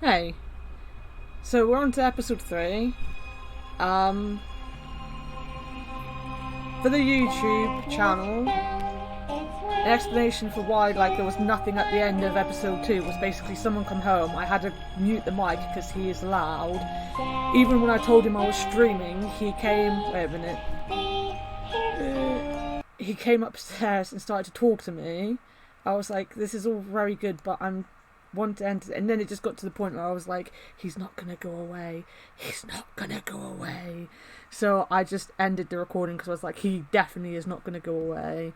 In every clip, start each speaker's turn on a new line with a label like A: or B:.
A: Hey, so we're on to episode 3. Um, for the YouTube channel, an explanation for why there was nothing at the end of episode 2 was basically someone come home. I had to mute the mic because he is loud. Even when I told him I was streaming, he came. Wait a minute. He came upstairs and started to talk to me. I was like, this is all very good, but I'm want to enter. And then it just got to the point where I was like, he's not gonna go away. He's not gonna go away. So I just ended the recording because I was like, he definitely is not gonna go away.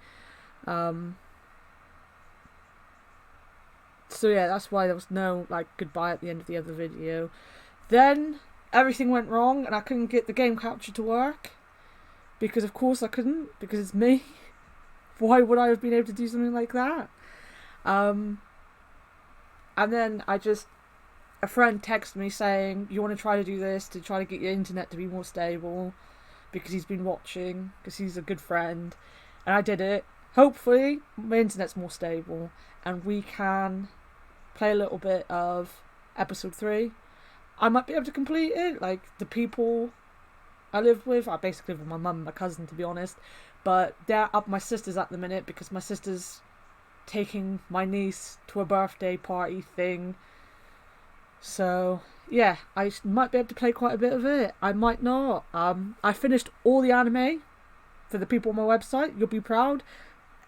A: So yeah, that's why there was no goodbye at the end of the other video. Then everything went wrong and I couldn't get the game capture to work. Because of course I couldn't, because it's me. Why would I have been able to do something like that? And then a friend texted me saying, you want to try to do this to try to get your internet to be more stable, because he's been watching, because he's a good friend. And I did it. Hopefully my internet's more stable and we can play a little bit of episode 3. I might be able to complete it. The people I live with, I basically live with my mum and my cousin, to be honest, but they're up my sister's at the minute because my sister's taking my niece to a birthday party thing. So yeah, I might be able to play quite a bit of it. I might not. I finished all the anime for the people on my website. You'll be proud.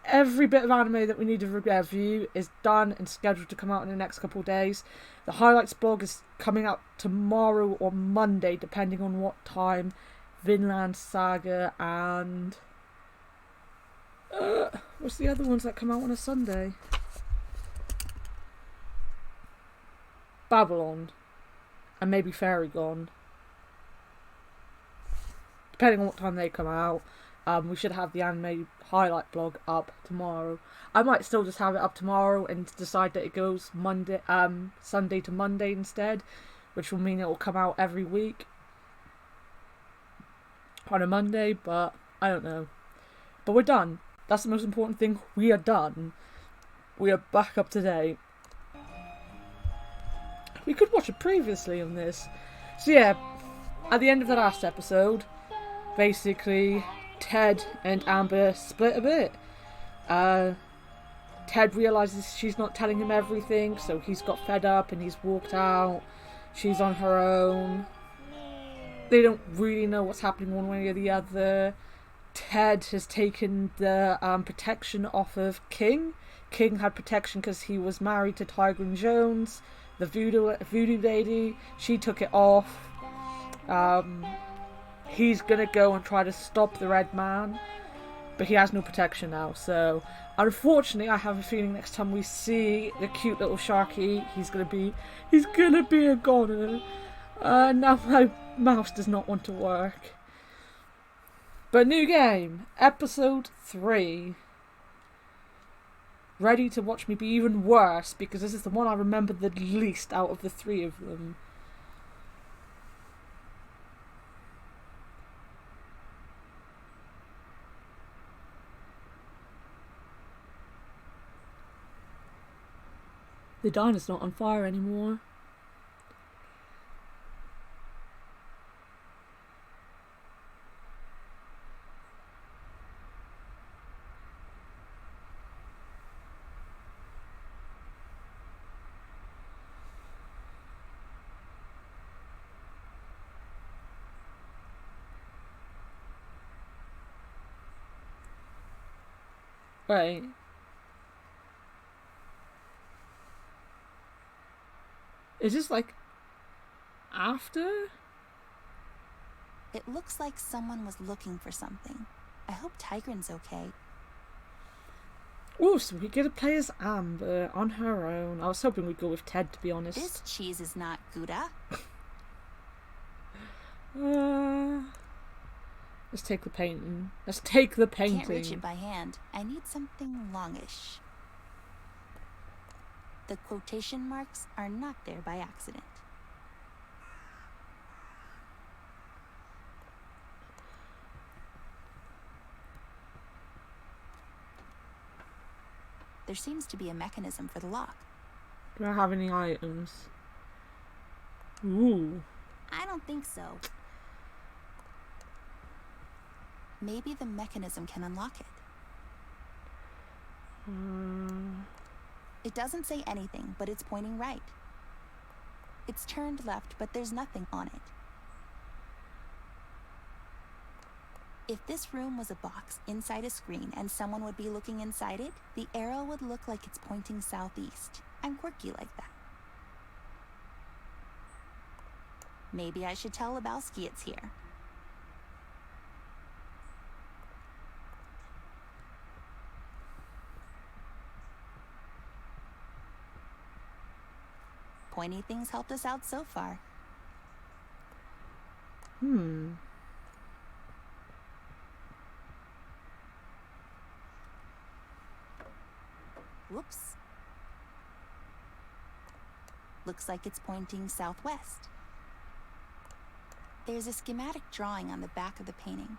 A: Every bit of anime that we need to review is done and scheduled to come out in the next couple of days. The highlights blog is coming out tomorrow or Monday, depending on what time Vinland Saga and what's the other ones that come out on a Sunday? Babylon and maybe Fairy Gone, depending on what time they come out. We should have the anime highlight blog up tomorrow. I might still just have it up tomorrow and decide that it goes Sunday to Monday instead, which will mean it will come out every week on a Monday, but I don't know. But we're done. That's the most important thing. We are done. We are back up to date. We could watch it previously on this. So yeah, at the end of the last episode, basically Ted and Amber split a bit. Ted realises she's not telling him everything, so he's got fed up and he's walked out. She's on her own. They don't really know what's happening one way or the other. Ted has taken the protection off of King. King had protection because he was married to Tigryn Jones, the voodoo lady. She took it off. He's gonna go and try to stop the Red Man, but he has no protection now. So unfortunately, I have a feeling next time we see the cute little Sharky, he's gonna be a goner. Now my mouse does not want to work. But new game, episode 3. Ready to watch me be even worse, because this is the one I remember the least out of the 3 of them. The diner's not on fire anymore. Right. Is this after?
B: It looks like someone was looking for something. I hope Tigryn's okay.
A: Oh, so we get to play as Amber on her own. I was hoping we'd go with Ted, to be honest.
B: This cheese is not Gouda.
A: Let's take the painting. Let's take the painting.
B: Can't reach it by hand. I need something longish. The quotation marks are not there by accident. There seems to be a mechanism for the lock.
A: Do I have any items? Ooh.
B: I don't think so. Maybe the mechanism can unlock it. It doesn't say anything, but it's pointing right. It's turned left, but there's nothing on it. If this room was a box inside a screen and someone would be looking inside it, the arrow would look like it's pointing southeast. I'm quirky like that. Maybe I should tell Lebowski it's here. Pointy things helped us out so far. Whoops. Looks like it's pointing southwest. There's a schematic drawing on the back of the painting.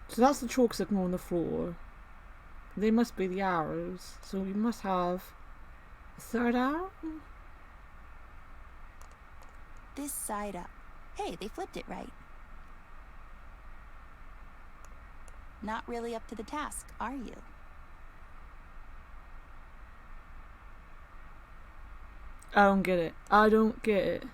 A: So that's the chalk signal on the floor. They must be the arrows. So we must have a third arrow?
B: This side up. Hey, they flipped it right. Not really up to the task, are you?
A: I don't get it. I don't get it.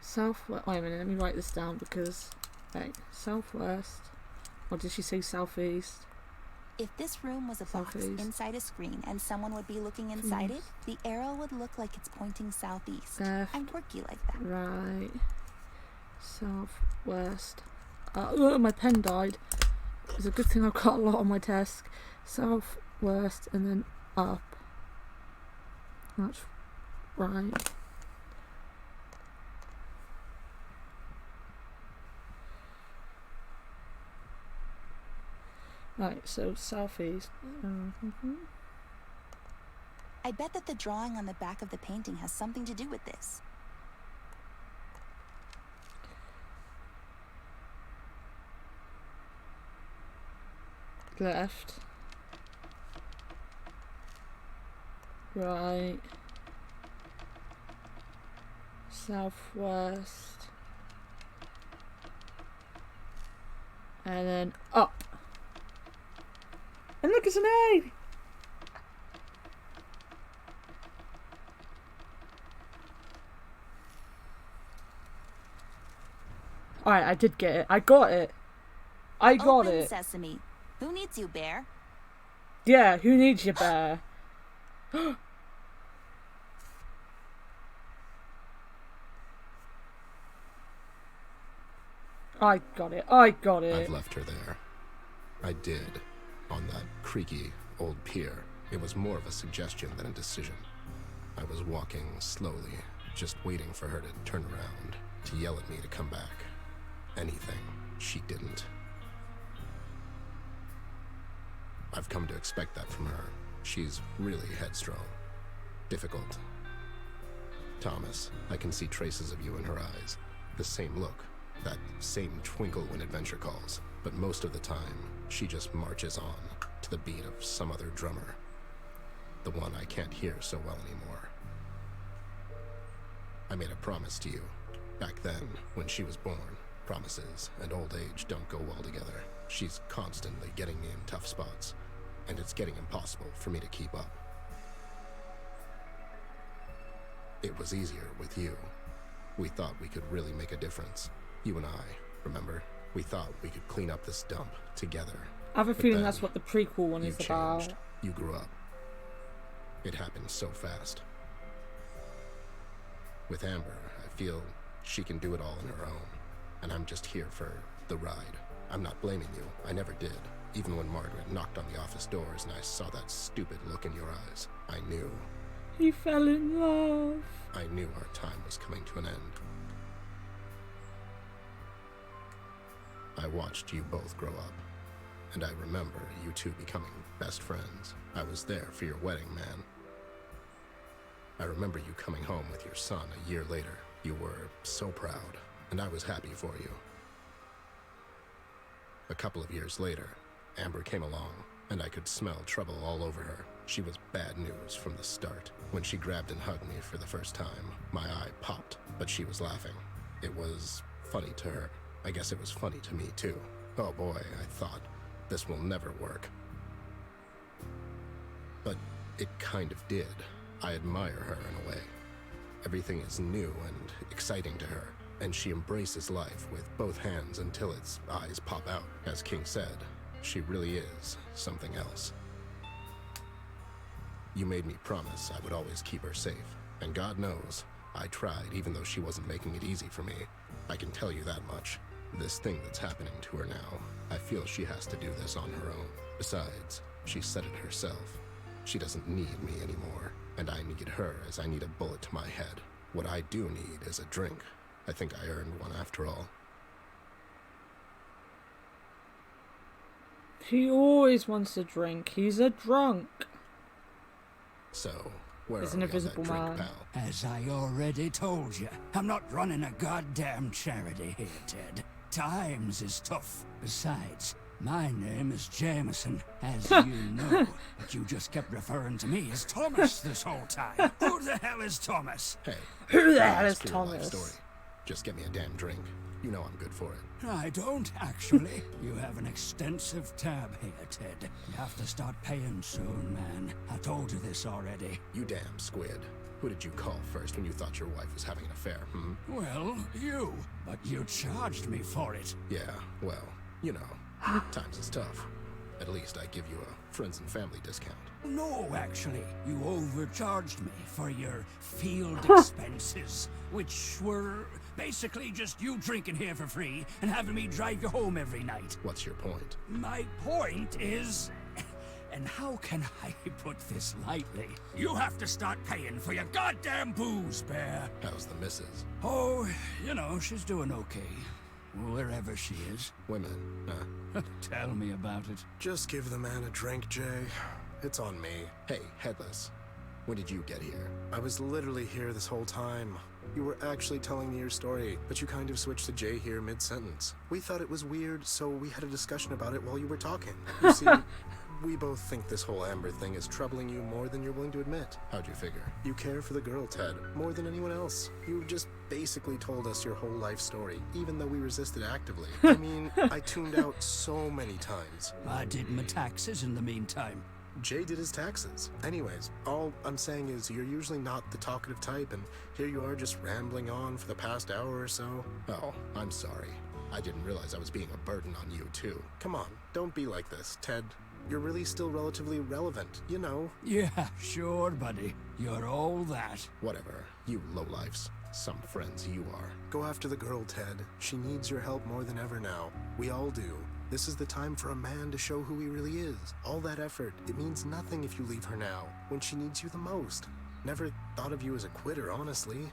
A: Southwest. Wait a minute, let me write this down because. Wait, southwest. Or did she say southeast?
B: If this room was a box inside a screen and someone would be looking inside it, the arrow would look like it's pointing southeast. I'm quirky like that.
A: Right. Southwest. My pen died. It's a good thing I've got a lot on my desk. Southwest and then up. That's right. Right, so southeast.
B: I bet that the drawing on the back of the painting has something to do with this.
A: Left. Right. Southwest. And then up. And look, it's an A! Alright, I did get it. I got it. I got
B: Open
A: it.
B: Sesame. Who needs you, Bear?
A: Yeah, who needs you, Bear? I got it. I got it.
C: I've left her there. I did. On that creaky old pier. It was more of a suggestion than a decision. I was walking slowly, just waiting for her to turn around, to yell at me to come back. Anything. She didn't. I've come to expect that from her. She's really headstrong. Difficult. Thomas, I can see traces of you in her eyes. The same look. That same twinkle when adventure calls. But most of the time, she just marches on, to the beat of some other drummer. The one I can't hear so well anymore. I made a promise to you. Back then, when she was born. Promises and old age don't go well together. She's constantly getting me in tough spots. And it's getting impossible for me to keep up. It was easier with you. We thought we could really make a difference. You and I, remember? We thought we could clean up this dump together.
A: I have a feeling that's what the prequel one is about.
C: You grew up. It happened so fast. With Amber, I feel she can do it all on her own. And I'm just here for the ride. I'm not blaming you. I never did. Even when Margaret knocked on the office doors and I saw that stupid look in your eyes, I knew.
A: He fell in love.
C: I knew our time was coming to an end. I watched you both grow up. And I remember you two becoming best friends. I was there for your wedding, man. I remember you coming home with your son a year later. You were so proud, and I was happy for you. A couple of years later, Amber came along, and I could smell trouble all over her. She was bad news from the start. When she grabbed and hugged me for the first time, my eye popped, but she was laughing. It was funny to her. I guess it was funny to me, too. Oh boy, I thought, this will never work. But it kind of did. I admire her in a way. Everything is new and exciting to her, and she embraces life with both hands until its eyes pop out. As King said, she really is something else. You made me promise I would always keep her safe, and God knows, I tried even though she wasn't making it easy for me. I can tell you that much. This thing that's happening to her now, I feel she has to do this on her own. Besides, she said it herself. She doesn't need me anymore, and I need her as I need a bullet to my head. What I do need is a drink. I think I earned one after all.
A: He always wants a drink. He's a drunk.
C: So, where
A: He's
C: are
A: an
C: we on that
A: invisible
C: drink,
A: man.
C: pal?
D: As I already told you, I'm not running a goddamn charity here, Ted. Times is tough. Besides, my name is Jameson, as you know, but you just kept referring to me as Thomas this whole time. Who the hell is Thomas?
C: Hey,
A: Who the
C: don't
A: hell is
C: ask for your life
A: Thomas?
C: story. Just get me a damn drink. You know I'm good for it.
D: I don't, actually. You have an extensive tab here, Ted. You have to start paying soon, man. I told you this already.
C: You damn squid. Who did you call first when you thought your wife was having an affair,
D: Well, you. But you charged me for it.
C: Yeah, well, you know, times is tough. At least I give you a friends and family discount.
D: No, actually. You overcharged me for your field expenses, which were basically just you drinking here for free and having me drive you home every night.
C: What's your point?
D: My point is... And how can I put this lightly? You have to start paying for your goddamn booze, Bear.
C: How's the missus?
D: Oh, you know, she's doing okay. Wherever she is.
C: Women, huh?
D: Tell me about it.
E: Just give the man a drink, Jay. It's on me.
C: Hey, Headless. When did you get here?
E: I was literally here this whole time. You were actually telling me your story, but you kind of switched to Jay here mid-sentence. We thought it was weird, so we had a discussion about it while you were talking. You see, we both think this whole Amber thing is troubling you more than you're willing to admit.
C: How'd you figure?
E: You care for the girl, Ted, more than anyone else. You just basically told us your whole life story, even though we resisted actively. I mean, I tuned out so many times.
D: I did my taxes in the meantime.
E: Jay did his taxes. Anyways, all I'm saying is you're usually not the talkative type, and here you are just rambling on for the past hour or so.
C: Oh, I'm sorry. I didn't realize I was being a burden on you, too.
E: Come on, don't be like this, Ted. You're really still relatively relevant, you know.
D: Yeah, sure, buddy. You're all that.
C: Whatever. You lowlifes. Some friends you are.
E: Go after the girl, Ted. She needs your help more than ever now. We all do. This is the time for a man to show who he really is. All that effort, it means nothing if you leave her now, when she needs you the most. Never thought of you as a quitter, honestly.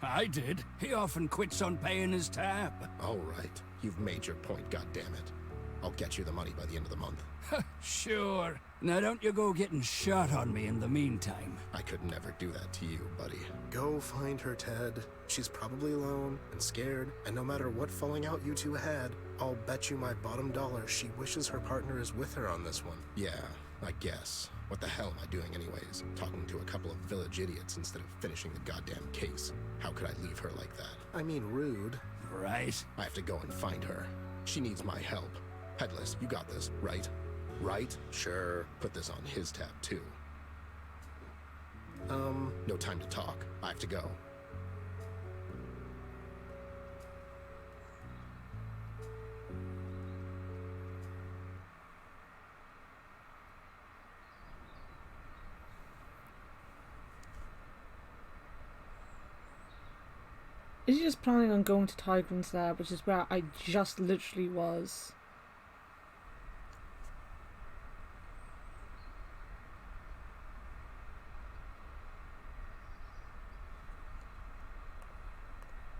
D: I did. He often quits on paying his tab.
C: All right. You've made your point, goddammit. I'll get you the money by the end of the month.
D: Sure. Now don't you go getting shot on me in the meantime.
C: I could never do that to you, buddy.
E: Go find her, Ted. She's probably alone and scared, and no matter what falling out you two had, I'll bet you my bottom dollar she wishes her partner is with her on this one.
C: Yeah, I guess. What the hell am I doing anyways? Talking to a couple of village idiots instead of finishing the goddamn case. How could I leave her like that?
E: I mean, rude.
D: Right?
C: I have to go and find her. She needs my help. Headless, you got this, right? Right? Sure. Put this on his tab, too. No time to talk. I have to go.
A: Is he just planning on going to Tigran's Lab, which is where I just literally was?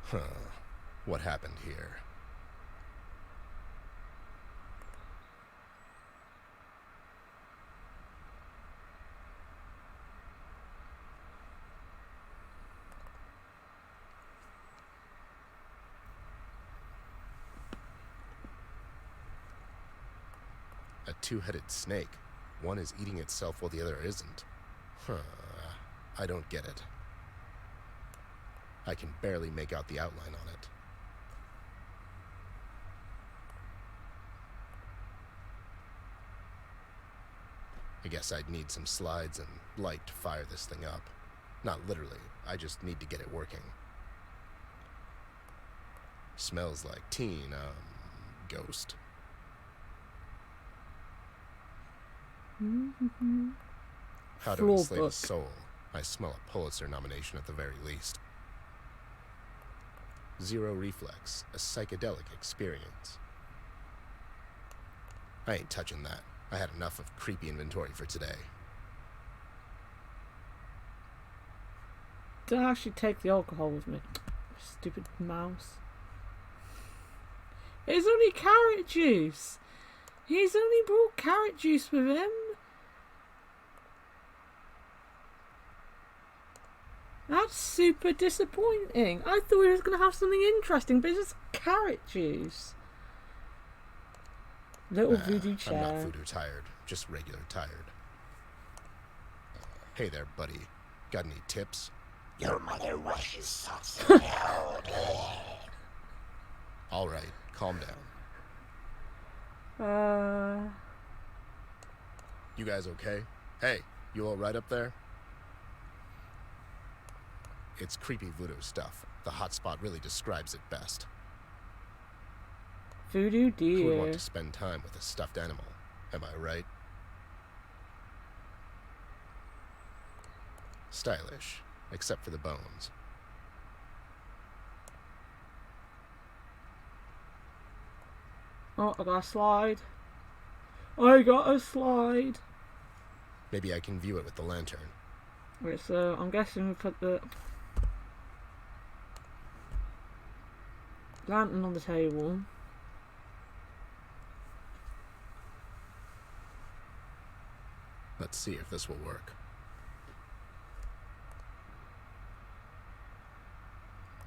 C: Huh. What happened here? A two-headed snake. One is eating itself while the other isn't. Huh. I don't get it. I can barely make out the outline on it. I guess I'd need some slides and light to fire this thing up. Not literally, I just need to get it working. Smells like teen, ghost. How to
A: Floor
C: enslave
A: book.
C: a soul. I smell a Pulitzer nomination at the very least. Zero Reflex, a psychedelic experience. I ain't touching that. I had enough of creepy inventory for today.
A: Didn't actually take the alcohol with me. Stupid mouse. It's only carrot juice. He's only brought carrot juice with him. That's super disappointing. I thought he was going to have something interesting, but it's just carrot juice. Little voodoo chair.
C: I'm not voodoo tired, just regular tired. Hey there, buddy. Got any tips?
F: Your mother washes socks.
C: All right, calm down. You guys okay? Hey, you all right up there? It's creepy voodoo stuff. The hotspot really describes it best.
A: Voodoo
C: Who would want
A: deer.
C: to spend time with a stuffed animal? Am I right? Stylish, except for the bones.
A: Oh, I got a slide. I got a slide.
C: Maybe I can view it with the lantern.
A: Right, so I'm guessing we put the lantern on the table.
C: Let's see if this will work.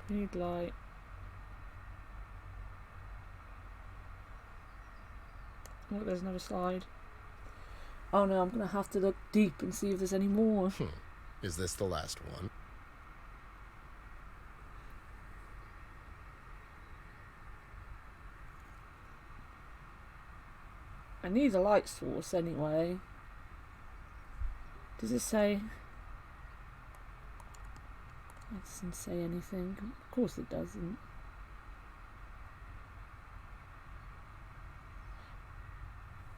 A: Need light. Oh, there's another slide. Oh no, I'm gonna have to look deep and see if there's any more.
C: Is this the last one?
A: I need a light source anyway. Does it say? It doesn't say anything. Of course it doesn't.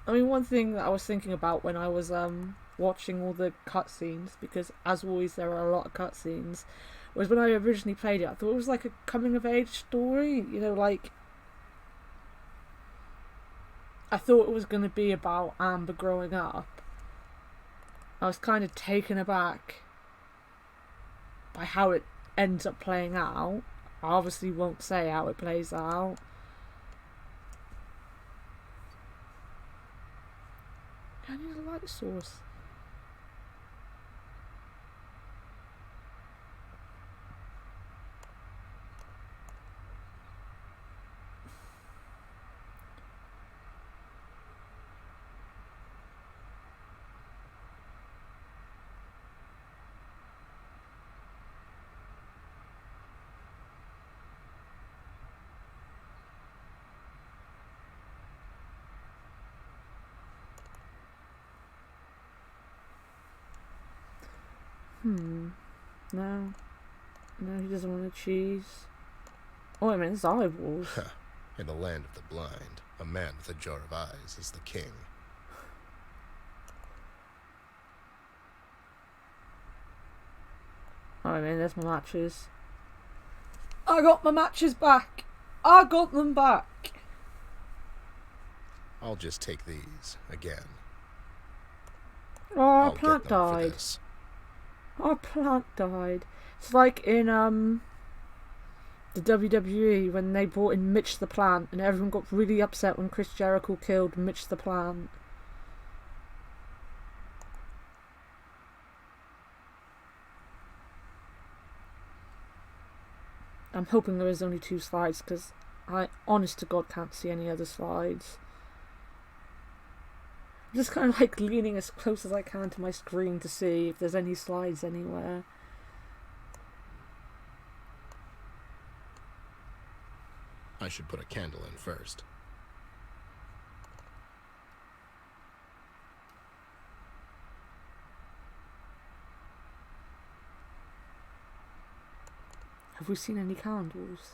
A: I mean, one thing that I was thinking about when I was watching all the cutscenes, because as always there are a lot of cutscenes, was when I originally played it, I thought it was like a coming of age story. You know, like I thought it was going to be about Amber growing up. I was kind of taken aback by how it ends up playing out. I obviously won't say how it plays out. I need a light source. No. No, he doesn't want a cheese. Oh, I mean, it's eyeballs.
C: In the land of the blind, a man with a jar of eyes is the king.
A: Oh, I mean, there's my matches. I got my matches back. I got them back.
C: I'll just take these again.
A: Oh, our
C: I'll
A: plant
C: get them for
A: died.
C: this.
A: Our plant died. It's like in the WWE when they brought in Mitch the Plant and everyone got really upset when Chris Jericho killed Mitch the Plant. I'm hoping there is only 2 slides because I honest to God can't see any other slides. I'm just kind of like leaning as close as I can to my screen to see if there's any slides anywhere.
C: I should put a candle in first.
A: Have we seen any candles?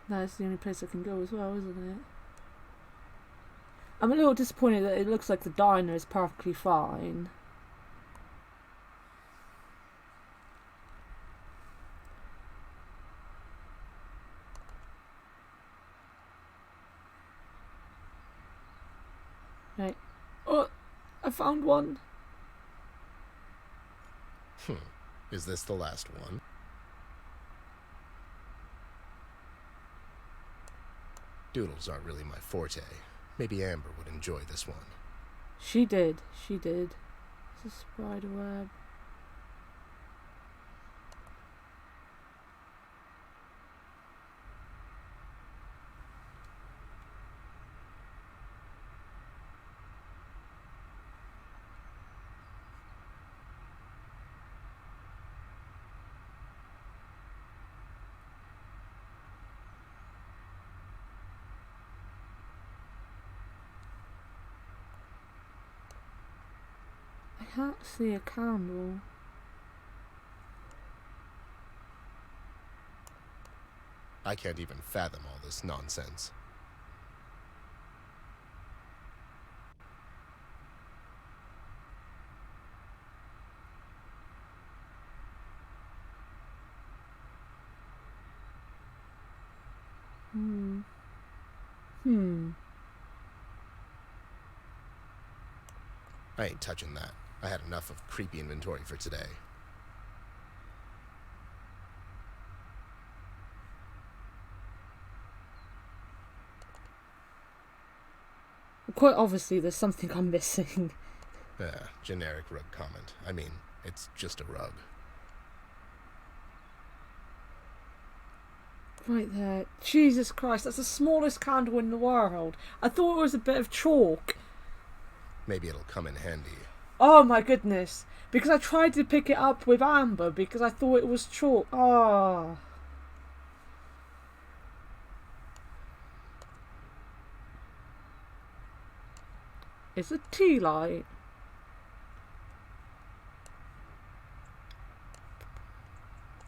A: That's the only place I can go as well, isn't it? I'm a little disappointed that it looks like the diner is perfectly fine. Right. Oh, I found one.
C: Is this the last one? Doodles aren't really my forte. Maybe Amber would enjoy this one.
A: She did. She did. It's a spider web. I can't see a candle.
C: I can't even fathom all this nonsense. I ain't touching that. I had enough of creepy inventory for today.
A: Quite obviously there's something I'm missing.
C: Generic rug comment. I mean, it's just a rug.
A: Right there. Jesus Christ, that's the smallest candle in the world. I thought it was a bit of chalk.
C: Maybe it'll come in handy.
A: Oh my goodness. Because I tried to pick it up with Amber because I thought it was chalk. Oh. It's a tea light.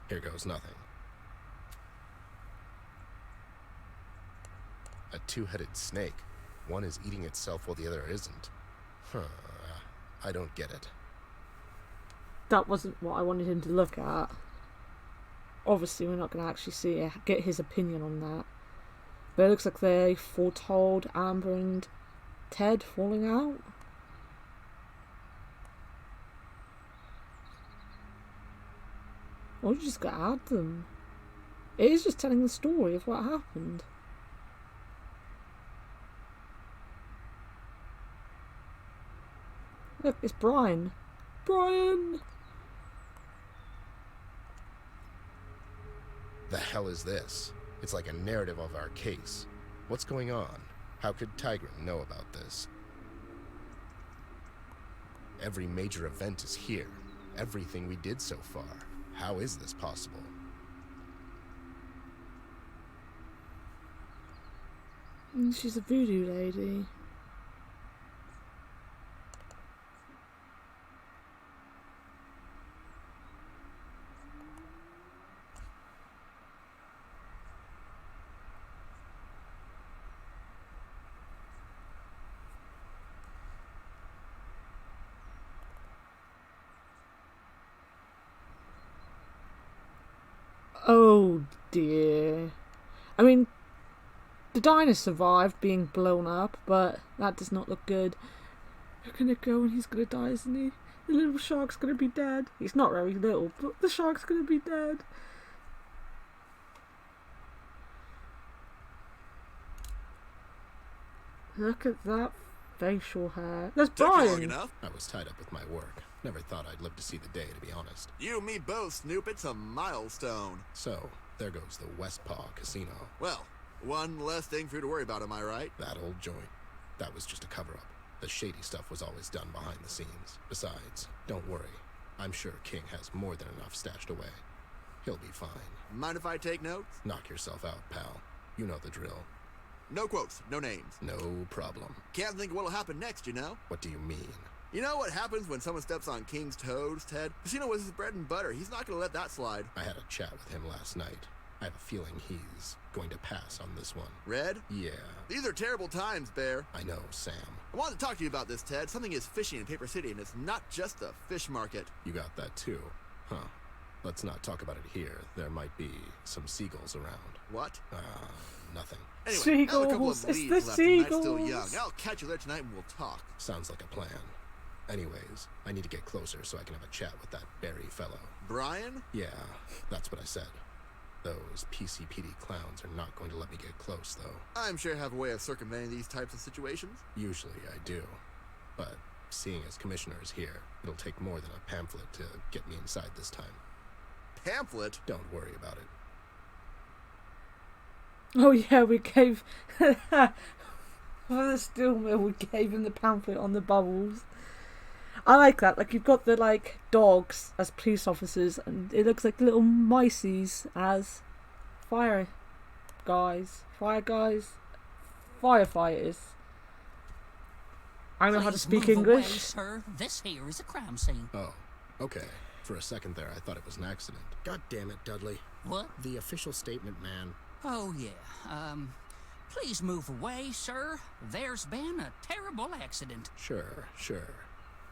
C: Here goes nothing. A two-headed snake. One is eating itself while the other isn't. I don't get it.
A: That wasn't what I wanted him to look at. Obviously, we're not going to actually see it, get his opinion on that. But it looks like they foretold Amber and Ted falling out. Or you just got to add them. It is just telling the story of what happened. Look, it's Brian. Brian!
C: The hell is this? It's like a narrative of our case. What's going on? How could Tigran know about this? Every major event is here. Everything we did so far. How is this possible?
A: She's a voodoo lady. Oh dear. I mean, the diner survived being blown up, but that does not look good. They're gonna go and he's gonna die, isn't he? The little shark's gonna be dead. He's not very little, but the shark's gonna be dead. Look at that facial hair. That's Brian.
C: I was tied up with my work. Never thought I'd live to see the day, to be honest.
G: You and me both, Snoop. It's a milestone.
C: So, there goes the West Paw Casino.
G: Well, one less thing for you to worry about, am I right?
C: That old joint. That was just a cover-up. The shady stuff was always done behind the scenes. Besides, don't worry. I'm sure King has more than enough stashed away. He'll be fine.
G: Mind if I take notes?
C: Knock yourself out, pal. You know the drill.
G: No quotes, no names.
C: No problem.
G: Can't think of what'll happen next, you know?
C: What do you mean?
G: You know what happens when someone steps on King's toes, Ted? Casino was his bread and butter. He's not gonna let that slide.
C: I had a chat with him last night. I have a feeling he's going to pass on this one.
G: Red?
C: Yeah,
G: These are terrible times, Bear.
C: I know, Sam.
G: I wanted to talk to you about this, Ted. Something is fishy in Paper City, and it's not just a fish market.
C: You got that too, huh? Let's not talk about it here. There might be some seagulls around.
G: What?
C: Nothing.
G: Anyway, I have a couple
A: Seagulls.
G: of
A: It's
G: leads
A: the
G: left, and I'm still young.
A: seagulls.
G: I'll catch you there tonight and we'll talk.
C: Sounds like a plan. Anyways, I need to get closer so I can have a chat with that Barry fellow.
G: Brian?
C: Yeah, that's what I said. Those PCPD clowns are not going to let me get close, though.
G: I'm sure you have a way of circumventing these types of situations.
C: Usually I do. But seeing as Commissioner is here, it'll take more than a pamphlet to get me inside this time.
G: Pamphlet?
C: Don't worry about it.
A: Oh yeah, we gave for the steel mill. We gave him the pamphlet on the bubbles. I like that. Like you've got the dogs as police officers, and it looks like little miceys as fire guys, firefighters. I know how to
D: Please
A: speak
D: move away,
A: English.
D: sir. This here is a crime scene.
C: Oh, okay. For a second there, I thought it was an accident.
E: God damn it, Dudley.
D: What?
E: The official statement, man.
D: Oh, yeah. Please move away, sir. There's been a terrible accident.
C: Sure.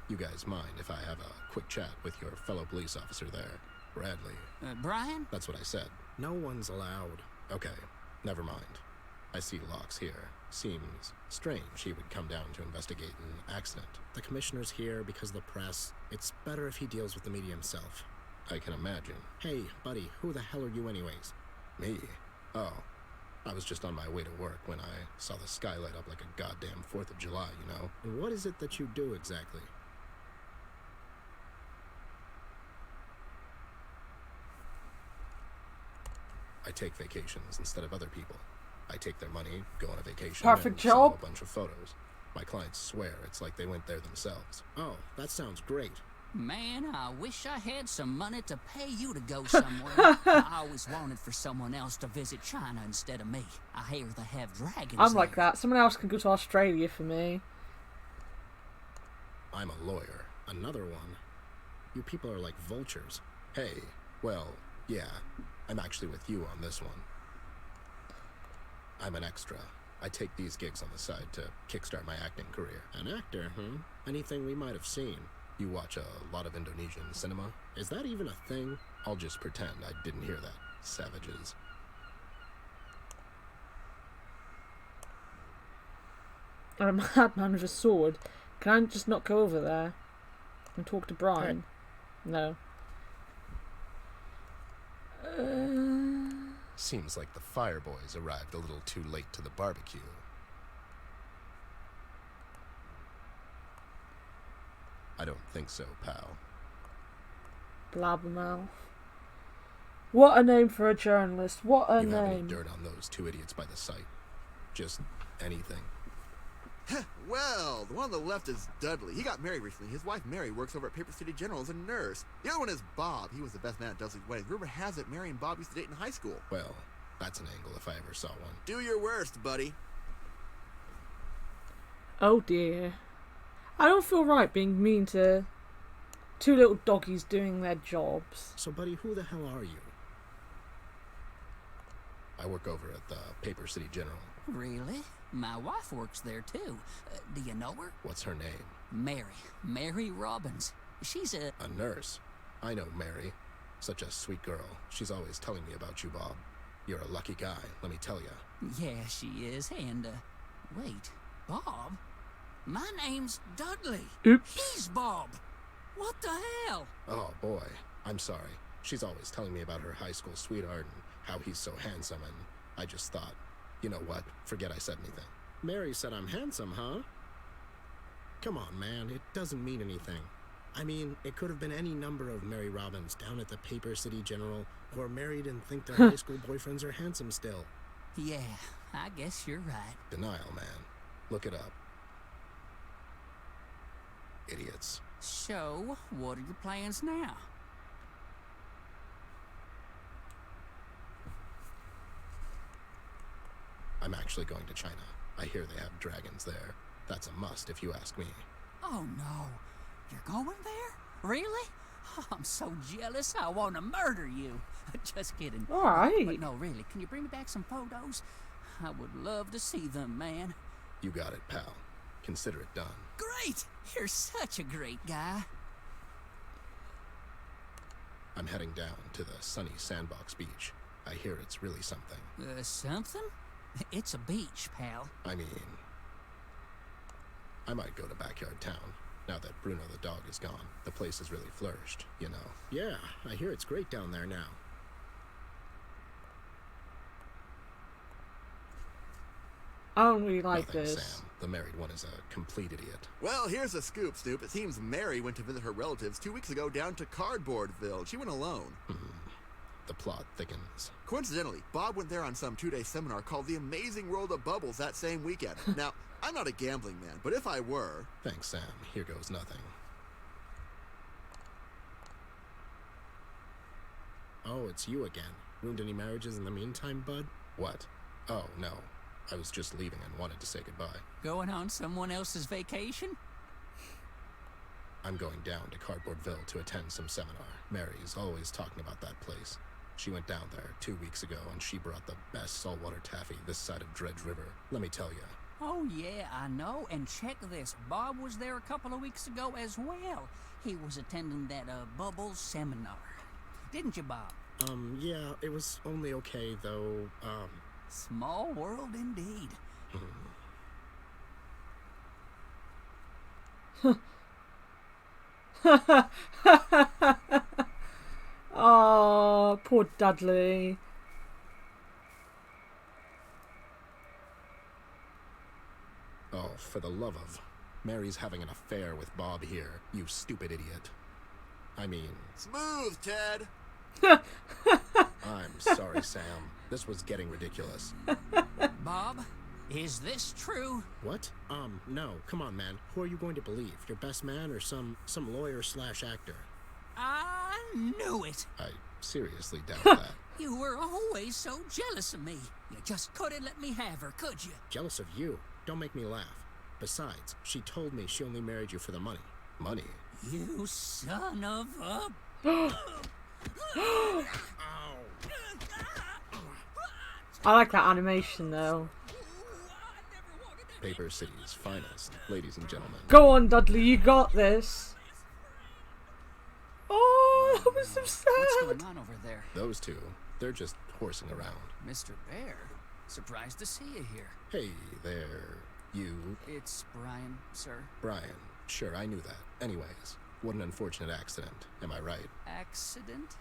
C: You guys mind if I have a quick chat with your fellow police officer there, Bradley?
D: Brian?
C: That's what I said.
E: No one's allowed.
C: Okay, never mind. I see Locke's here. Seems strange he would come down to investigate an accident.
E: The commissioner's here because of the press. It's better if he deals with the media himself.
C: I can imagine.
E: Hey, buddy, who the hell are you anyways?
C: Me? Oh, I was just on my way to work when I saw the sky light up like a goddamn 4th of July, you know?
E: And what is it that you do exactly?
C: I take vacations instead of other people. I take their money, go on a vacation,
A: Perfect
C: and send them
A: job.
C: a bunch of photos. My clients swear it's like they went there themselves.
E: Oh, that sounds great.
D: Man, I wish I had some money to pay you to go somewhere. I always wanted for someone else to visit China instead of me. I hear they have dragons
A: I'm like
D: there.
A: that. Someone else can go to Australia for me.
C: I'm a lawyer.
E: Another one. You people are like vultures.
C: Hey, well, yeah, I'm actually with you on this one. I'm an extra. I take these gigs on the side to kickstart my acting career.
E: An actor, huh? Anything we might have seen.
C: You watch a lot of Indonesian cinema?
E: Is that even a thing?
C: I'll just pretend I didn't hear that. Savages.
A: I'm a madman with a sword. Can I just not go over there and talk to Brian? No.
C: Seems like the Fire Boys arrived a little too late to the barbecue. I don't think so, pal.
A: Blabbermouth. What a name for a journalist. What a
C: You have any
A: name.
C: dirt on those two idiots by the site? Just anything?
G: Well, the one on the left is Dudley. He got married recently. His wife Mary works over at Paper City General as a nurse. The other one is Bob. He was the best man at Dudley's wedding. Rumor has it Mary and Bob used to date in high school.
C: Well, that's an angle if I ever saw one.
G: Do your worst, buddy.
A: Oh dear. I don't feel right being mean to two little doggies doing their jobs.
E: So, buddy, who the hell are you?
C: I work over at the Paper City General.
D: Really? My wife works there too. Do you know her?
C: What's her name?
D: Mary Robbins. She's a...
C: A nurse. I know Mary. Such a sweet girl. She's always telling me about you, Bob. You're a lucky guy, let me tell you.
D: Yeah, she is. And, wait, Bob? My name's Dudley.
A: Oops.
D: He's Bob. What the hell?
C: Oh, boy. I'm sorry. She's always telling me about her high school sweetheart and how he's so handsome, and I just thought, you know what? Forget I said anything.
E: Mary said I'm handsome, huh? Come on, man. It doesn't mean anything. I mean, it could have been any number of Mary Robbins down at the Paper City General, who are married and think their high school boyfriends are handsome still.
D: Yeah, I guess you're right.
C: Denial, man. Look it up. Idiots.
D: So, what are your plans now?
C: I'm actually going to China. I hear they have dragons there. That's a must, if you ask me.
D: Oh no, you're going there? Really? Oh, I'm so jealous, I want to murder you. Just kidding.
A: Alright.
D: But no, really, can you bring me back some photos? I would love to see them, man.
C: You got it, pal. Consider it done.
D: Great! You're such a great guy.
C: I'm heading down to the sunny Sandbox Beach. I hear it's really something.
D: Something? It's a beach, pal.
C: I mean, I might go to Backyard Town. Now that Bruno the dog is gone, the place has really flourished, you know.
E: Yeah, I hear it's great down there now.
A: I don't really like
C: Nothing,
A: this.
C: Sam. The married one is a complete idiot.
G: Well, here's a scoop, Snoop. It seems Mary went to visit her relatives 2 weeks ago down to Cardboardville. She went alone.
C: The plot thickens.
G: Coincidentally, Bob went there on some 2-day seminar called The Amazing World of Bubbles that same weekend. Now, I'm not a gambling man, but if I were...
C: Thanks, Sam. Here goes nothing.
E: Oh, it's you again. Ruined any marriages in the meantime, bud?
C: What? Oh, no. I was just leaving and wanted to say goodbye.
D: Going on someone else's vacation?
C: I'm going down to Cardboardville to attend some seminar. Mary's always talking about that place. She went down there 2 weeks ago and she brought the best saltwater taffy this side of Dredge River. Let me tell you.
D: Oh yeah, I know. And check this. Bob was there a couple of weeks ago as well. He was attending that Bubbles seminar. Didn't you, Bob?
E: Yeah, it was only okay, though,
D: Small world indeed.
A: Oh, poor Dudley.
C: Oh, for the love of... Mary's having an affair with Bob here, you stupid idiot. I mean...
G: Smooth, Ted!
C: I'm sorry, Sam. This was getting ridiculous.
D: Bob, is this true?
E: What? No. Come on, man. Who are you going to believe? Your best man or some lawyer/actor?
D: I knew it.
C: I seriously doubt that.
D: You were always so jealous of me. You just couldn't let me have her, could you?
E: Jealous of you? Don't make me laugh. Besides, she told me she only married you for the money.
C: Money?
D: You son of a...
A: I like that animation though.
C: Paper City's finest, ladies and gentlemen.
A: Go on, Dudley, you got this. Oh, that was so
D: What's
A: sad.
D: going on over there?
C: Those two, they're just horsing around.
D: Mr. Bear, surprised to see you here.
C: Hey there, you...
D: It's Brian, sir.
C: Brian. Sure, I knew that. Anyways, what an unfortunate accident. Am I right?
D: Accident?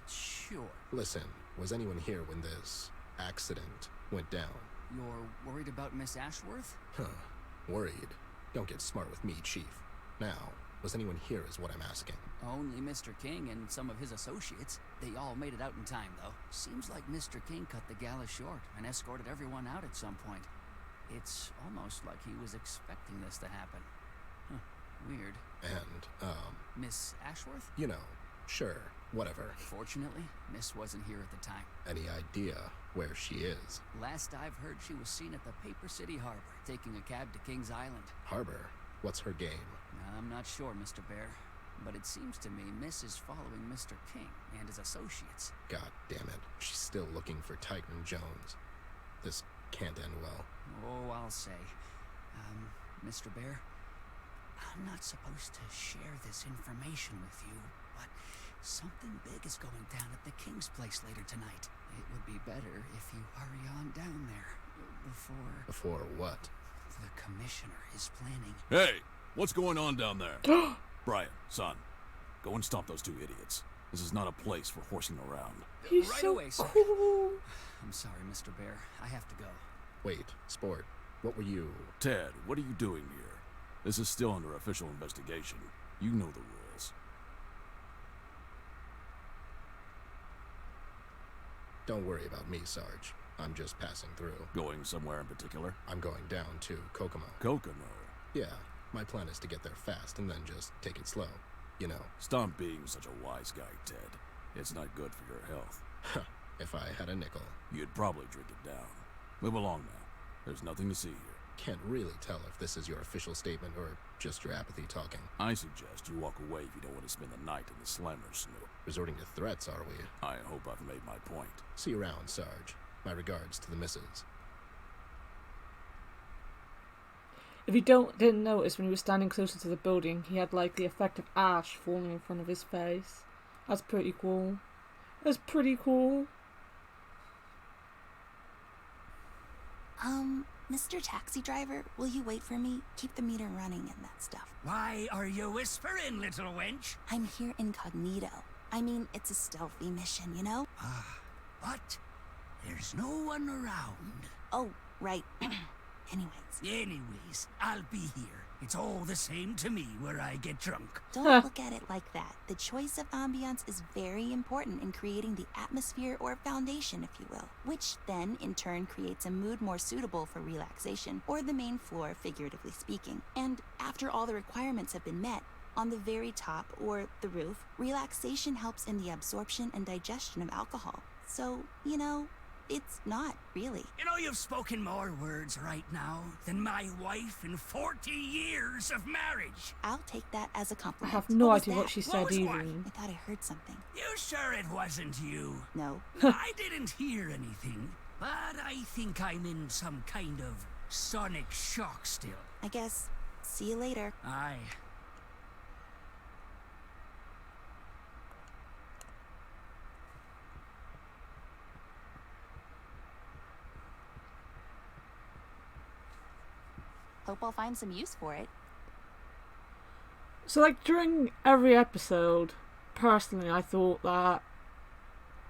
D: Sure.
C: Listen, was anyone here when this accident went down?
D: You're worried about Miss Ashworth?
C: Huh. Worried? Don't get smart with me, Chief. Now, was anyone here is what I'm asking.
D: Only Mr. King and some of his associates. They all made it out in time, though. Seems like Mr. King cut the gala short and escorted everyone out at some point. It's almost like he was expecting this to happen. Huh. Weird.
C: And,
D: Miss Ashworth?
C: you know, sure, whatever.
D: Fortunately, Miss wasn't here at the time.
C: Any idea where she is?
D: Last I've heard, she was seen at the Paper City Harbor, taking a cab to Kings Island.
C: Harbor? What's her game?
D: I'm not sure, Mr. Bear, but it seems to me Miss is following Mr. King and his associates.
C: God damn it. She's still looking for Titan Jones. This can't end well.
D: Oh, I'll say. Mr. Bear, I'm not supposed to share this information with you, but something big is going down at the King's place later tonight. It would be better if you hurry on down there before
C: Before what?
D: the commissioner is planning.
H: Hey, what's going on down there? Brian, son, go and stop those two idiots. This is not a place for horsing around.
A: He's
D: Right
A: so
D: away, sir.
A: cool.
D: I'm sorry, Mr. Bear. I have to go.
C: Wait, Sport, what were you...
H: Ted, what are you doing here? This is still under official investigation. You know the rules.
C: Don't worry about me, Sarge. I'm just passing through.
H: Going somewhere in particular?
C: I'm going down to Kokomo.
H: Kokomo.
C: Yeah, my plan is to get there fast and then just take it slow. You know.
H: Stop being such a wise guy, Ted. It's not good for your health.
C: If I had a nickel.
H: You'd probably drink it down. Move along now. There's nothing to see here.
C: Can't really tell if this is your official statement or just your apathy talking.
H: I suggest you walk away if you don't want to spend the night in the Slammer Snoop.
C: Resorting to threats, are we?
H: I hope I've made my point.
C: See you around, Sarge. My regards to the missus.
A: If you didn't notice, when he was standing closer to the building, he had like the effect of ash falling in front of his face. That's pretty cool. That's pretty cool.
B: Mr. Taxi Driver, will you wait for me? Keep the meter running and that stuff.
D: Why are you whispering, little wench?
B: I'm here incognito. I mean, it's a stealthy mission, you know?
D: But there's no one around.
B: Oh, right.
D: Anyways, I'll be here. It's all the same to me where I get drunk.
B: Don't look at it like that. The choice of ambiance is very important in creating the atmosphere or foundation, if you will, which then, in turn, creates a mood more suitable for relaxation, or the main floor, figuratively speaking. And after all the requirements have been met, on the very top, or the roof, relaxation helps in the absorption and digestion of alcohol. So, you know, it's not, really.
D: You know, you've spoken more words right now than my wife in 40 years of marriage.
B: I'll take that as a
A: I
B: compliment.
A: have no
B: was
A: idea
B: that?
A: what she
D: What
A: said
D: was what?
A: even.
B: I thought I heard something.
D: You sure it wasn't you?
B: No.
D: I didn't hear anything, but I think I'm in some kind of sonic shock still.
B: I guess. See you later.
D: Aye.
B: Hope I'll find some use for it.
A: So, like, during every episode, personally, I thought that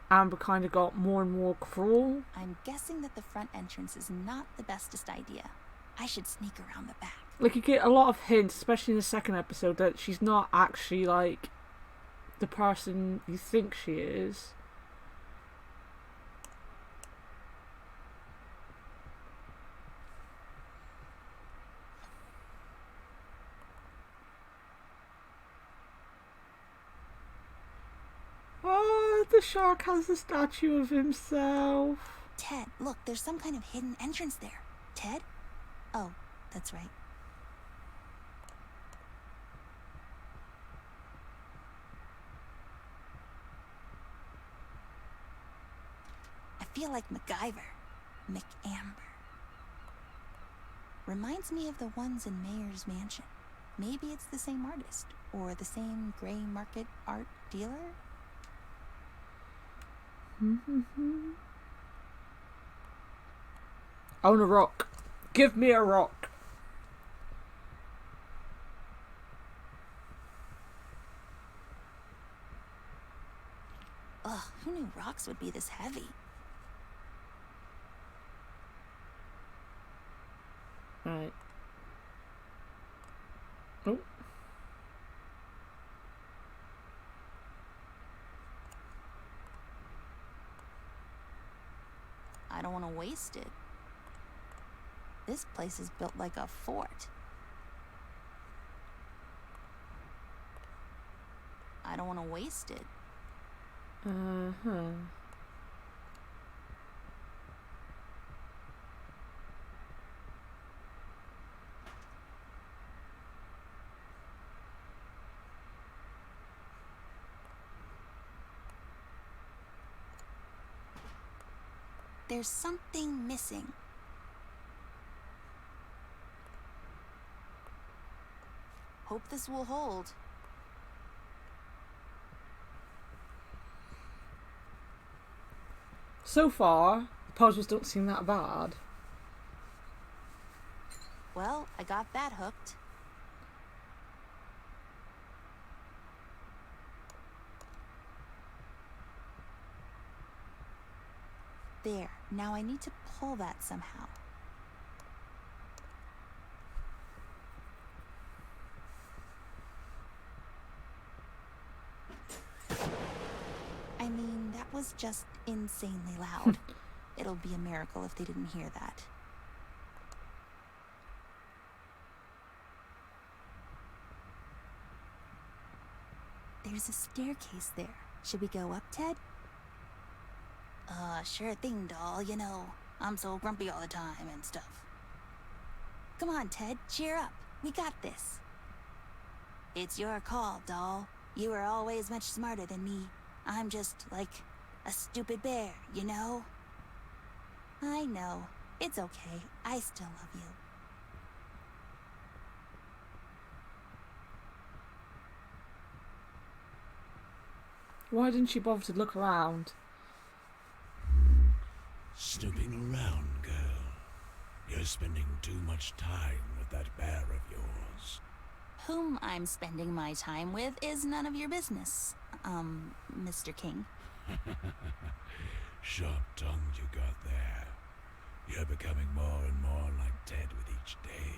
A: Amber kind of got more and more cruel.
B: I'm guessing that the front entrance is not the bestest idea. I should sneak around the back.
A: Like, you get a lot of hints, especially in the second episode, that she's not actually, like, the person you think she is. Oh, the shark has a statue of himself.
B: Ted, look, there's some kind of hidden entrance there. Ted? Oh, that's right. I feel like MacGyver. McAmber. Reminds me of the ones in Mayor's Mansion. Maybe it's the same artist, or the same gray market art dealer?
A: I want a rock. Give me a rock.
B: Ugh, who knew rocks would be this heavy?
A: Right. Oh.
B: I don't want to waste it. This place is built like a fort. I don't want to waste it. There's something missing. Hope this will hold.
A: So far, the puzzles don't seem that bad.
B: Well, I got that hooked. There. Now I need to pull that somehow. was just insanely loud. It'll be a miracle if they didn't hear that. There's a staircase there. Should we go up, Ted? Sure thing, doll. You know, I'm so grumpy all the time and stuff. Come on, Ted, cheer up. We got this. It's your call, doll. You were always much smarter than me. I'm just, like, a stupid bear, you know? I know. It's okay. I still love you.
A: Why didn't she bother to look around?
H: Snooping around, girl. You're spending too much time with that bear of yours.
B: Whom I'm spending my time with is none of your business, Mr. King.
H: Sharp tongue you got there. You're becoming more and more like Ted with each day.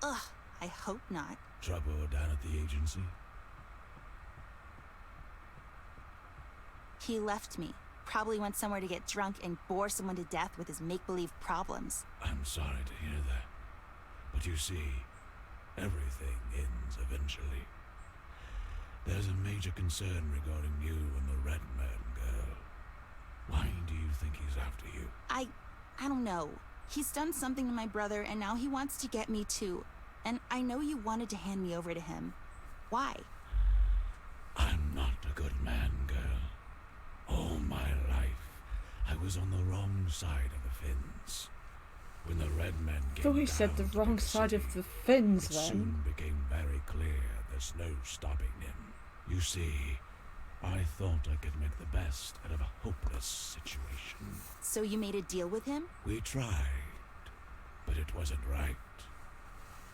B: Ugh, I hope not.
H: Trouble down at the agency?
B: He left me. Probably went somewhere to get drunk and bore someone to death with his make-believe problems.
H: I'm sorry to hear that. But you see, everything ends eventually. There's a major concern regarding you and the Red Man, girl. Why do you think he's after you?
B: I don't know. He's done something to my brother, and now he wants to get me too. And I know you wanted to hand me over to him. Why?
H: I'm not a good man, girl. All my life, I was on the wrong side of the fence. When the Red Men
A: I
H: came
A: thought he said the
H: down to
A: wrong
H: the
A: side of
H: city,
A: the fins
H: it
A: then.
H: soon became very clear there's no stopping him. You see, I thought I could make the best out of a hopeless situation.
B: So you made a deal with him?
H: We tried, but it wasn't right.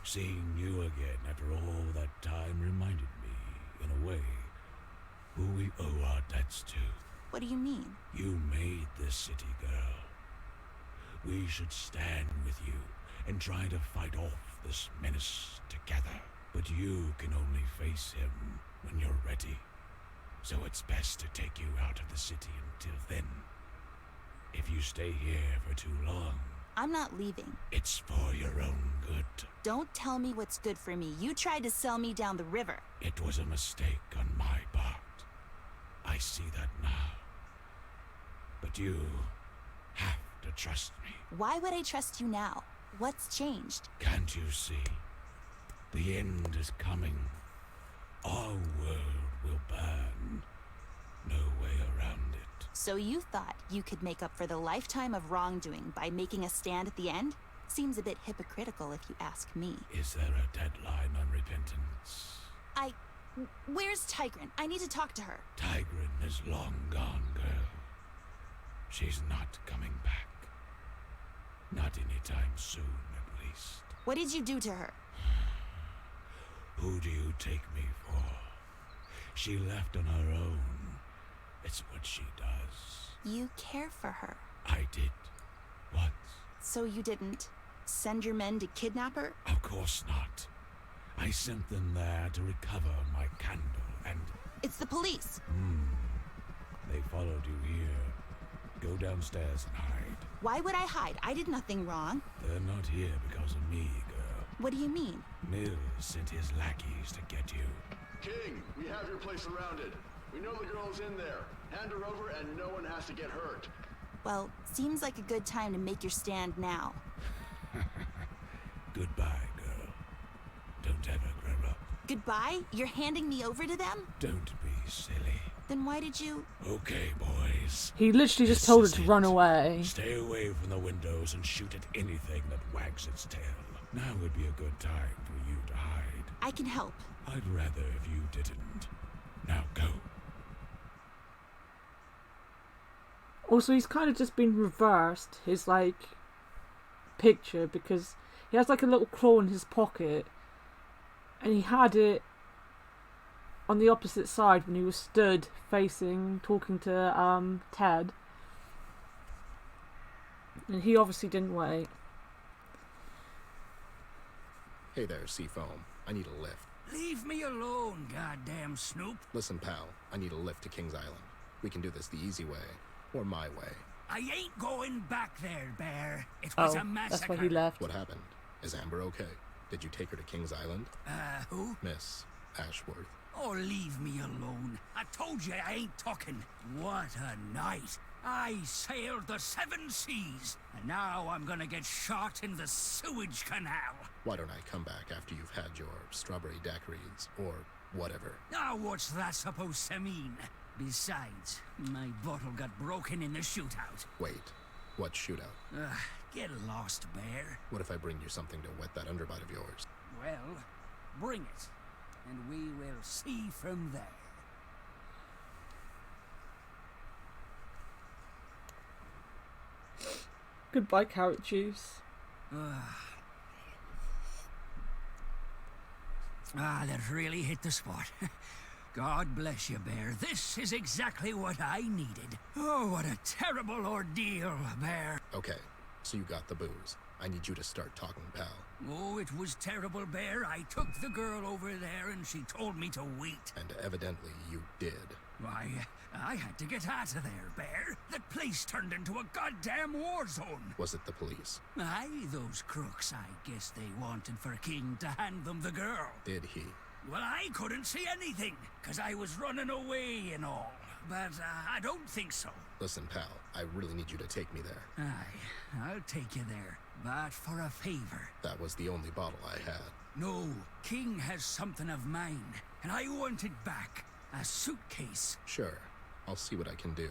H: Seeing you again after all that time reminded me, in a way, who we owe our debts to.
B: What do you mean?
H: You made this city, girl. We should stand with you and try to fight off this menace together. But you can only face him when you're ready. So it's best to take you out of the city until then. If you stay here for too long,
B: I'm not leaving.
H: it's for your own good.
B: Don't tell me what's good for me. You tried to sell me down the river.
H: It was a mistake on my part. I see that now. But you have to trust me.
B: Why would I trust you now? What's changed?
H: Can't you see? The end is coming. Our world will burn. No way around it.
B: So you thought you could make up for the lifetime of wrongdoing by making a stand at the end? Seems a bit hypocritical if you ask me.
H: Is there a deadline on repentance?
B: Where's Tigran? I need to talk to her.
H: Tigran is long gone, girl. She's not coming back. Not anytime soon, at least.
B: What did you do to her?
H: Who do you take me for? She left on her own. It's what she does.
B: You care for her.
H: I did. What?
B: So you didn't send your men to kidnap her?
H: Of course not. I sent them there to recover my candle and...
B: It's the police.
H: They followed you here. Go downstairs and hide.
B: Why would I hide? I did nothing wrong.
H: They're not here because of me, girl.
B: What do you mean?
H: Mills sent his lackeys to get you.
I: King, we have your place surrounded. We know the girl's in there. Hand her over and no one has to get hurt.
B: Well, seems like a good time to make your stand now.
H: Goodbye, girl. Don't ever grow up.
B: Goodbye? You're handing me over to them?
H: Don't be silly.
B: Then why did you...
H: Okay, boys.
A: He literally just
H: This
A: told her
H: is
A: to
H: it.
A: run away.
H: Stay away from the windows and shoot at anything that wags its tail. Now would be a good time for you to hide.
B: I can help.
H: I'd rather if you didn't. Now go.
A: Also, he's kind of just been reversed, his, like, picture, because he has, like, a little claw in his pocket, and he had it on the opposite side when he was stood facing, talking to, Ted. And he obviously didn't wait.
C: Hey there, Seafoam. I need a lift.
D: Leave me alone, goddamn Snoop.
C: Listen, pal. I need a lift to King's Island. We can do this the easy way. or my way.
D: I ain't going back there, Bear. It was a massacre.
A: That's why he left.
C: What happened? Is Amber okay? Did you take her to King's Island?
D: Who?
C: Miss Ashworth.
D: Oh, leave me alone. I told you I ain't talking. What a night. I sailed the 7 seas, and now I'm gonna get shot in the sewage canal.
C: Why don't I come back after you've had your strawberry daiquiris, or whatever?
D: Now what's that supposed to mean? Besides, my bottle got broken in the shootout.
C: Wait, what shootout?
D: Get lost, Bear.
C: What if I bring you something to wet that underbite of yours?
D: Well, bring it, and we will see from there.
A: Goodbye, carrot juice.
D: That really hit the spot. God bless you, Bear. This is exactly what I needed. Oh, what a terrible ordeal, Bear.
C: Okay, so you got the booze. I need you to start talking, pal.
D: Oh, it was terrible, Bear. I took the girl over there and she told me to wait.
C: And evidently you did.
D: Why, I had to get out of there, Bear. That place turned into a goddamn war zone.
C: Was it the police?
D: Aye, those crooks. I guess they wanted for King to hand them the girl.
C: Did he?
D: Well, I couldn't see anything, 'cause I was running away and all. But I don't think so.
C: Listen, pal, I really need you to take me there.
D: Aye, I'll take you there, but for a favor.
C: That was the only bottle I had.
D: No, King has something of mine, and I want it back. A suitcase.
C: Sure, I'll see what I can do.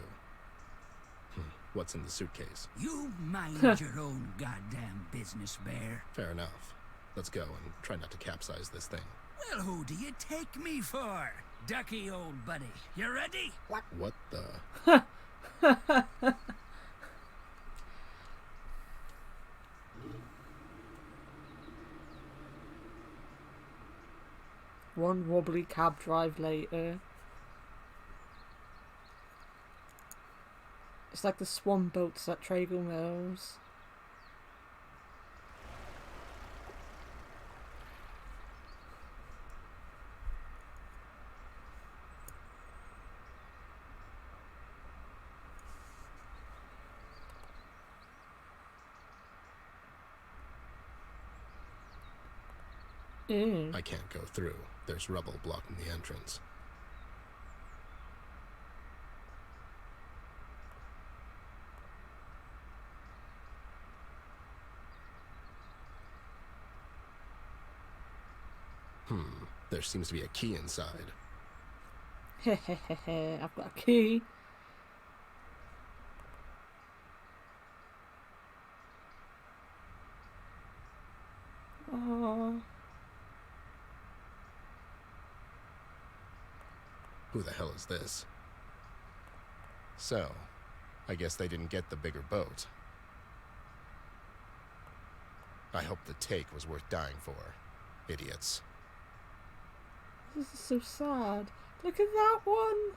C: What's in the suitcase?
D: You mind your own goddamn business, Bear.
C: Fair enough. Let's go and try not to capsize this thing.
D: Well, who do you take me for? Ducky, old buddy. You ready?
C: What the?
A: One wobbly cab drive later. It's like the swan boats at Trago Mills.
C: I can't go through. There's rubble blocking the entrance. There seems to be a key inside.
A: Hehehe, I've got a key. Oh.
C: Who the hell is this? So, I guess they didn't get the bigger boat. I hope the take was worth dying for. Idiots.
A: This is so sad. Look at that one.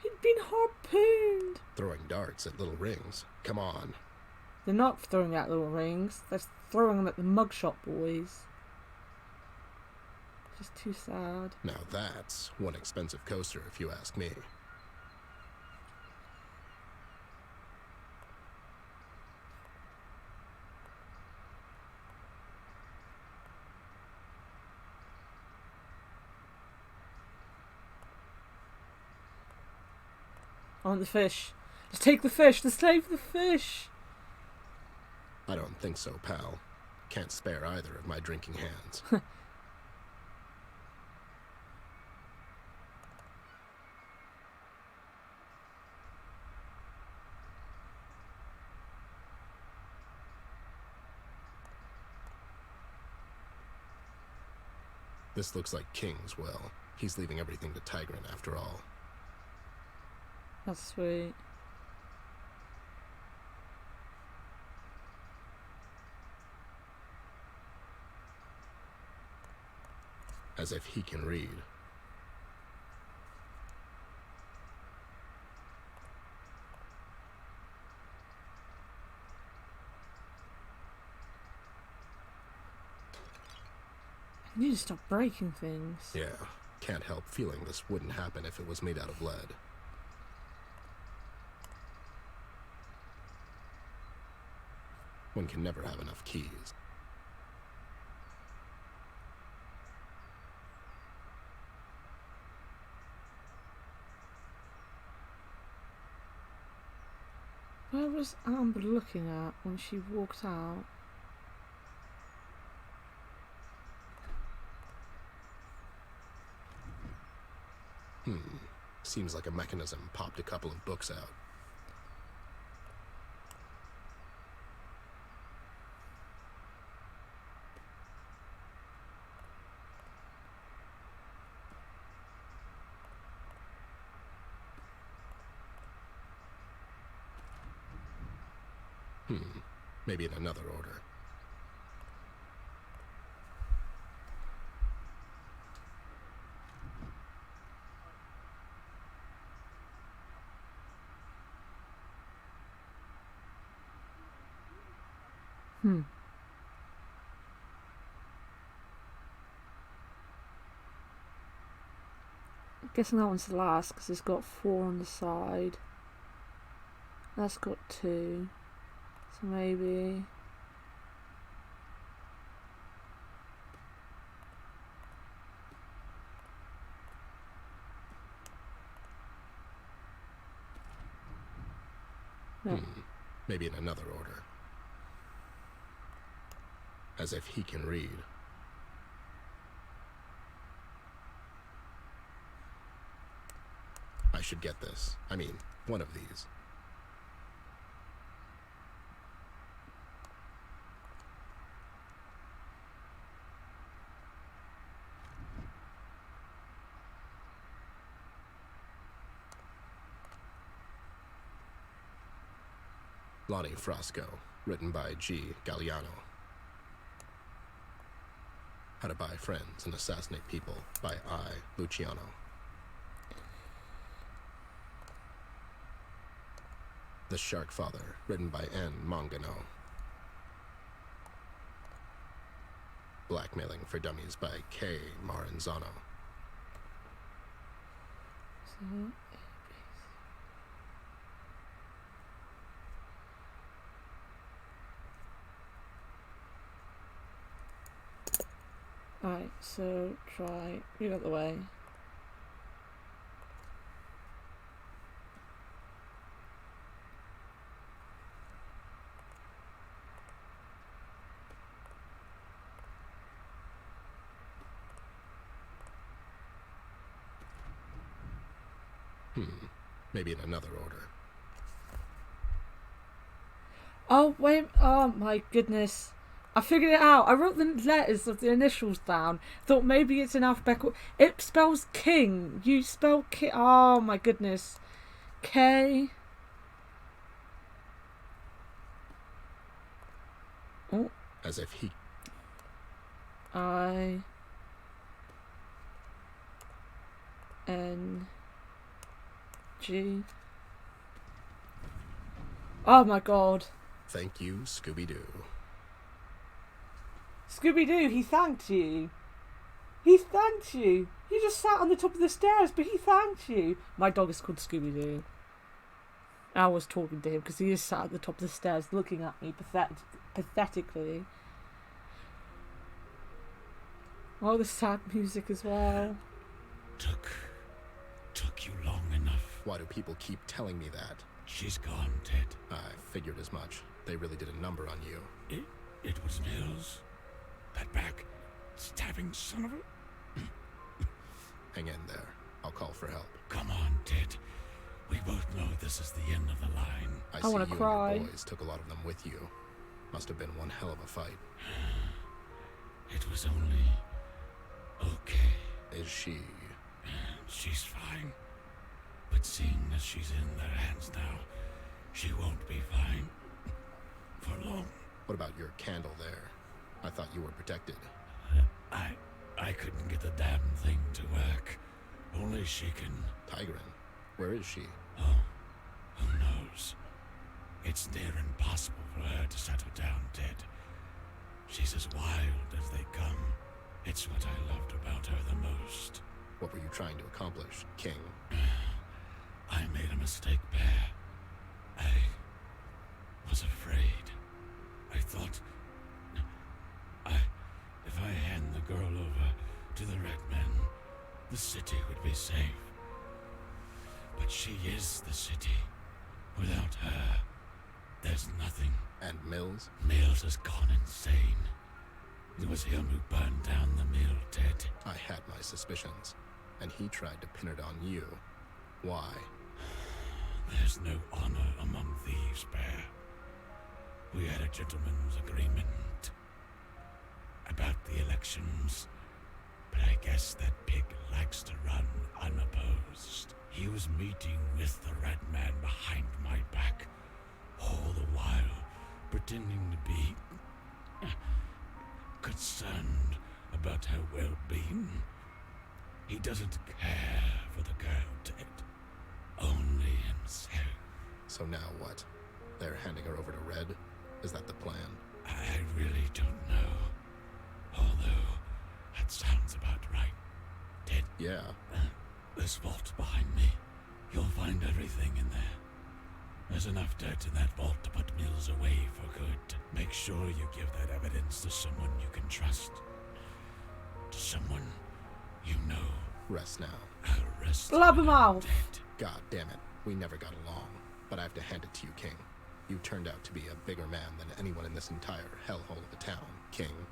A: He'd been harpooned.
C: Throwing darts at little rings. Come on.
A: They're not throwing at little rings. They're throwing them at the mugshot boys. Just too sad.
C: Now that's one expensive coaster, if you ask me.
A: I want the fish. Let's take the fish. Let's save the fish.
C: I don't think so, pal. Can't spare either of my drinking hands. This looks like King's well. He's leaving everything to Tigran after all.
A: That's sweet.
C: As if he can read.
A: I need to stop breaking things.
C: Yeah, can't help feeling this wouldn't happen if it was made out of lead. One can never have enough keys.
A: Where was Amber looking at when she walked out?
C: Seems like a mechanism popped a couple of books out. Maybe in another order.
A: Guessing that one's the last because it's got 4 on the side. That's got 2. So maybe... No.
C: Maybe in another order. As if he can read. I should get this. I mean, one of these. Lonnie Frasco, written by G. Galliano. How to Buy Friends and Assassinate People by I. Luciano. The Shark Father, written by N. Mangano. Blackmailing for Dummies by K. Maranzano.
A: Alright, so try... Move out the way.
C: Maybe in another order.
A: Oh, wait. Oh, my goodness. I figured it out. I wrote the letters of the initials down. Thought maybe it's in alphabetical... It spells king. You spell king. Oh, my goodness. K... Oh.
C: As if he...
A: I... N... G... Oh my god.
C: Thank you, Scooby-Doo.
A: Scooby-Doo, he thanked you. He thanked you. He just sat on the top of the stairs, but he thanked you. My dog is called Scooby-Doo. I was talking to him because he is sat at the top of the stairs looking at me pathetically. Oh, the sad music as well.
H: Took you long enough.
C: Why do people keep telling me that?
H: She's gone, Ted.
C: I figured as much. They really did a number on you.
H: It was Nils. That back-stabbing son of a...
C: Hang in there. I'll call for help.
H: Come on, Ted. We both know this is the end of the line.
C: I
A: I
C: see
A: wanna
C: you
A: cry.
C: and your boys took a lot of them with you. Must have been one hell of a fight.
H: It was only... okay.
C: Is she...
H: She's fine. But seeing as she's in their hands now, she won't be fine. For long.
C: What about your candle there? I thought you were protected.
H: I couldn't get the damn thing to work. Only she can...
C: Tigran, where is she?
H: Oh, who knows? It's near impossible for her to settle down, Ted. She's as wild as they come. It's what I loved about her the most.
C: What were you trying to accomplish, King?
H: I made a mistake, Bear. I was afraid. I city would be safe. But she is the city. Without her, there's nothing.
C: And Mills?
H: Mills has gone insane. It was him who burned down the mill, Ted.
C: I had my suspicions, and he tried to pin it on you. Why?
H: There's no honor among thieves, Bear. We had a gentleman's agreement about the elections, but I guess that pig likes to run unopposed. He was meeting with the red man behind my back, all the while pretending to be concerned about her well-being. He doesn't care for the girl, Ted. Only himself.
C: So now what? They're handing her over to Red? Is that the plan?
H: I really don't know. Although, that sounds about right. Ted,
C: Yeah.
H: this vault behind me. You'll find everything in there. There's enough dirt in that vault to put Mills away for good. Make sure you give that evidence to someone you can trust. To someone you know.
C: Rest now.
H: I'll rest.
A: Blabbermouth!
H: Ted.
C: God damn it. We never got along. But I have to hand it to you, King. You turned out to be a bigger man than anyone in this entire hellhole of a town, King.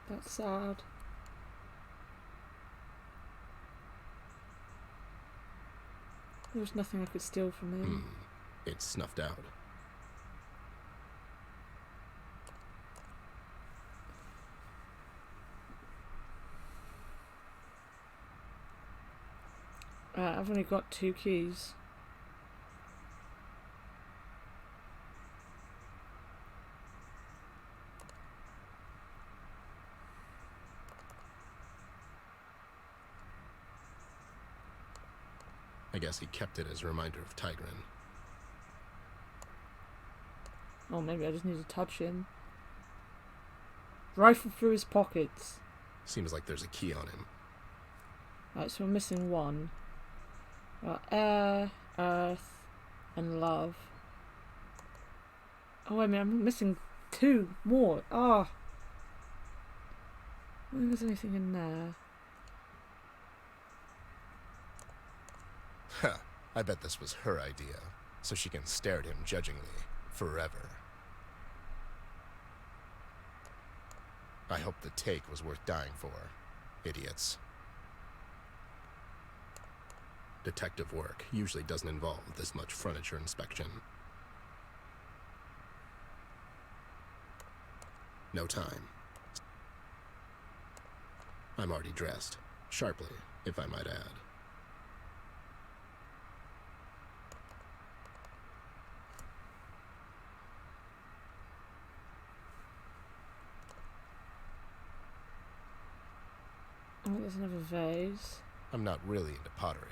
A: That's sad. There was nothing I could steal from him.
C: It's snuffed out.
A: I've only got 2 keys.
C: I guess he kept it as a reminder of Tigrin.
A: Oh, maybe I just need to touch him. Rifle through his pockets.
C: Seems like there's a key on him.
A: Right, so we're missing 1. Air, earth, and love. Oh, wait a minute, I'm missing 2 more. Ah. I don't think there's anything in there.
C: Huh. I bet this was her idea, so she can stare at him judgingly forever. I hope the take was worth dying for. Idiots. Detective work usually doesn't involve this much furniture inspection. No time. I'm already dressed. Sharply, if I might add.
A: Oh, there's another vase.
C: I'm not really into pottery.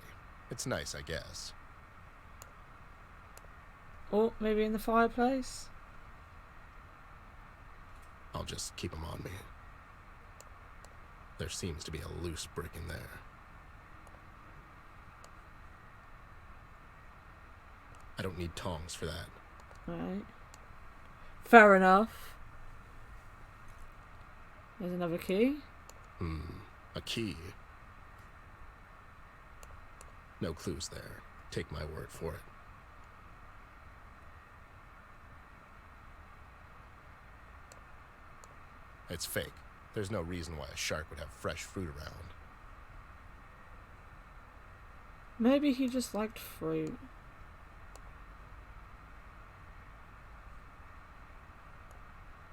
C: It's nice, I guess.
A: Oh, maybe in the fireplace?
C: I'll just keep them on me. There seems to be a loose brick in there. I don't need tongs for that.
A: Right. Fair enough. There's another key.
C: A key. No clues there. Take my word for it. It's fake. There's no reason why a shark would have fresh fruit around.
A: Maybe he just liked fruit.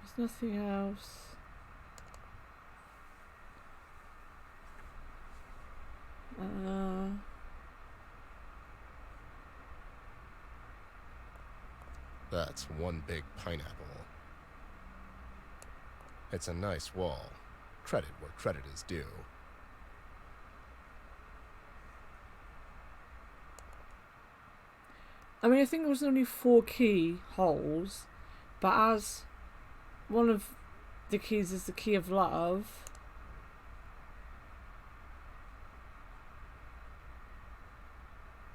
A: There's nothing else.
C: That's one big pineapple. It's a nice wall. Credit where credit is due.
A: I mean, I think there was only 4 key holes, but as one of the keys is the key of love,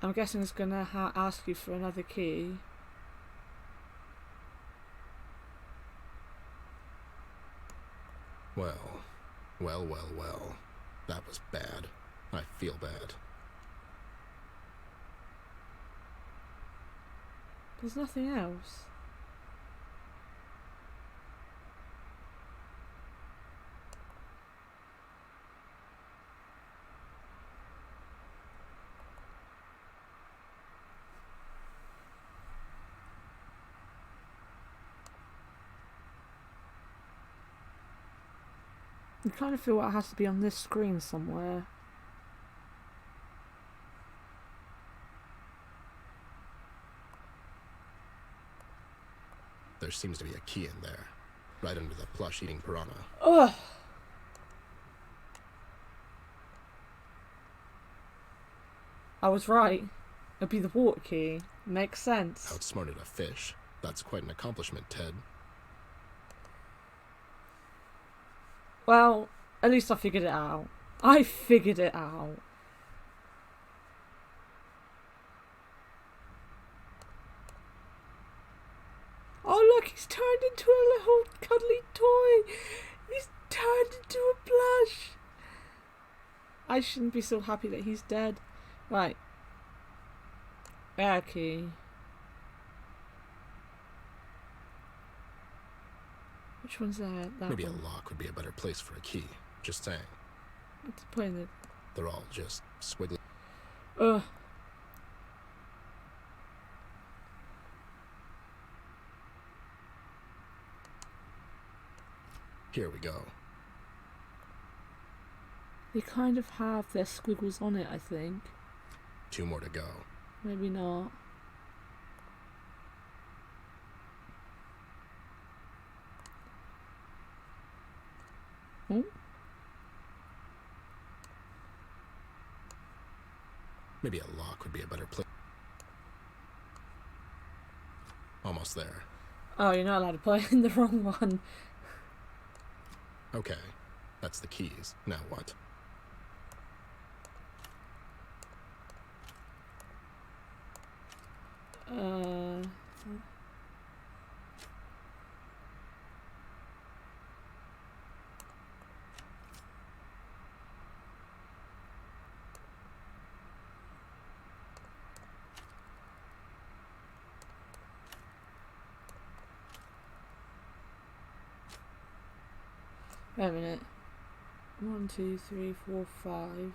A: I'm guessing it's gonna ask you for another key.
C: Well, well. That was bad. I feel bad.
A: There's nothing else. I kind of feel like it has to be on this screen somewhere.
C: There seems to be a key in there, right under the plush eating piranha.
A: Ugh. I was right. It'd be the water key. Makes sense.
C: Outsmarted a fish. That's quite an accomplishment, Ted.
A: Well, at least I figured it out. I figured it out. Oh look, he's turned into a little cuddly toy. He's turned into a plush. I shouldn't be so happy that he's dead. Right. Air key. Which one's that?
C: Maybe
A: one.
C: a lock would be a better place for a key. Just saying.
A: What's the point of it?
C: They're all just squiggly.
A: Ugh.
C: Here we go.
A: They kind of have their squiggles on it, I think.
C: 2 more to go.
A: Maybe not. Hmm?
C: Maybe a lock would be a better place. Almost there.
A: Oh, you're not allowed to play in the wrong one.
C: Okay, that's the keys. Now what?
A: Wait a minute. 1, 2, 3, 4, 5.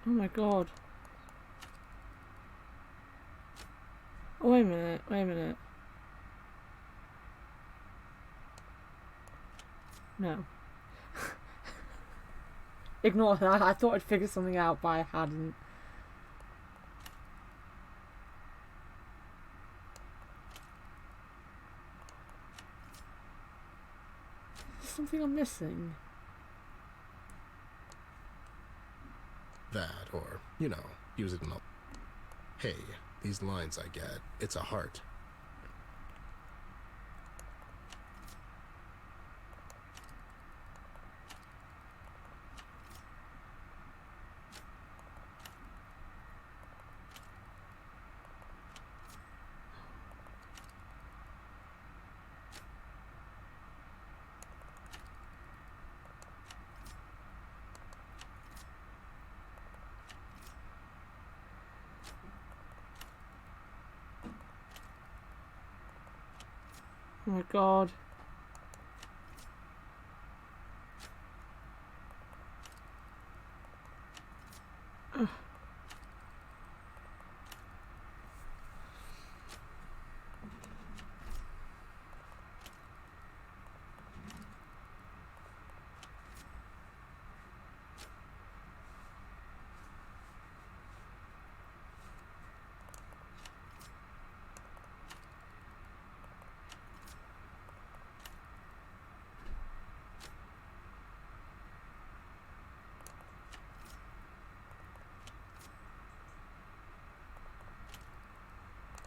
A: Oh my god. Oh, wait a minute, wait a minute. No. Ignore that, I thought I'd figured something out, but I hadn't. There's something I'm missing.
C: That, or, you know, use it in a... Hey, these lines I get, it's a heart.
A: Oh my god. Ugh.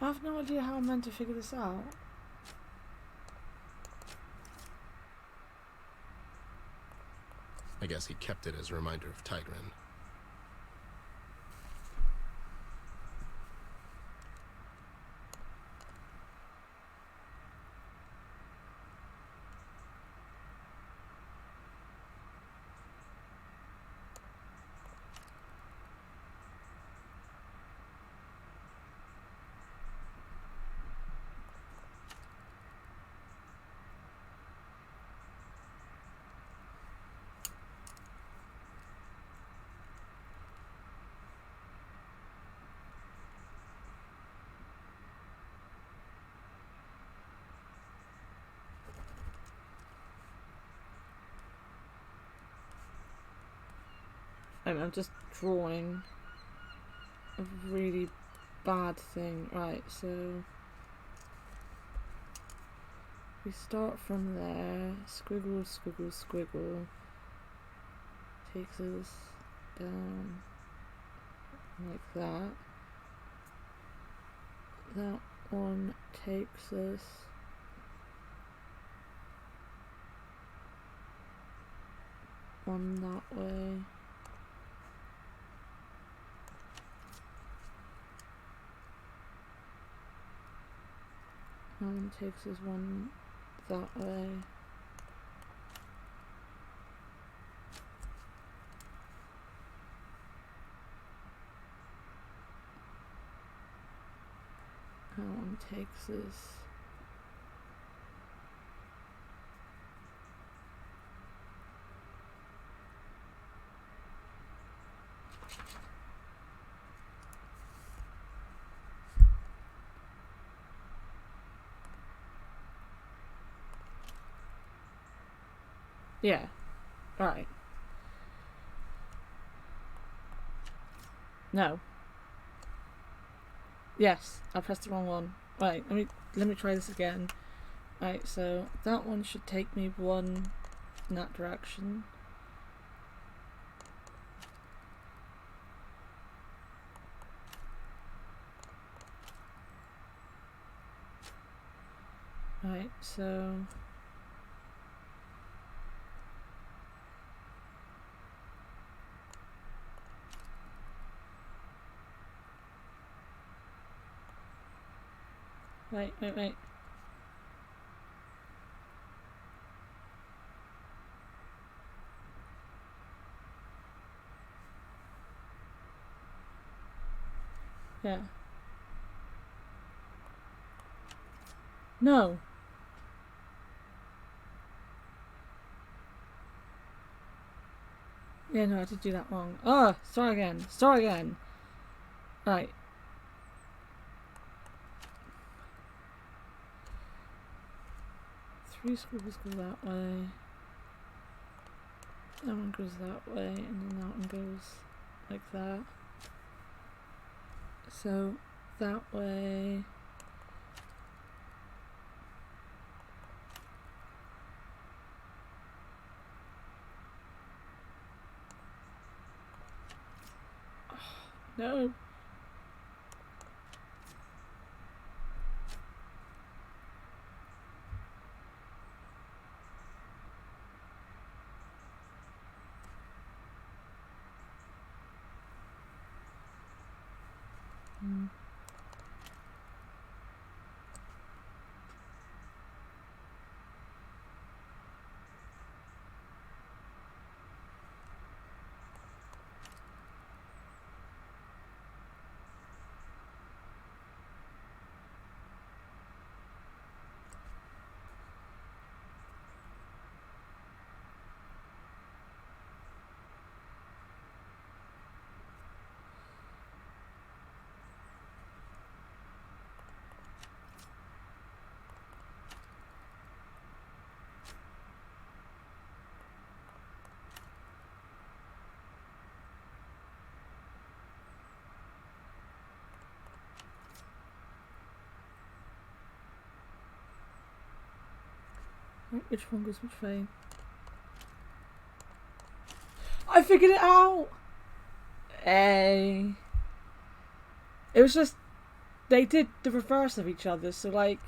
A: I have no idea how I'm meant to figure this out.
C: I guess he kept it as a reminder of Tigran.
A: I'm just drawing a really bad thing. Right, so we start from there. Squiggle, squiggle, squiggle. Takes us down like that. That one takes us on that way. That one takes us one that way. That one takes us yeah. Alright. No. Yes, I pressed the wrong one. Right, let me try this again. Right, so that one should take me one in that direction. Right, so wait. Yeah. No. Yeah, no, I did do that wrong. Oh, start again. Right. Three squiggles go that way. That one goes that way, and then that one goes like that. So, that way. Oh, no. Right, which one goes which way? I figured it out! Hey. It was just, they did the reverse of each other, so like,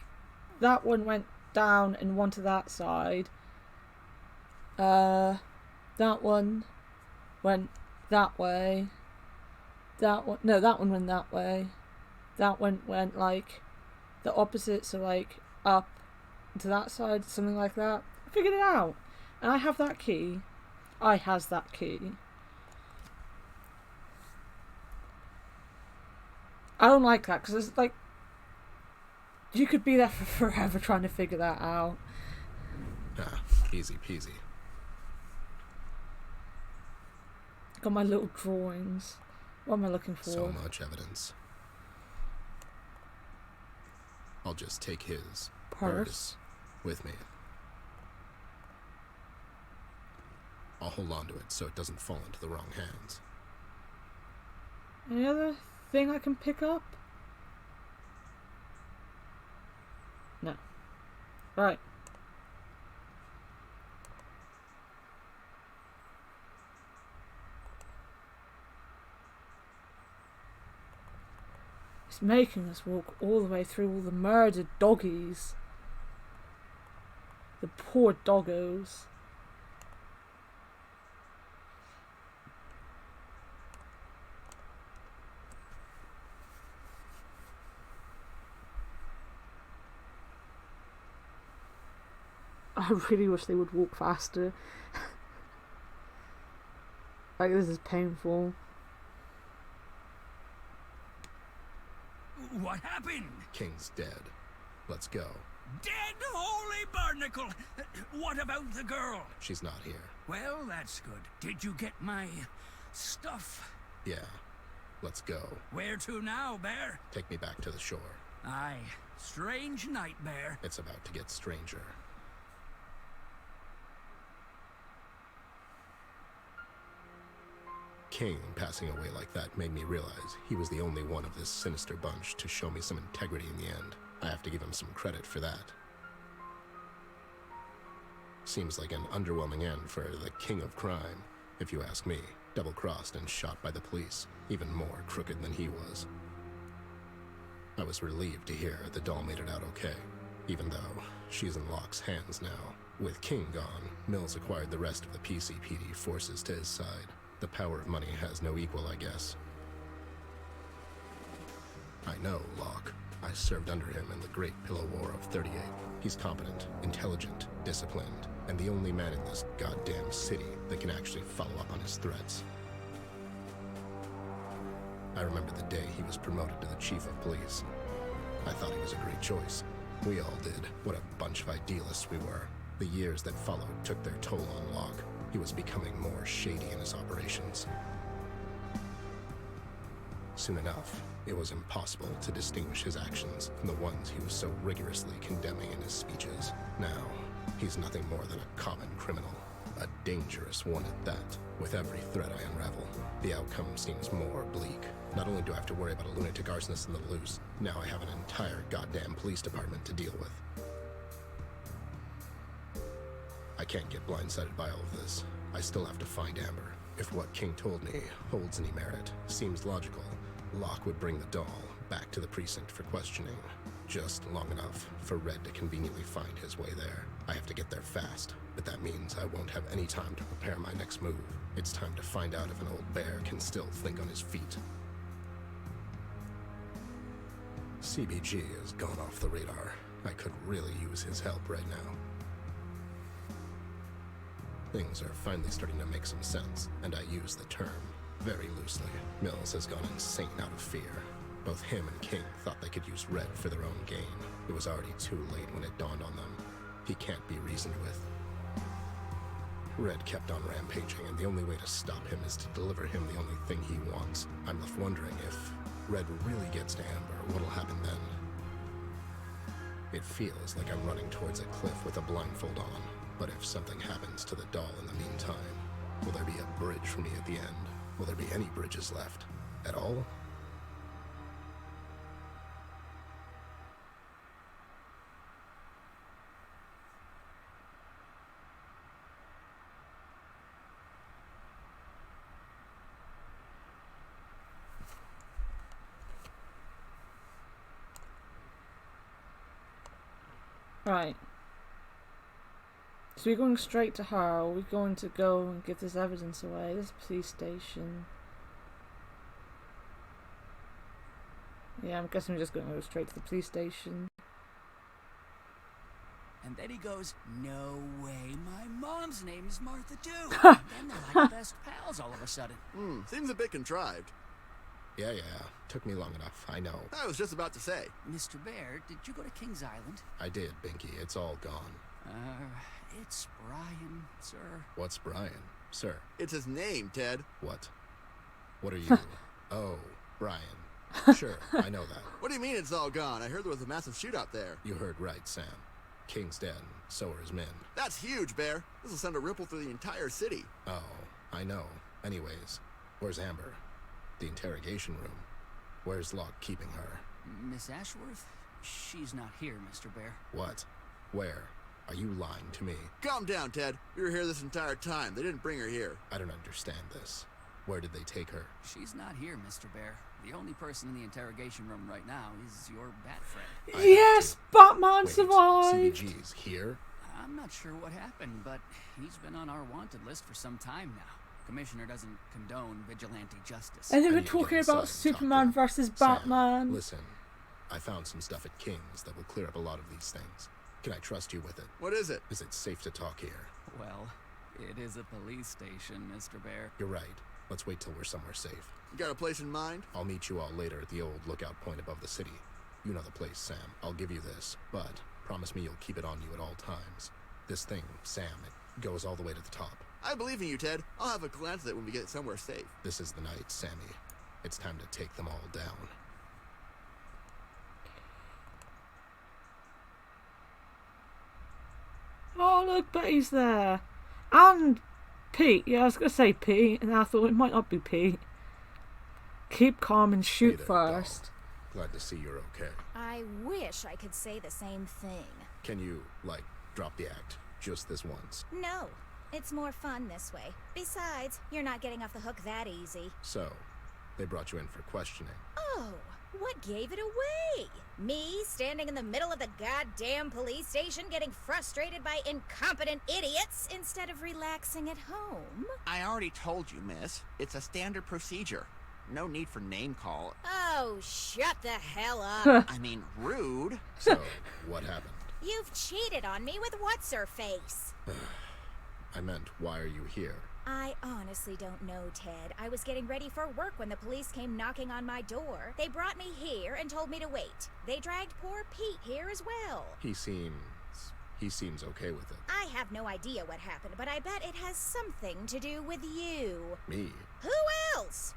A: that one went down and one to that side. That one went that way. That one went that way. That one went like the opposite, so like up to that side, something like that. I figured it out. And I have that key. I has that key. I don't like that because it's like you could be there for forever trying to figure that out.
C: Ah, easy peasy.
A: Got my little drawings. What am I looking for?
C: So much evidence. I'll just take his
A: Purse
C: with me. I'll hold on to it so it doesn't fall into the wrong hands.
A: Any other thing I can pick up? No. Right. It's making us walk all the way through all the murdered doggies. The poor doggos. I really wish they would walk faster. Like, this is painful.
D: What happened?
C: King's dead. Let's go.
D: Dead holy barnacle! What about the girl?
C: She's not here.
D: Well, that's good. Did you get my stuff?
C: Yeah. Let's go.
D: Where to now, Bear?
C: Take me back to the shore.
D: Aye. Strange night, Bear.
C: It's about to get stranger. King passing away like that made me realize he was the only one of this sinister bunch to show me some integrity in the end. I have to give him some credit for that. Seems like an underwhelming end for the king of crime, if you ask me. Double-crossed and shot by the police, even more crooked than he was. I was relieved to hear the doll made it out okay, even though she's in Locke's hands now. With King gone, Mills acquired the rest of the PCPD forces to his side. The power of money has no equal, I guess. I know Locke. I served under him in the Great Pillow War of 38. He's competent, intelligent, disciplined, and the only man in this goddamn city that can actually follow up on his threats. I remember the day he was promoted to the chief of police. I thought he was a great choice. We all did. What a bunch of idealists we were. The years that followed took their toll on Locke. He was becoming more shady in his operations. Soon enough, it was impossible to distinguish his actions from the ones he was so rigorously condemning in his speeches. Now, he's nothing more than a common criminal. A dangerous one at that. With every threat I unravel, the outcome seems more bleak. Not only do I have to worry about a lunatic arsonist in the loose, now I have an entire goddamn police department to deal with. I can't get blindsided by all of this. I still have to find Amber. If what King told me holds any merit, seems logical, Locke would bring the doll back to the precinct for questioning. Just long enough for Red to conveniently find his way there. I have to get there fast, but that means I won't have any time to prepare my next move. It's time to find out if an old bear can still think on his feet. CBG has gone off the radar. I could really use his help right now. Things are finally starting to make some sense, and I use the term very loosely. Mills has gone insane out of fear. Both him and King thought they could use Red for their own gain. It was already too late when it dawned on them. He can't be reasoned with. Red kept on rampaging, and the only way to stop him is to deliver him the only thing he wants. I'm left wondering if Red really gets to Amber, what'll happen then? It feels like I'm running towards a cliff with a blindfold on. But if something happens to the doll in the meantime, will there be a bridge for me at the end? Will there be any bridges left? At all?
A: Right. So we're going straight to her, or we're going to go and give this evidence away. This police station. Yeah, I'm guessing we're just going to go straight to the police station.
D: And then he goes, "No way, my mom's name is Martha too." And then they're like best pals all of a sudden.
G: Seems a bit contrived.
C: Yeah. Took me long enough, I know.
G: I was just about to say.
D: Mr. Bear, did you go to King's Island?
C: I did, Binky. It's all gone.
D: It's Brian, sir.
C: What's Brian? Sir.
G: It's his name, Ted.
C: What? What are you? Oh, Brian. Sure, I know that.
G: What do you mean it's all gone? I heard there was a massive shootout there.
C: You heard right, Sam. King's dead, and so are his men.
G: That's huge, Bear. This will send a ripple through the entire city.
C: Oh, I know. Anyways, where's Amber? The interrogation room. Where's Locke keeping her?
D: Miss Ashworth? She's not here, Mr. Bear.
C: What? Where? Are you lying to me?
G: Calm down, Ted. You were here this entire time. They didn't bring her here.
C: I don't understand this. Where did they take her?
D: She's not here, Mr. Bear. The only person in the interrogation room right now is your bat friend.
A: Yes, Batman survived!
C: CBG's here?
D: I'm not sure what happened, but he's been on our wanted list for some time now. Commissioner doesn't condone vigilante justice.
A: And they
C: I
A: were
C: need to get
A: talking
C: inside
A: about
C: and talk
A: Superman
C: to him.
A: versus
C: Sam,
A: Batman.
C: Listen, I found some stuff at King's that will clear up a lot of these things. Can I trust you with it?
G: What is it?
C: Is it safe to talk here?
D: Well, it is a police station, Mr. Bear.
C: You're right. Let's wait till we're somewhere safe.
G: You got a place in mind?
C: I'll meet you all later at the old lookout point above the city. You know the place, Sam. I'll give you this, but promise me you'll keep it on you at all times. This thing, Sam, it goes all the way to the top.
G: I believe in you, Ted. I'll have a glance at it when we get somewhere safe.
C: This is the night, Sammy. It's time to take them all down.
A: Oh, look, Betty's there. And Pete. Yeah, I was going to say Pete, and I thought it might not be Pete. Keep calm and shoot
C: Hey there,
A: first.
C: doll. Glad to see you're okay.
J: I wish I could say the same thing.
C: Can you, drop the act? Just this once.
J: No, it's more fun this way. Besides, you're not getting off the hook that easy.
C: So, they brought you in for questioning.
J: Oh, what gave it away? Me standing in the middle of the goddamn police station getting frustrated by incompetent idiots instead of relaxing at home?
K: I already told you, miss. It's a standard procedure. No need for name call.
J: Oh, shut the hell up.
K: I mean, rude.
C: So, what happened?
J: You've cheated on me with what's-her-face.
C: I meant, why are you here?
J: I honestly don't know, Ted. I was getting ready for work when the police came knocking on my door. They brought me here and told me to wait. They dragged poor Pete here as well.
C: He seems okay with it.
J: I have no idea what happened, but I bet it has something to do with you.
C: Me?
J: Who else?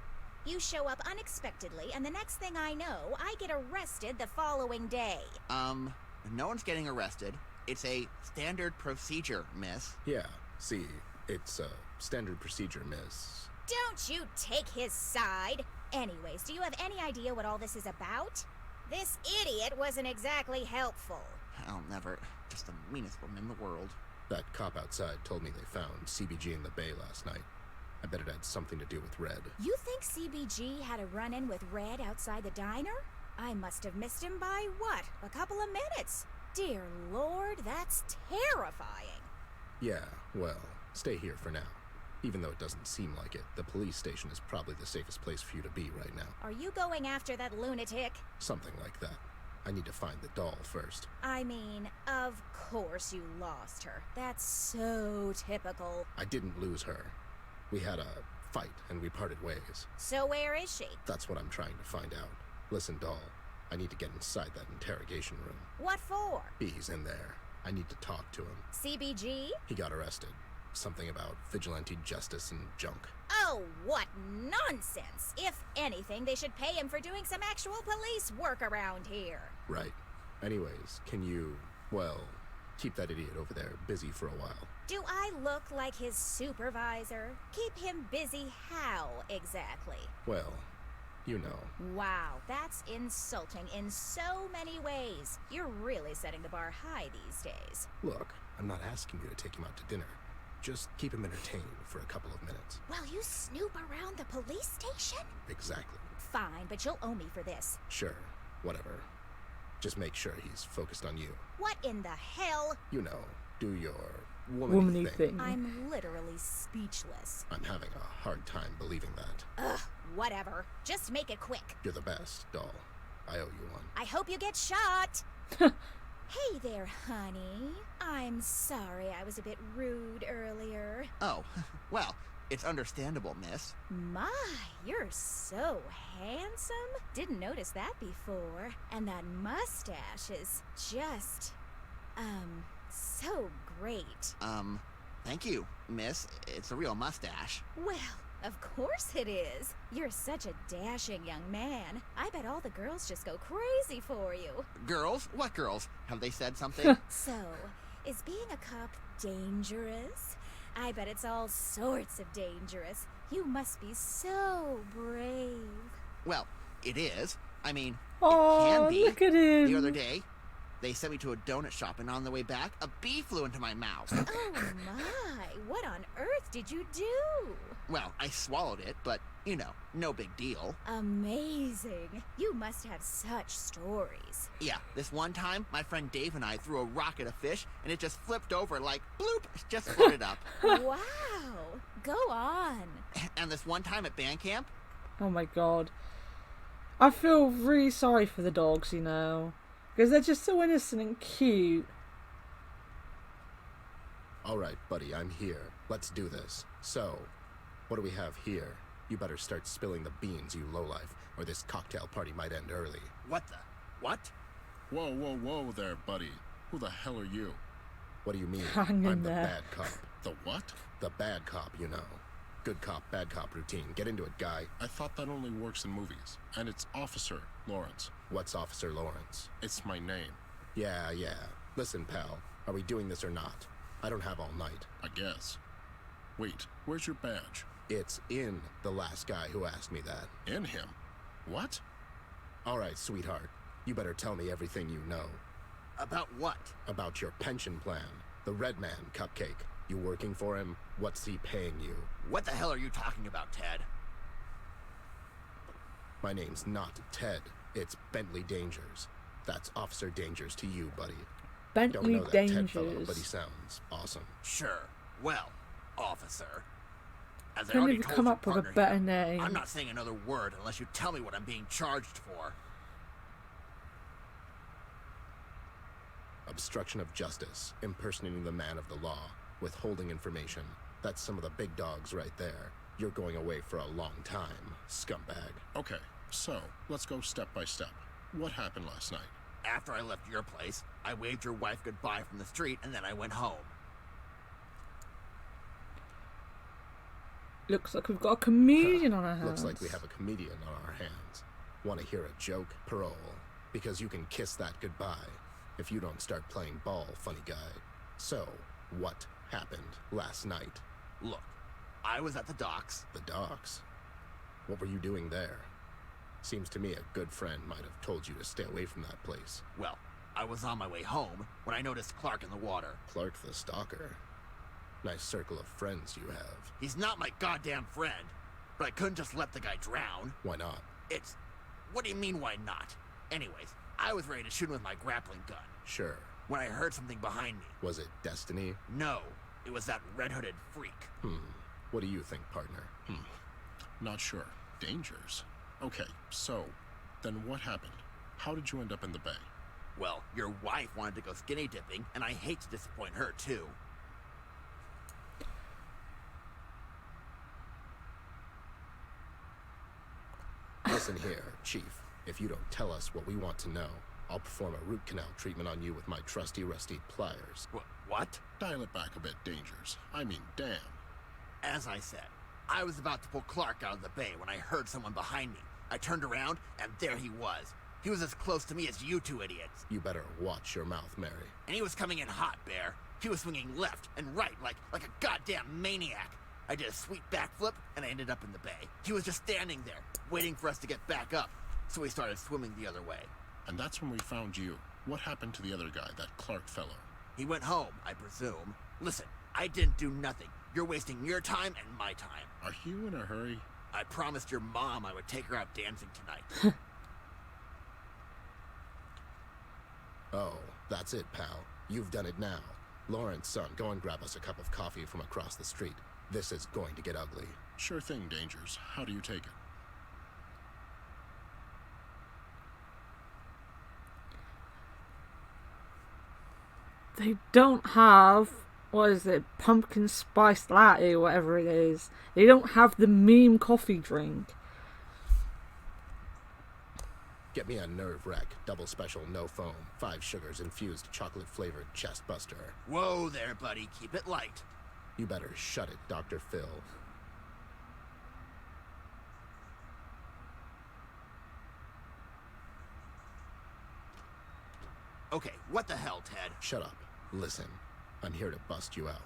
J: You show up unexpectedly, and the next thing I know, I get arrested the following day.
K: No one's getting arrested. It's a standard procedure, miss.
C: Yeah, see, it's a standard procedure, miss.
J: Don't you take his side. Anyways, do you have any idea what all this is about? This idiot wasn't exactly helpful.
K: I'll never. Just the meanest woman in the world.
C: That cop outside told me they found CBG in the bay last night. I bet it had something to do with Red.
J: You think CBG had a run-in with Red outside the diner? I must have missed him by, what, a couple of minutes? Dear Lord, that's terrifying.
C: Yeah, well, stay here for now. Even though it doesn't seem like it, the police station is probably the safest place for you to be right now.
J: Are you going after that lunatic?
C: Something like that. I need to find the doll first.
J: I mean, of course you lost her. That's so typical.
C: I didn't lose her. We had a fight and we parted ways.
J: So where is she?
C: That's what I'm trying to find out. Listen, doll, I need to get inside that interrogation room.
J: What for?
C: He's in there. I need to talk to him.
J: CBG?
C: He got arrested. Something about vigilante justice and junk.
J: Oh, what nonsense! If anything, they should pay him for doing some actual police work around here.
C: Right. Anyways, can you, keep that idiot over there busy for a while?
J: Do I look like his supervisor? Keep him busy how, exactly?
C: Well, you know.
J: Wow, that's insulting in so many ways. You're really setting the bar high these days.
C: Look, I'm not asking you to take him out to dinner. Just keep him entertained for a couple of minutes.
J: While you snoop around the police station?
C: Exactly.
J: Fine, but you'll owe me for this.
C: Sure, whatever. Just make sure he's focused on you.
J: What in the hell?
C: You know, do your
A: Womany thing.
J: I'm literally speechless.
C: I'm having a hard time believing that.
J: Ugh, whatever. Just make it quick.
C: You're the best, doll. I owe you one.
J: I hope you get shot. Hey there, honey. I'm sorry I was a bit rude earlier.
K: Oh, well, it's understandable, miss.
J: My, you're so handsome. Didn't notice that before. And that mustache is just, so great.
K: Thank you, miss. It's a real mustache.
J: Well, of course it is. You're such a dashing young man. I bet all the girls just go crazy for you.
K: Girls? What girls? Have they said something?
J: So, is being a cop dangerous? I bet it's all sorts of dangerous. You must be so brave.
K: Well, it is. I mean,
A: Oh,
K: it can be.
A: look at him.
K: The other day, they sent me to a donut shop, and on the way back, a bee flew into my mouth.
J: Oh my, what on earth did you do?
K: Well, I swallowed it, but, you know, no big deal.
J: Amazing. You must have such stories.
K: Yeah, this one time, my friend Dave and I threw a rock at a fish, and it just flipped over like, bloop, just floated up.
J: Wow. Go on.
K: And this one time at band camp,
A: Oh my god. I feel really sorry for the dogs, you know. Because they're just so innocent and cute.
C: Alright, buddy, I'm here. Let's do this. So, what do we have here? You better start spilling the beans, you lowlife, or this cocktail party might end early.
K: what the? What?
E: Whoa, whoa, whoa there, buddy. Who the hell are you?
C: What do you mean?
A: Hang in
C: I'm the
A: there.
C: bad cop.
E: The what?
C: The bad cop, you know. Good cop, bad cop routine. Get into it, guy.
E: I thought that only works in movies. And it's Officer Lawrence.
C: What's Officer Lawrence?
E: It's my name,
C: Yeah. Listen, pal. Are we doing this or not? I don't have all night.
E: I guess. Wait, where's your badge?
C: It's in the last guy who asked me that.
E: In him? What?
C: Alright, sweetheart. You better tell me everything you know.
K: About what?
C: About your pension plan. The Red Man Cupcake. You working for him? What's he paying you?
K: What the hell are you talking about, Ted?
C: My name's not Ted. It's Bentley Dangers. That's Officer Dangers to you, buddy. Don't
A: Bentley
C: know that Ted fellow,
A: Dangers.
C: but he sounds awesome.
K: Sure. Well, officer. As I
A: Couldn't
K: already
A: even
K: told
A: come
K: your
A: up with a
K: partner
A: better
K: here,
A: name.
K: I'm not saying another word unless you tell me what I'm being charged for.
C: Obstruction of justice, impersonating the man of the law, withholding information. That's some of the big dogs right there. You're going away for a long time, scumbag.
E: Okay, so let's go step by step. What happened last night?
K: After I left your place, I waved your wife goodbye from the street, and then I went home.
A: Looks like we've got a comedian on our hands.
C: Looks like we have a comedian on our hands. Want to hear a joke? Parole. Because you can kiss that goodbye if you don't start playing ball, funny guy. So, what happened last night?
K: Look, I was at the docks.
C: The docks? What were you doing there? Seems to me a good friend might have told you to stay away from that place.
K: Well, I was on my way home when I noticed Clark in the water.
C: Clark the Stalker. Nice circle of friends you have.
K: He's not my goddamn friend, but I couldn't just let the guy drown.
C: Why not?
K: What do you mean, why not? Anyways, I was ready to shoot him with my grappling gun
C: Sure.
K: when I heard something behind me.
C: Was it destiny?
K: No, it was that red-hooded freak.
C: What do you think, partner?
E: Not sure. Dangers. Okay, so, then what happened? How did you end up in the bay?
K: Well, your wife wanted to go skinny dipping, and I hate to disappoint her, too.
C: Listen here, Chief. If you don't tell us what we want to know, I'll perform a root canal treatment on you with my trusty rusty pliers.
K: What?
E: Dial it back a bit, Dangers. I mean, damn.
K: As I said, I was about to pull Clark out of the bay when I heard someone behind me. I turned around, and there he was. He was as close to me as you two idiots.
C: You better watch your mouth, Mary.
K: And he was coming in hot, Bear. He was swinging left and right like a goddamn maniac. I did a sweet backflip, and I ended up in the bay. He was just standing there, waiting for us to get back up, so we started swimming the other way.
E: And that's when we found you. What happened to the other guy, that Clark fellow?
K: He went home, I presume. Listen, I didn't do nothing. You're wasting your time and my time.
E: Are you in a hurry?
K: I promised your mom I would take her out dancing tonight.
C: Oh, that's it, pal. You've done it now. Lawrence, son, go and grab us a cup of coffee from across the street. This is going to get ugly.
E: Sure thing, Dangers. How do you take it?
A: They don't have, what is it, pumpkin spice latte or whatever it is. They don't have the meme coffee drink.
C: Get me a Nerve Wreck, double special, no foam, 5 sugars, infused chocolate-flavored chest buster.
K: Whoa there, buddy. Keep it light.
C: You better shut it, Dr. Phil.
K: Okay, what the hell, Ted?
C: Shut up. Listen, I'm here to bust you out.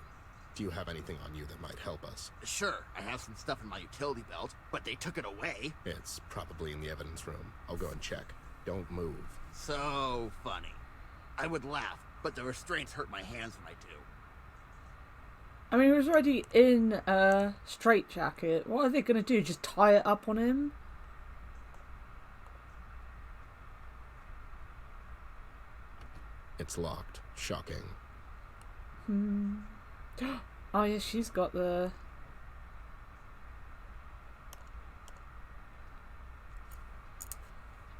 C: Do you have anything on you that might help us?
K: Sure, I have some stuff in my utility belt, but they took it away.
C: It's probably in the evidence room. I'll go and check. Don't move.
K: So funny. I would laugh, but the restraints hurt my hands when I do.
A: I mean, he was already in a straitjacket. What are they going to do? Just tie it up on him?
C: It's locked. Shocking.
A: Oh yeah, she's got the...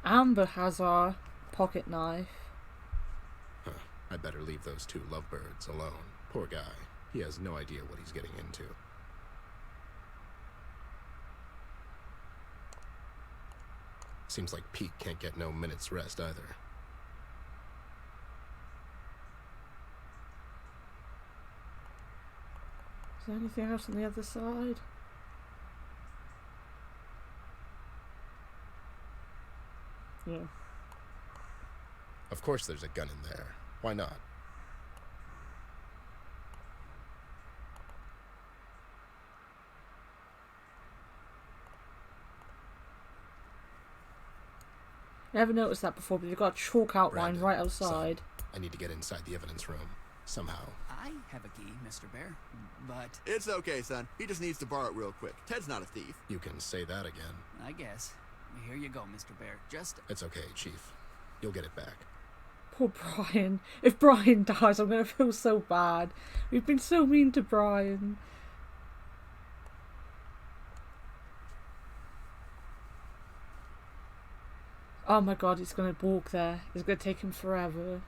A: Amber has our pocket knife.
C: Huh. I better leave those 2 lovebirds alone. Poor guy. He has no idea what he's getting into. Seems like Pete can't get no minute's rest either.
A: Is there anything else on the other side? Yeah.
C: Of course there's a gun in there. Why not?
A: Never noticed that before, but you've got a chalk outline
C: Brandon,
A: right outside.
C: Son, I need to get inside the evidence room. Somehow.
D: I have a key, Mr. Bear, but
G: It's okay, son. He just needs to borrow it real quick. Ted's not a thief.
C: You can say that again.
D: I guess. Here you go, Mr. Bear. Just...
C: It's okay, Chief. You'll get it back.
A: Poor Brian. If Brian dies, I'm going to feel so bad. We've been so mean to Brian. Oh my god, he's going to walk there. It's going to take him forever.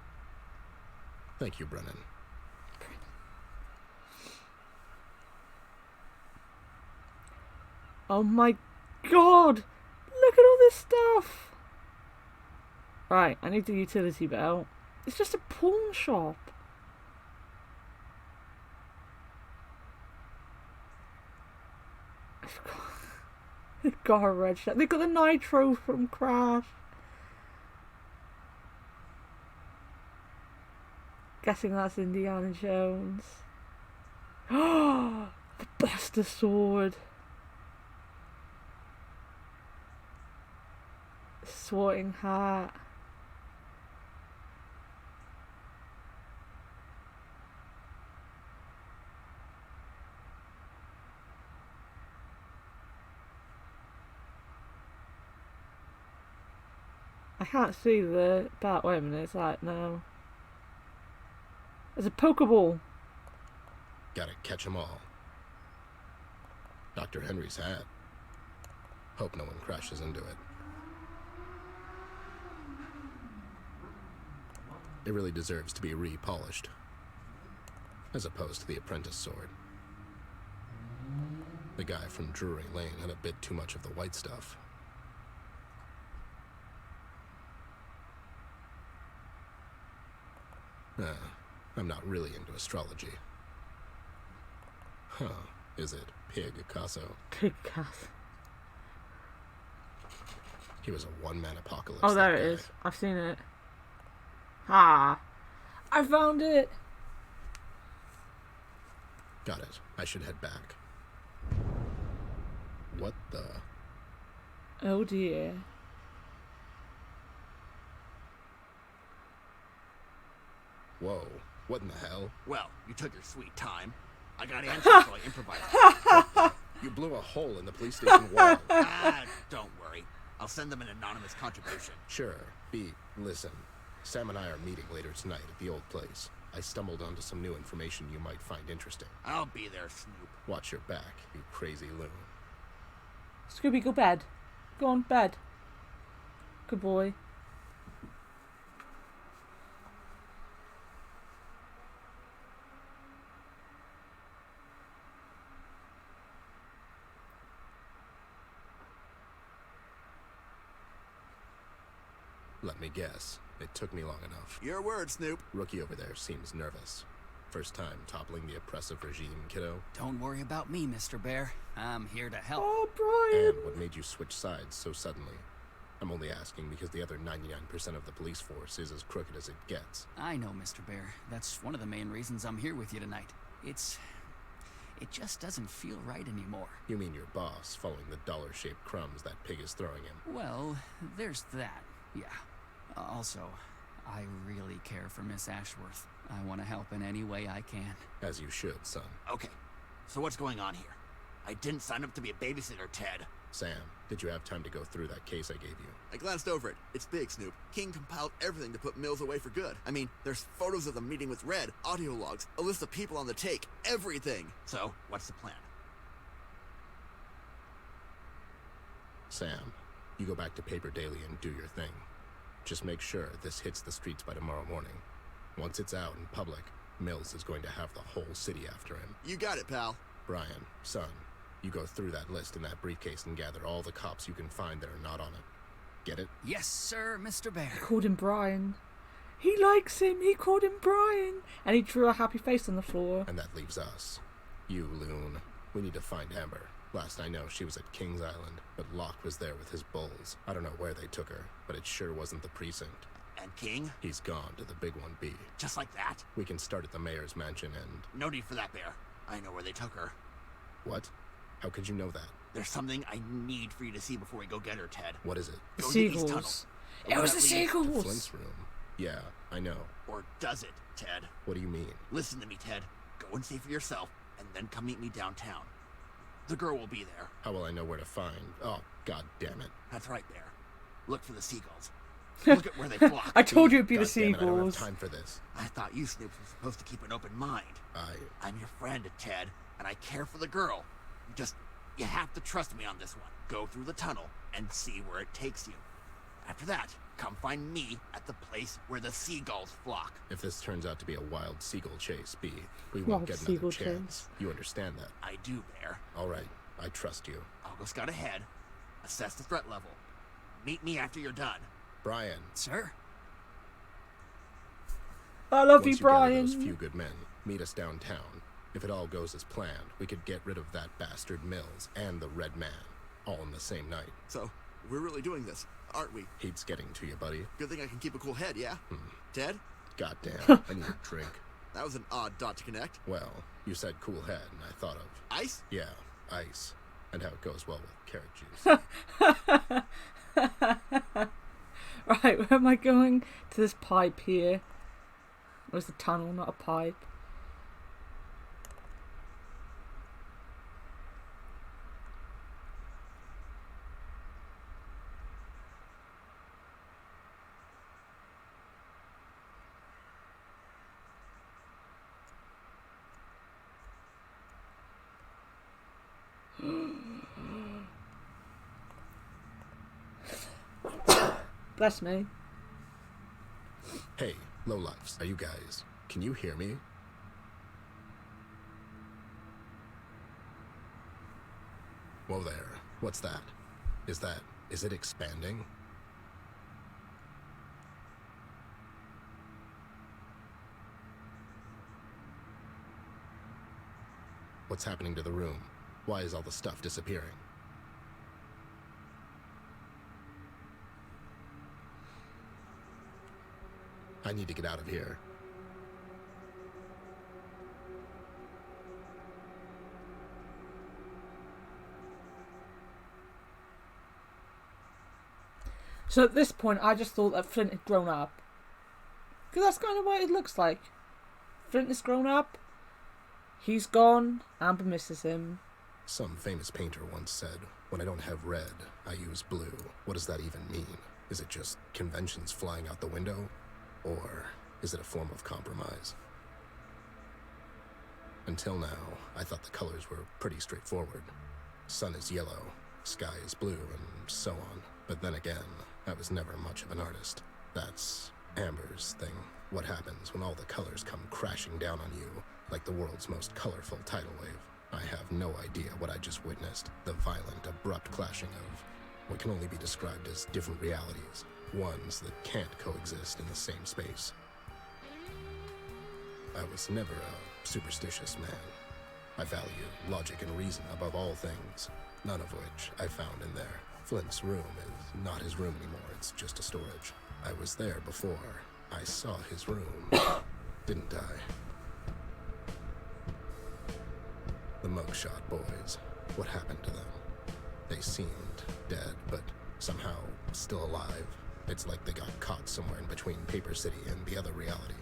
C: Thank you, Brennan.
A: Oh my god! Look at all this stuff! Right, I need the utility belt. It's just a pawn shop. They've got a red shirt. They've got the nitro from Crash. Guessing that's Indiana Jones. Oh, the Buster Sword. Sorting hat. I can't see the bat. Wait a minute, it's like, no. There's a Pokeball.
C: Gotta catch 'em all. Dr. Henry's hat. Hope no one crashes into it. It really deserves to be re-polished. As opposed to the apprentice sword. The guy from Drury Lane had a bit too much of the white stuff. I'm not really into astrology. Huh, is it Picasso?
A: Picasso.
C: He was a one-man apocalypse.
A: Oh, there it is. I've seen it. Ah, I found it.
C: Got it. I should head back. What the?
A: Oh dear.
C: Whoa, what in the hell?
K: Well, you took your sweet time. I got answers, so I improvised.
C: You blew a hole in the police station wall.
K: Don't worry. I'll send them an anonymous contribution.
C: Sure, listen. Sam and I are meeting later tonight at the old place. I stumbled onto some new information you might find interesting.
K: I'll be there, Snoop.
C: Watch your back, you crazy loon.
A: Scooby, go bed. Go on, bed. Good boy.
C: Let me guess. It took me long enough.
G: Your word, Snoop.
C: Rookie over there seems nervous. First time toppling the oppressive regime, kiddo.
L: Don't worry about me, Mr. Bear. I'm here to help.
A: Oh, Brian!
C: And what made you switch sides so suddenly? I'm only asking because the other 99% of the police force is as crooked as it gets.
L: I know, Mr. Bear. That's one of the main reasons I'm here with you tonight. It just doesn't feel right anymore.
C: You mean your boss following the dollar-shaped crumbs that pig is throwing him?
L: Well, there's that, yeah. Also, I really care for Miss Ashworth. I want to help in any way I can.
C: As you should, son.
K: Okay, so what's going on here? I didn't sign up to be a babysitter, Ted.
C: Sam, did you have time to go through that case I gave you?
G: I glanced over it. It's big, Snoop. King compiled everything to put Mills away for good. I mean, there's photos of them meeting with Red, audio logs, a list of people on the take, everything.
K: So, what's the plan?
C: Sam, you go back to Paper Daily and do your thing. Just make sure this hits the streets by tomorrow morning. Once it's out in public, Mills is going to have the whole city after him.
G: You got it, pal.
C: Brian, son, you go through that list in that briefcase and gather all the cops you can find that are not on it. Get it?
L: Yes, sir, Mr. Bear.
A: He called him Brian. He likes him. He called him Brian. And he drew a happy face on the floor.
C: And that leaves us. You, loon. We need to find Amber. Last I know, she was at Kings Island, but Locke was there with his bulls. I don't know where they took her, but it sure wasn't the precinct.
K: And King?
C: He's gone to the Big 1B.
K: Just like that?
C: We can start at the mayor's mansion and...
K: No need for that, Bear. I know where they took her.
C: What? How could you know that?
K: There's something I need for you to see before we go get her, Ted.
C: What is it?
A: The
K: Go
A: seagulls.
K: to the East Tunnel.
A: It was the seagulls!
C: Flint's room. Yeah, I know.
K: Or does it, Ted?
C: What do you mean?
K: Listen to me, Ted. Go and see for yourself, and then come meet me downtown. The girl will be there.
C: How will I know where to find? Oh, god damn it.
K: That's right, Bear. Look for the seagulls. Look at where they flock.
A: I told you it'd be
C: God
A: the
C: damn it, I don't have
A: seagulls.
C: time for this.
K: I thought you Snoops were supposed to keep an open mind. I'm your friend, Ted, and I care for the girl. You have to trust me on this one. Go through the tunnel and see where it takes you. After that, come find me at the place where the seagulls flock.
C: If this turns out to be a wild seagull chase, B, we
A: Wild
C: won't get
A: seagull
C: another chance. You understand that?
K: I do, Bear.
C: All right, I trust you.
K: I'll go scout ahead, assess the threat level. Meet me after you're done.
C: Brian.
L: Sir?
A: I love
C: Once
A: you, Brian.
C: Gather those few good men, meet us downtown. If it all goes as planned, we could get rid of that bastard Mills and the Red Man, all in the same night.
G: So, we're really doing this, aren't we?
C: Heat's getting to you, buddy.
G: Good thing I can keep a cool head, yeah? Ted?
C: Goddamn, I need a drink.
G: That was an odd dot to connect.
C: Well, you said cool head, and I thought of...
G: Ice?
C: Yeah, ice. And how it goes well with carrot juice.
A: Right, where am I going? To this pipe here. Where's the tunnel, not a pipe? Bless me.
C: Hey, lowlifes, are you guys? Can you hear me? Whoa there. What's that? Is it expanding? What's happening to the room? Why is all the stuff disappearing? I need to get out of here.
A: So at this point, I just thought that Flint had grown up. Because that's kind of what it looks like. Flint has grown up. He's gone. Amber misses him.
C: Some famous painter once said, "When I don't have red, I use blue." What does that even mean? Is it just conventions flying out the window? Or is it a form of compromise? Until now, I thought the colors were pretty straightforward. Sun is yellow, sky is blue, and so on. But then again, I was never much of an artist. That's Amber's thing. What happens when all the colors come crashing down on you, like the world's most colorful tidal wave? I have no idea what I just witnessed. The violent, abrupt clashing of what can only be described as different realities. Ones that can't coexist in the same space. I was never a superstitious man. I value logic and reason above all things, none of which I found in there. Flint's room is not his room anymore, it's just a storage. I was there before. I saw his room, didn't I? The mugshot boys, what happened to them? They seemed dead, but somehow still alive. It's like they got caught somewhere in between Paper City and the other reality.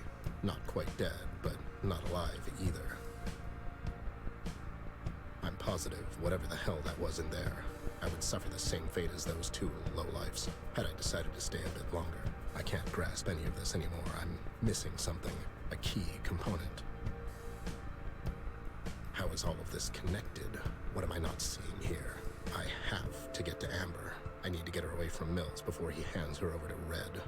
C: Not quite dead, but not alive either. I'm positive whatever the hell that was in there, I would suffer the same fate as those two lowlifes, had I decided to stay a bit longer. I can't grasp any of this anymore. I'm missing something, a key component. How is all of this connected? What am I not seeing here? I have to get to Amber. I need to get her away from Mills before he hands her over to Red.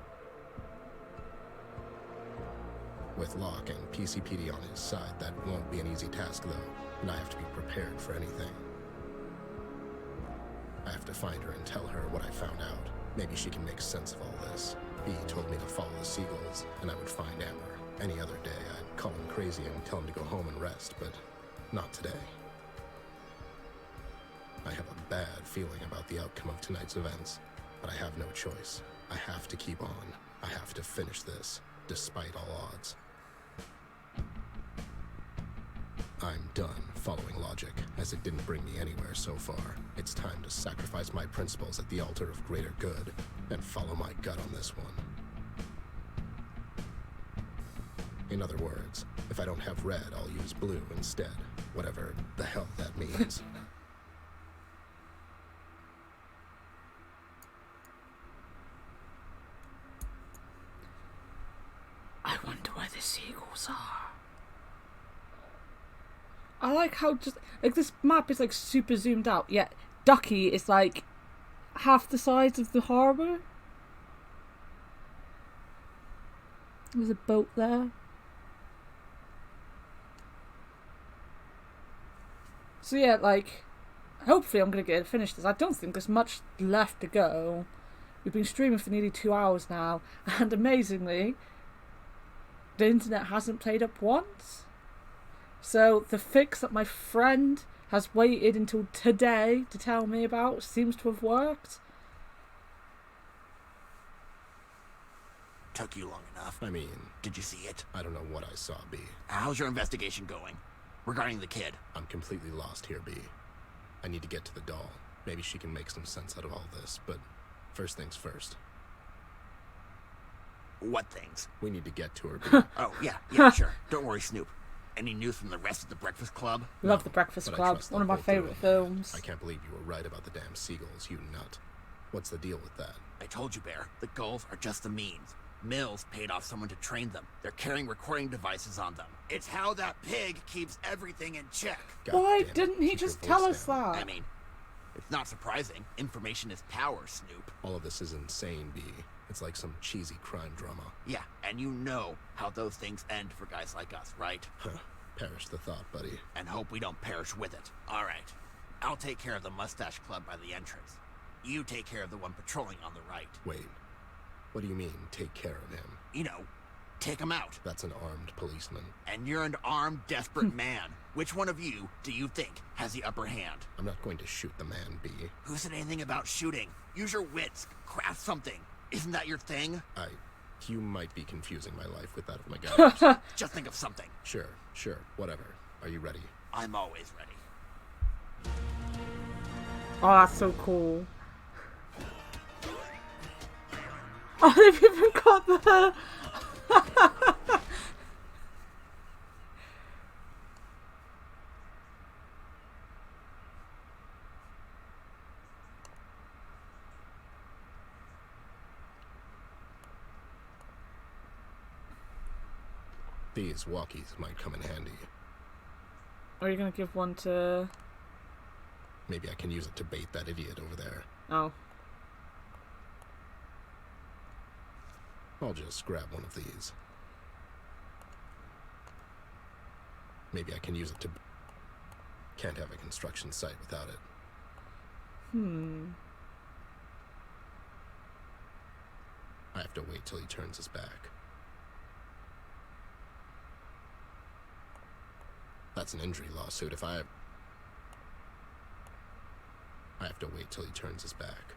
C: With Locke and PCPD on his side, that won't be an easy task, though, and I have to be prepared for anything. I have to find her and tell her what I found out. Maybe she can make sense of all this. B told me to follow the seagulls, and I would find Amber. Any other day, I'd call him crazy and tell him to go home and rest, but not today. I have a bad feeling about the outcome of tonight's events, but I have no choice. I have to keep on. I have to finish this, despite all odds. I'm done following logic, as it didn't bring me anywhere so far. It's time to sacrifice my principles at the altar of greater good, and follow my gut on this one. In other words, if I don't have red, I'll use blue instead, whatever the hell that means.
A: I wonder where the seagulls are. I like how just like this map is like super zoomed out, yet Ducky is like half the size of the harbour. There's a boat there. So yeah, like hopefully I'm gonna get to finish this. I don't think there's much left to go. We've been streaming for nearly 2 hours now, and amazingly, the internet hasn't played up once. So the fix that my friend has waited until today to tell me about seems to have worked.
K: Took you long enough.
C: I mean,
K: did you see it?
C: I don't know what I saw, B.
K: How's your investigation going? Regarding the kid?
C: I'm completely lost here, B. I need to get to the doll. Maybe she can make some sense out of all this, but first things first.
K: What things?
C: We need to get to her, B.
K: Oh, yeah, sure. Don't worry, Snoop. Any news from the rest of the Breakfast Club?
A: Love The Breakfast Club. One of my favourite films.
C: I can't believe you were right about the damn seagulls, you nut. What's the deal with that?
K: I told you, Bear. The gulls are just the means. Mills paid off someone to train them. They're carrying recording devices on them. It's how that pig keeps everything in check.
A: Why didn't he just tell us that?
K: I mean, it's not surprising. Information is power, Snoop.
C: All of this is insane, B. It's like some cheesy crime drama.
K: Yeah, and you know how those things end for guys like us, right?
C: Huh. Perish the thought, buddy.
K: And hope we don't perish with it. All right. I'll take care of the Mustache Club by the entrance. You take care of the one patrolling on the right.
C: Wait. What do you mean, take care of him?
K: You know, take him out.
C: That's an armed policeman.
K: And you're an armed, desperate man. Which one of you do you think has the upper hand?
C: I'm not going to shoot the man, B.
K: Who said anything about shooting? Use your wits. Craft something. Isn't that your thing?
C: You might be confusing my life with that of my guys.
K: Just think of something.
C: Sure, whatever. Are you ready?
K: I'm always ready.
A: Oh, that's so cool. Oh, they've even got the...
C: These walkies might come in handy.
A: Are you gonna give one to...
C: Maybe I can use it to bait that idiot over there.
A: Oh.
C: I'll just grab one of these. Maybe I can use it to... Can't have a construction site without it. I have to wait till he turns his back. That's an injury lawsuit if I have to wait till he turns his back.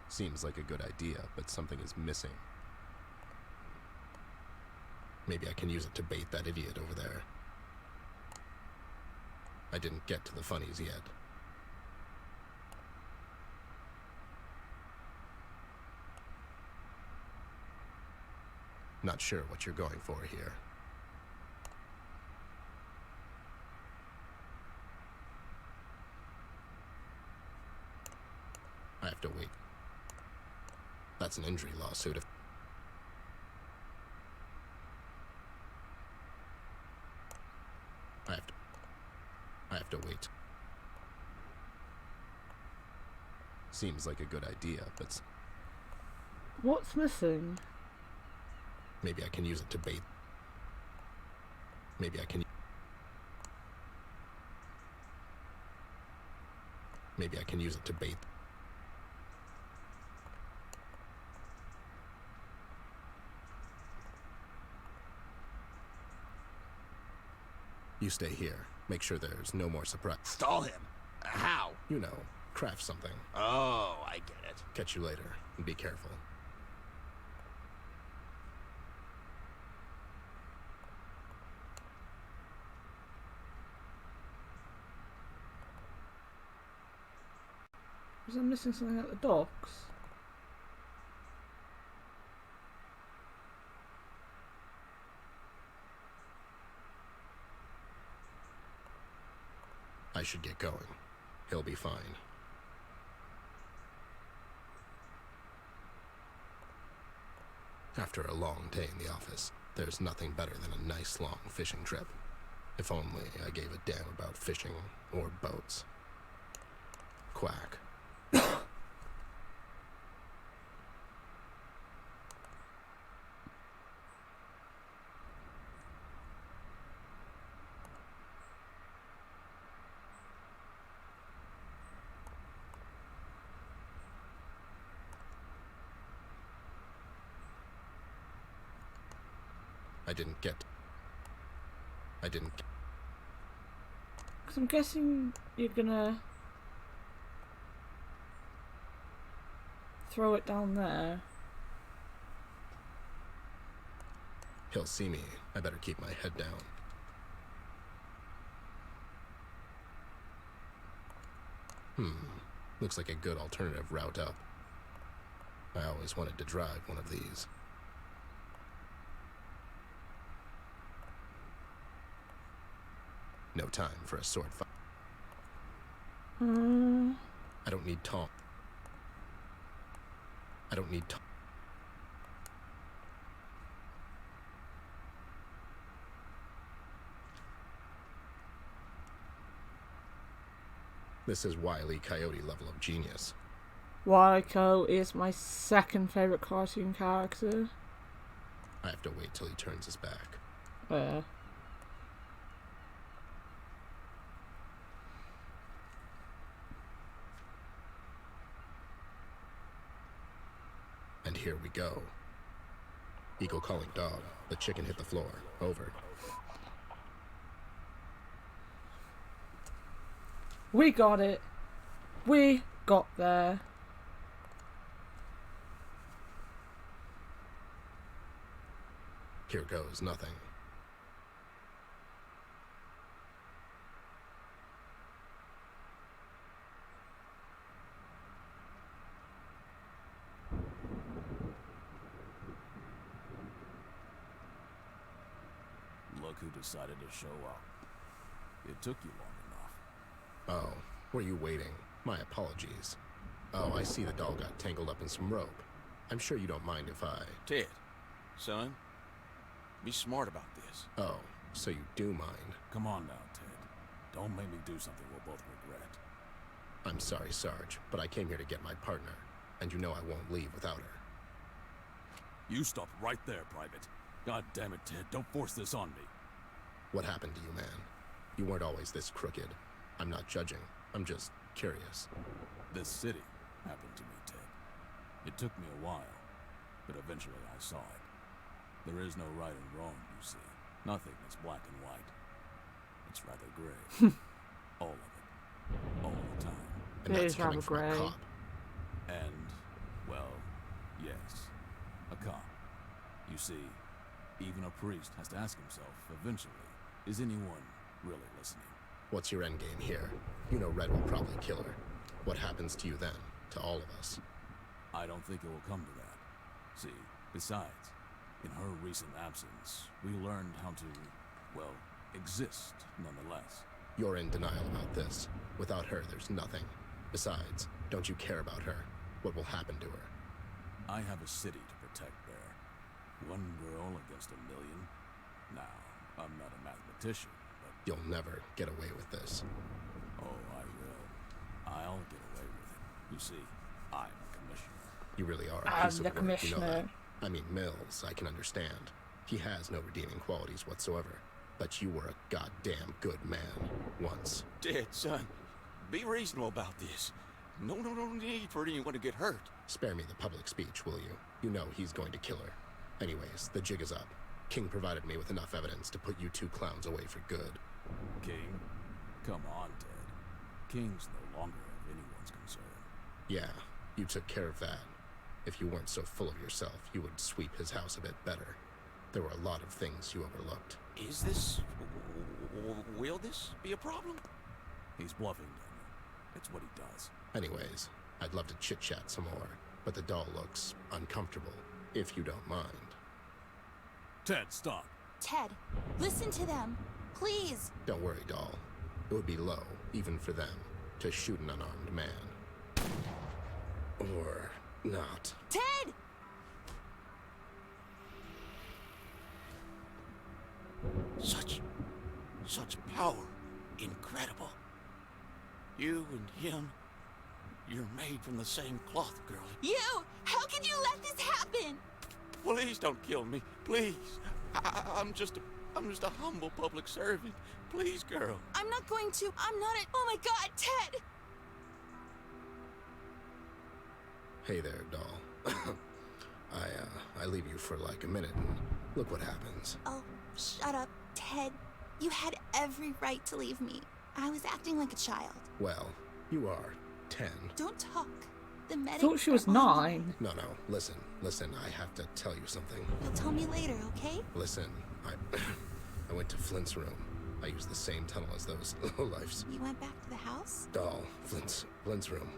C: Seems like a good idea, but something is missing. Maybe I can use it to bait that idiot over there. I didn't get to the funnies yet. Not sure what you're going for here. I have to wait. That's an injury lawsuit if... I have to wait. Seems like a good idea, but...
A: What's missing?
C: Maybe I can use it to bait... Maybe I can use it to bait... You stay here. Make sure there's no more surprise.
K: Stall him? How?
C: You know, craft something.
K: Oh, I get it.
C: Catch you later, and be careful.
A: Was I missing something at the docks?
C: I should get going. He'll be fine. After a long day in the office, there's nothing better than a nice long fishing trip. If only I gave a damn about fishing or boats. Quack. I didn't...
A: Because I'm guessing you're gonna throw it down there.
C: He'll see me. I better keep my head down. Looks like a good alternative route up. I always wanted to drive one of these. No time for a sword fight. I don't need taunt. This is Wile E. Coyote level of genius.
A: Wile E. Coyote is my second favourite cartoon character.
C: I have to wait till he turns his back.
A: Yeah.
C: And here we go. Eagle calling dog. The chicken hit the floor. Over.
A: We got it. We got there.
C: Here goes nothing.
M: Look who decided to show up. It took you long enough.
C: Oh, were you waiting? My apologies. Oh, I see the doll got tangled up in some rope. I'm sure you don't mind if I...
M: Ted, son, be smart about this.
C: Oh, so you do mind.
M: Come on now, Ted. Don't make me do something we'll both regret.
C: I'm sorry, Sarge, but I came here to get my partner, and you know I won't leave without her.
M: You stop right there, Private. God damn it, Ted, don't force this on me.
C: What happened to you, man? You weren't always this crooked. I'm not judging. I'm just curious.
M: This city happened to me, Ted. It took me a while, but eventually I saw it. There is no right and wrong, you see. Nothing is black and white. It's rather gray. All of it. All the time.
C: And
A: It
C: that's
A: is rather
C: coming from a
A: grey.
C: cop.
M: And, well, yes, a cop. You see, even a priest has to ask himself, eventually, is anyone really listening?
C: What's your endgame here? You know Red will probably kill her. What happens to you then? To all of us?
M: I don't think it will come to that. See, besides, in her recent absence, we learned how to, well, exist nonetheless.
C: You're in denial about this. Without her, there's nothing. Besides, don't you care about her? What will happen to her?
M: I have a city to protect there. One girl against a million. Now, I'm not a mathematician, but...
C: You'll never get away with this.
M: Oh, I will. I'll get away with it. You see, I'm commissioner.
C: You really are a
A: I'm
C: piece
A: the
C: of work, you know that.
A: commissioner.
C: I mean, Mills, I can understand. He has no redeeming qualities whatsoever. But you were a goddamn good man. Once.
M: Ted, son, be reasonable about this. No need for anyone to get hurt.
C: Spare me the public speech, will you? You know he's going to kill her. Anyways, the jig is up. King provided me with enough evidence to put you two clowns away for good.
M: King? Come on, Ted. King's no longer of anyone's concern.
C: Yeah, you took care of that. If you weren't so full of yourself, you would sweep his house a bit better. There were a lot of things you overlooked.
M: Is this... will this be a problem? He's bluffing, Daniel. It's what he does.
C: Anyways, I'd love to chit-chat some more, but the doll looks uncomfortable, if you don't mind.
M: Ted, stop.
B: Ted, listen to them. Please.
C: Don't worry, doll. It would be low, even for them, to shoot an unarmed man. Or not.
B: Ted!
M: Such power. Incredible. You and him, you're made from the same cloth, girlie.
B: You! How could you let this happen?
M: Please don't kill me. Please. I'm just a humble public servant. Please, girl.
B: I'm not going to. I'm not a... Oh my god, Ted!
C: Hey there, doll. I leave you for like a minute and look what happens.
B: Oh, shut up, Ted. You had every right to leave me. I was acting like a child.
C: Well, you are 10.
B: Don't talk. The medics
A: Thought she was
B: are on.
A: 9.
C: No, listen, I have to tell you something.
B: You'll tell me later, okay?
C: Listen, I went to Flint's room. I used the same tunnel as those lowlifes.
B: You went back to the house?
C: Doll, Flint's room.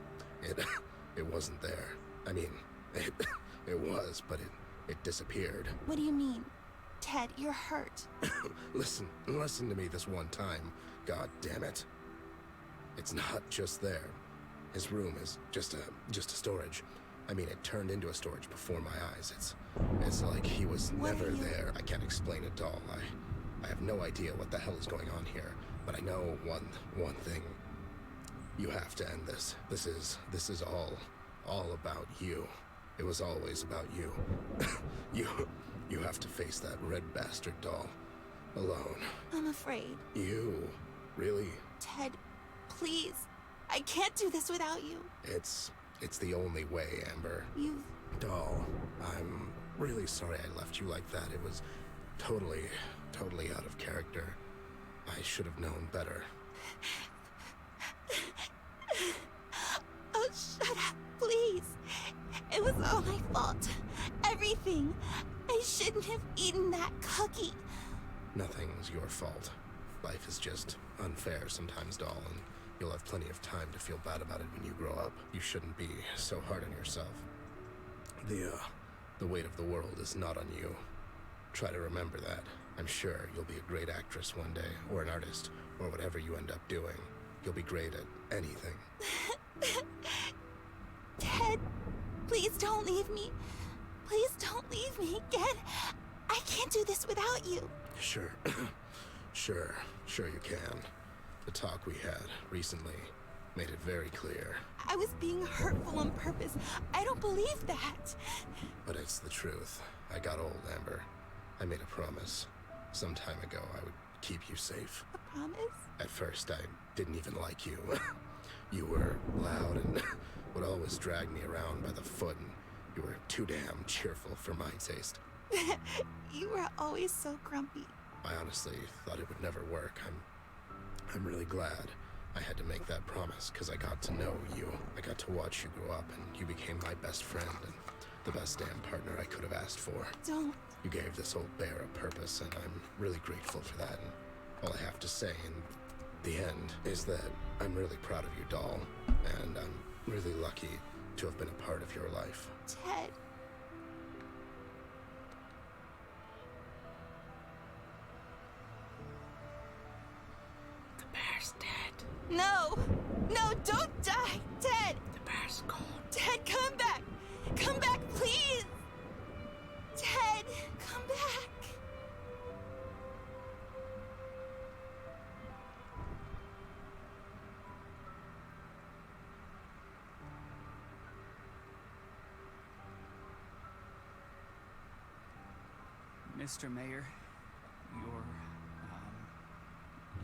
C: It wasn't there. I mean, it was, but it disappeared.
B: What do you mean? Ted, you're hurt.
C: Listen to me this one time. God damn it. It's not just there. His room is just a storage. I mean, it turned into a storage before my eyes. It's like he was never there. I can't explain it, doll. I have no idea what the hell is going on here, but I know one thing. You have to end this. This is all about you. It was always about you. You have to face that red bastard, doll. Alone.
B: I'm afraid.
C: You? Really?
B: Ted, please. I can't do this without you.
C: It's the only way, Amber. Doll, I'm really sorry I left you like that. It was totally out of character. I should have known better.
B: Oh, shut up, please. It was all my fault. Everything. I shouldn't have eaten that cookie.
C: Nothing's your fault. Life is just unfair sometimes, doll, and you'll have plenty of time to feel bad about it when you grow up. You shouldn't be so hard on yourself. The weight of the world is not on you. Try to remember that. I'm sure you'll be a great actress one day, or an artist, or whatever you end up doing, you'll be great at anything.
B: Ted, please don't leave me. Please don't leave me again. I can't do this without you.
C: Sure. Sure you can. The talk we had recently made it very clear.
B: I was being hurtful on purpose. I don't believe that.
C: But it's the truth. I got old, Amber. I made a promise. Some time ago, I would keep you safe.
B: A promise?
C: At first, I didn't even like you. You were loud and would always drag me around by the foot, and you were too damn cheerful for my taste.
B: You were always so grumpy.
C: I honestly thought it would never work. I'm really glad I had to make that promise, because I got to know you. I got to watch you grow up, and you became my best friend and the best damn partner I could have asked for.
B: Don't.
C: You gave this old bear a purpose, and I'm really grateful for that. And all I have to say in the end is that I'm really proud of you, doll, and I'm really lucky to have been a part of your life.
B: Ted.
A: The bear's dead.
B: No! No, don't die! Ted!
A: The bear's gone.
B: Ted, come back! Come back, please! Ted, come back!
L: Mr. Mayor,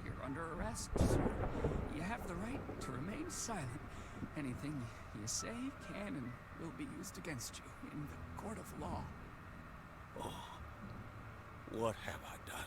L: you're under arrest, so you have the right to remain silent. Anything you say can and will be used against you in the court of law.
H: Oh, what have I done?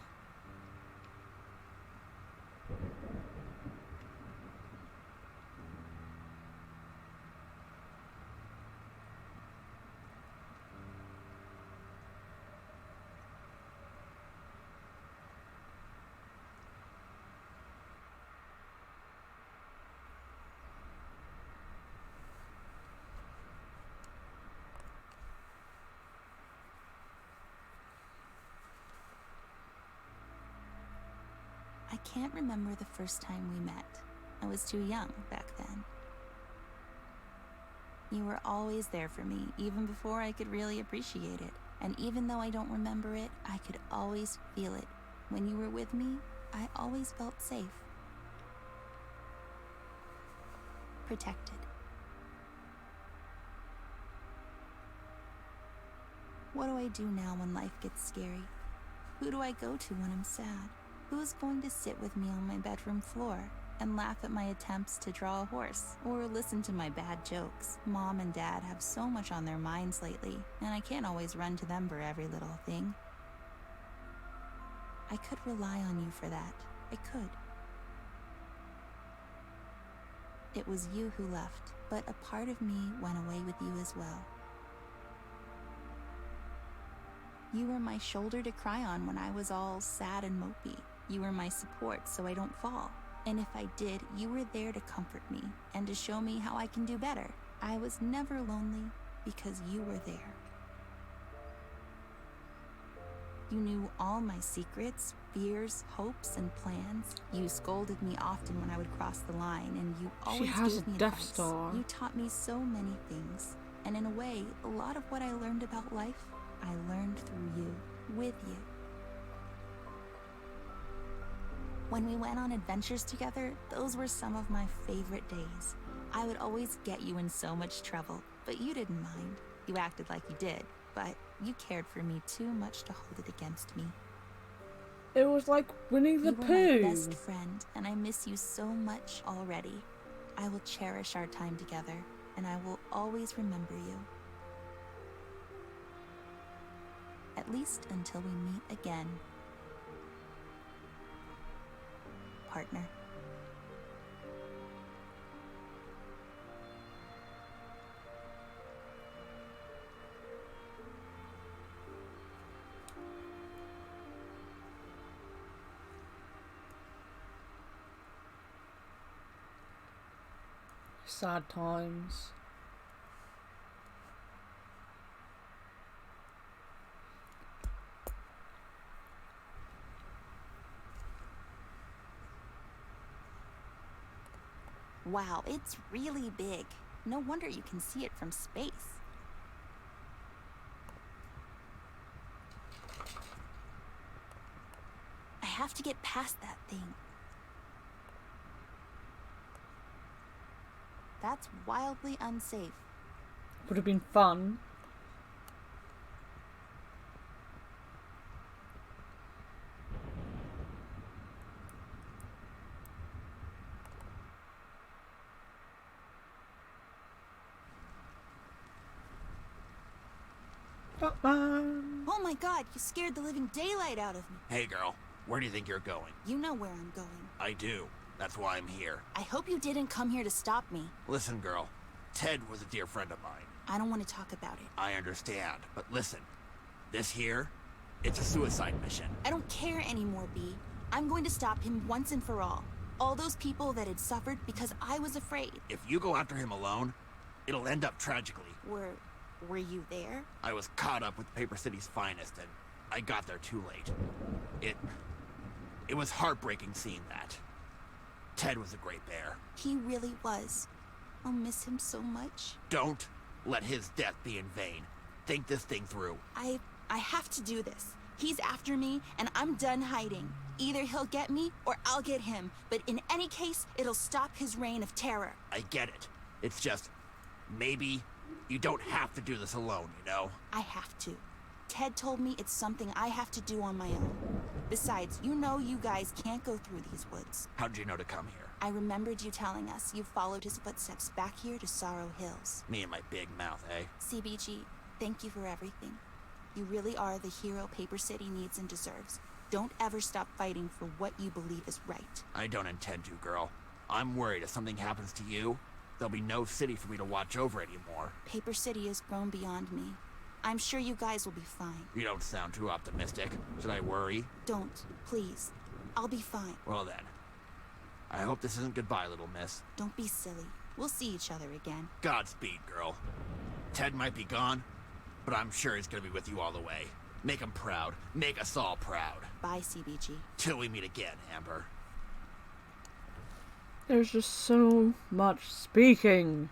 B: I can't remember the first time we met. I was too young back then. You were always there for me, even before I could really appreciate it. And even though I don't remember it, I could always feel it. When you were with me, I always felt safe. Protected. What do I do now when life gets scary? Who do I go to when I'm sad? Who's going to sit with me on my bedroom floor and laugh at my attempts to draw a horse or listen to my bad jokes? Mom and Dad have so much on their minds lately, and I can't always run to them for every little thing. I could rely on you for that. I could. It was you who left, but a part of me went away with you as well. You were my shoulder to cry on when I was all sad and mopey. You were my support so I don't fall. And if I did, you were there to comfort me and to show me how I can do better. I was never lonely because you were there. You knew all my secrets, fears, hopes, and plans. You scolded me often when I would cross the line, and you always gave me
A: Death
B: advice.
A: Star.
B: You taught me so many things. And in a way, a lot of what I learned about life, I learned through you, with you. When we went on adventures together, those were some of my favorite days. I would always get you in so much trouble, but you didn't mind. You acted like you did, but you cared for me too much to hold it against me.
A: It was like Winnie the
B: You were
A: Pooh.
B: my best friend, and I miss you so much already. I will cherish our time together, and I will always remember you. At least until we meet again. Partner.
A: Sad times.
B: Wow, it's really big. No wonder you can see it from space. I have to get past that thing. That's wildly unsafe.
A: Would have been fun. Batman.
B: Oh my god, you scared the living daylight out of me.
K: Hey girl, where do you think you're going?
B: You know where I'm going.
K: I do. That's why I'm here.
B: I hope you didn't come here to stop me.
K: Listen, girl. Ted was a dear friend of mine.
B: I don't want to talk about it.
K: I understand, but listen. This here, it's a suicide mission.
B: I don't care anymore, B. I'm going to stop him once and for all. All those people that had suffered because I was afraid.
K: If you go after him alone, it'll end up tragically.
B: Were you there?
K: I was caught up with Paper City's finest, and I got there too late. It was heartbreaking seeing that. Ted was a great bear.
B: He really was. I'll miss him so much.
K: Don't let his death be in vain. Think this thing through.
B: I have to do this. He's after me, and I'm done hiding. Either he'll get me, or I'll get him. But in any case, it'll stop his reign of terror.
K: I get it. It's just, maybe you don't have to do this alone, you know?
B: I have to. Ted told me it's something I have to do on my own. Besides, you know you guys can't go through these woods.
K: How'd you know to come here?
B: I remembered you telling us you followed his footsteps back here to Sorrow Hills.
K: Me and my big mouth, eh?
B: CBG, thank you for everything. You really are the hero Paper City needs and deserves. Don't ever stop fighting for what you believe is right.
K: I don't intend to, girl. I'm worried if something happens to you, there'll be no city for me to watch over anymore.
B: Paper City has grown beyond me. I'm sure you guys will be fine.
K: You don't sound too optimistic. Should I worry?
B: Don't, please. I'll be fine.
K: Well then. I hope this isn't goodbye, little miss.
B: Don't be silly. We'll see each other again.
K: Godspeed, girl. Ted might be gone, but I'm sure he's gonna be with you all the way. Make him proud. Make us all proud.
B: Bye, CBG.
K: Till we meet again, Amber.
A: There's just so much speaking.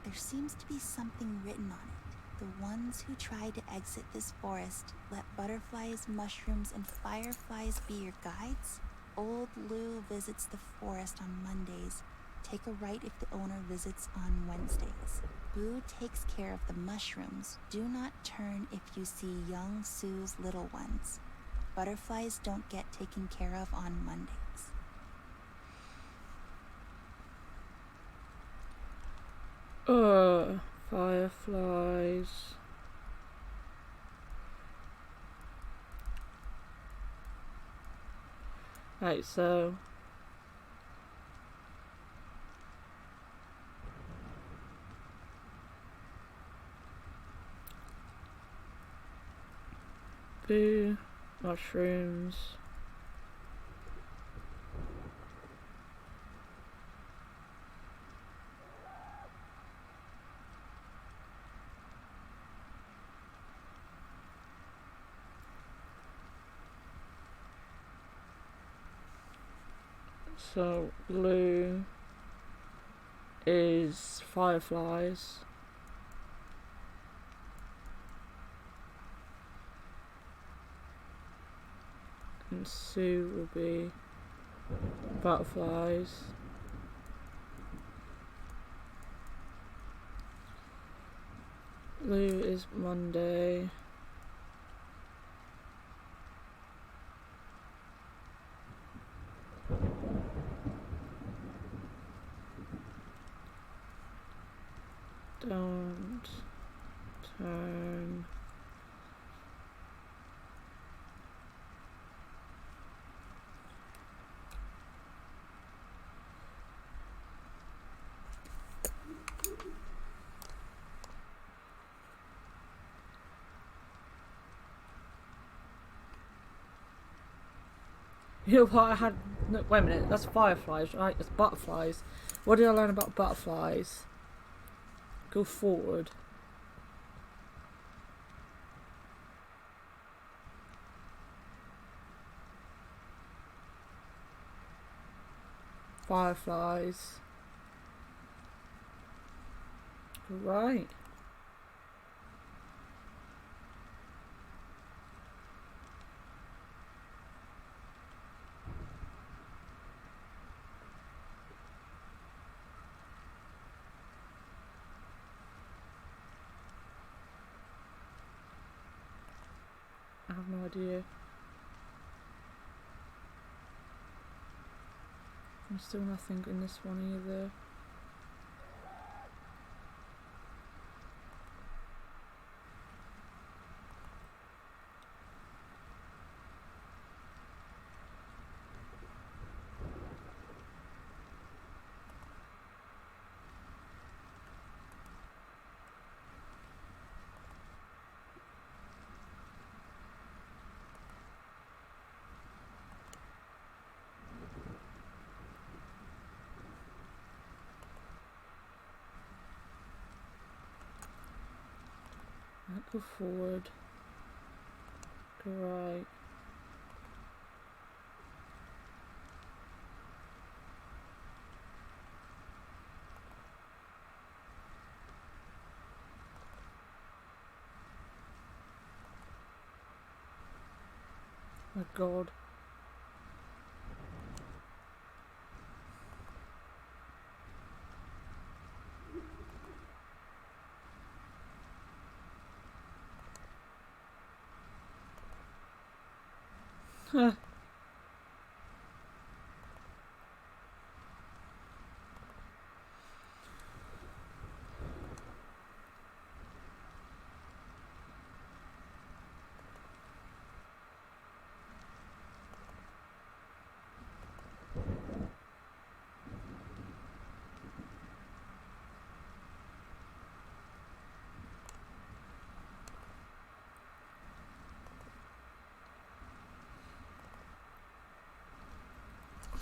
B: There seems to be something written on it. The ones who try to exit this forest, let butterflies, mushrooms, and fireflies be your guides. Old Lou visits the forest on Mondays. Take a right if the owner visits on Wednesdays. Boo takes care of the mushrooms. Do not turn if you see young Sue's little ones. Butterflies don't get taken care of on Mondays.
A: Fireflies. Right, so Boo, mushrooms. So blue is fireflies. And Sue will be butterflies. Blue is Monday. Don't turn. You know what I had? No, wait a minute, that's fireflies, right? It's butterflies. What did I learn about butterflies? Go forward. Fireflies. Right. I have no idea. There's still nothing in this one either. Go forward. Go right. My God. Huh.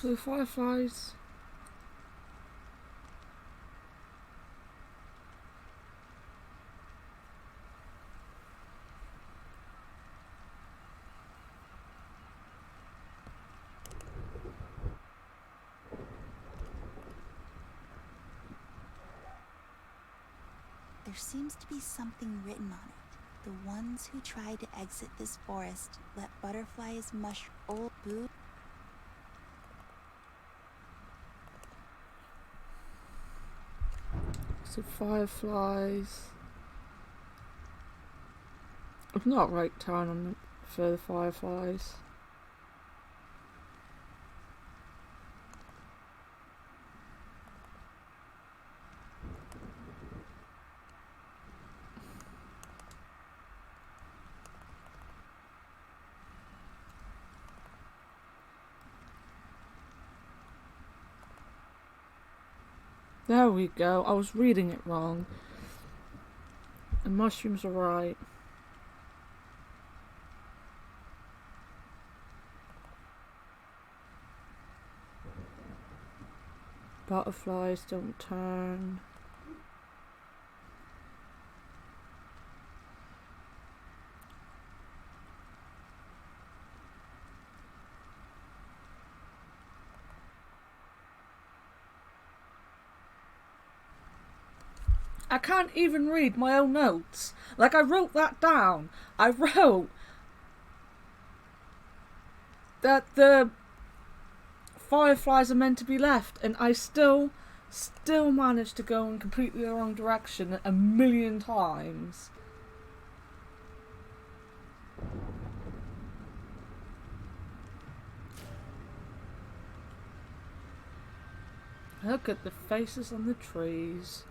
A: So the fireflies.
B: There seems to be something written on it. The ones who try to exit this forest let butterflies mush old boo.
A: So fireflies. It's not right turn on the, for the fireflies. There we go. I was reading it wrong. And mushrooms are right. Butterflies don't turn. I can't even read my own notes. Like, I wrote that down. I wrote that the fireflies are meant to be left, and I still managed to go in completely the wrong direction a million times. Look at the faces on the trees.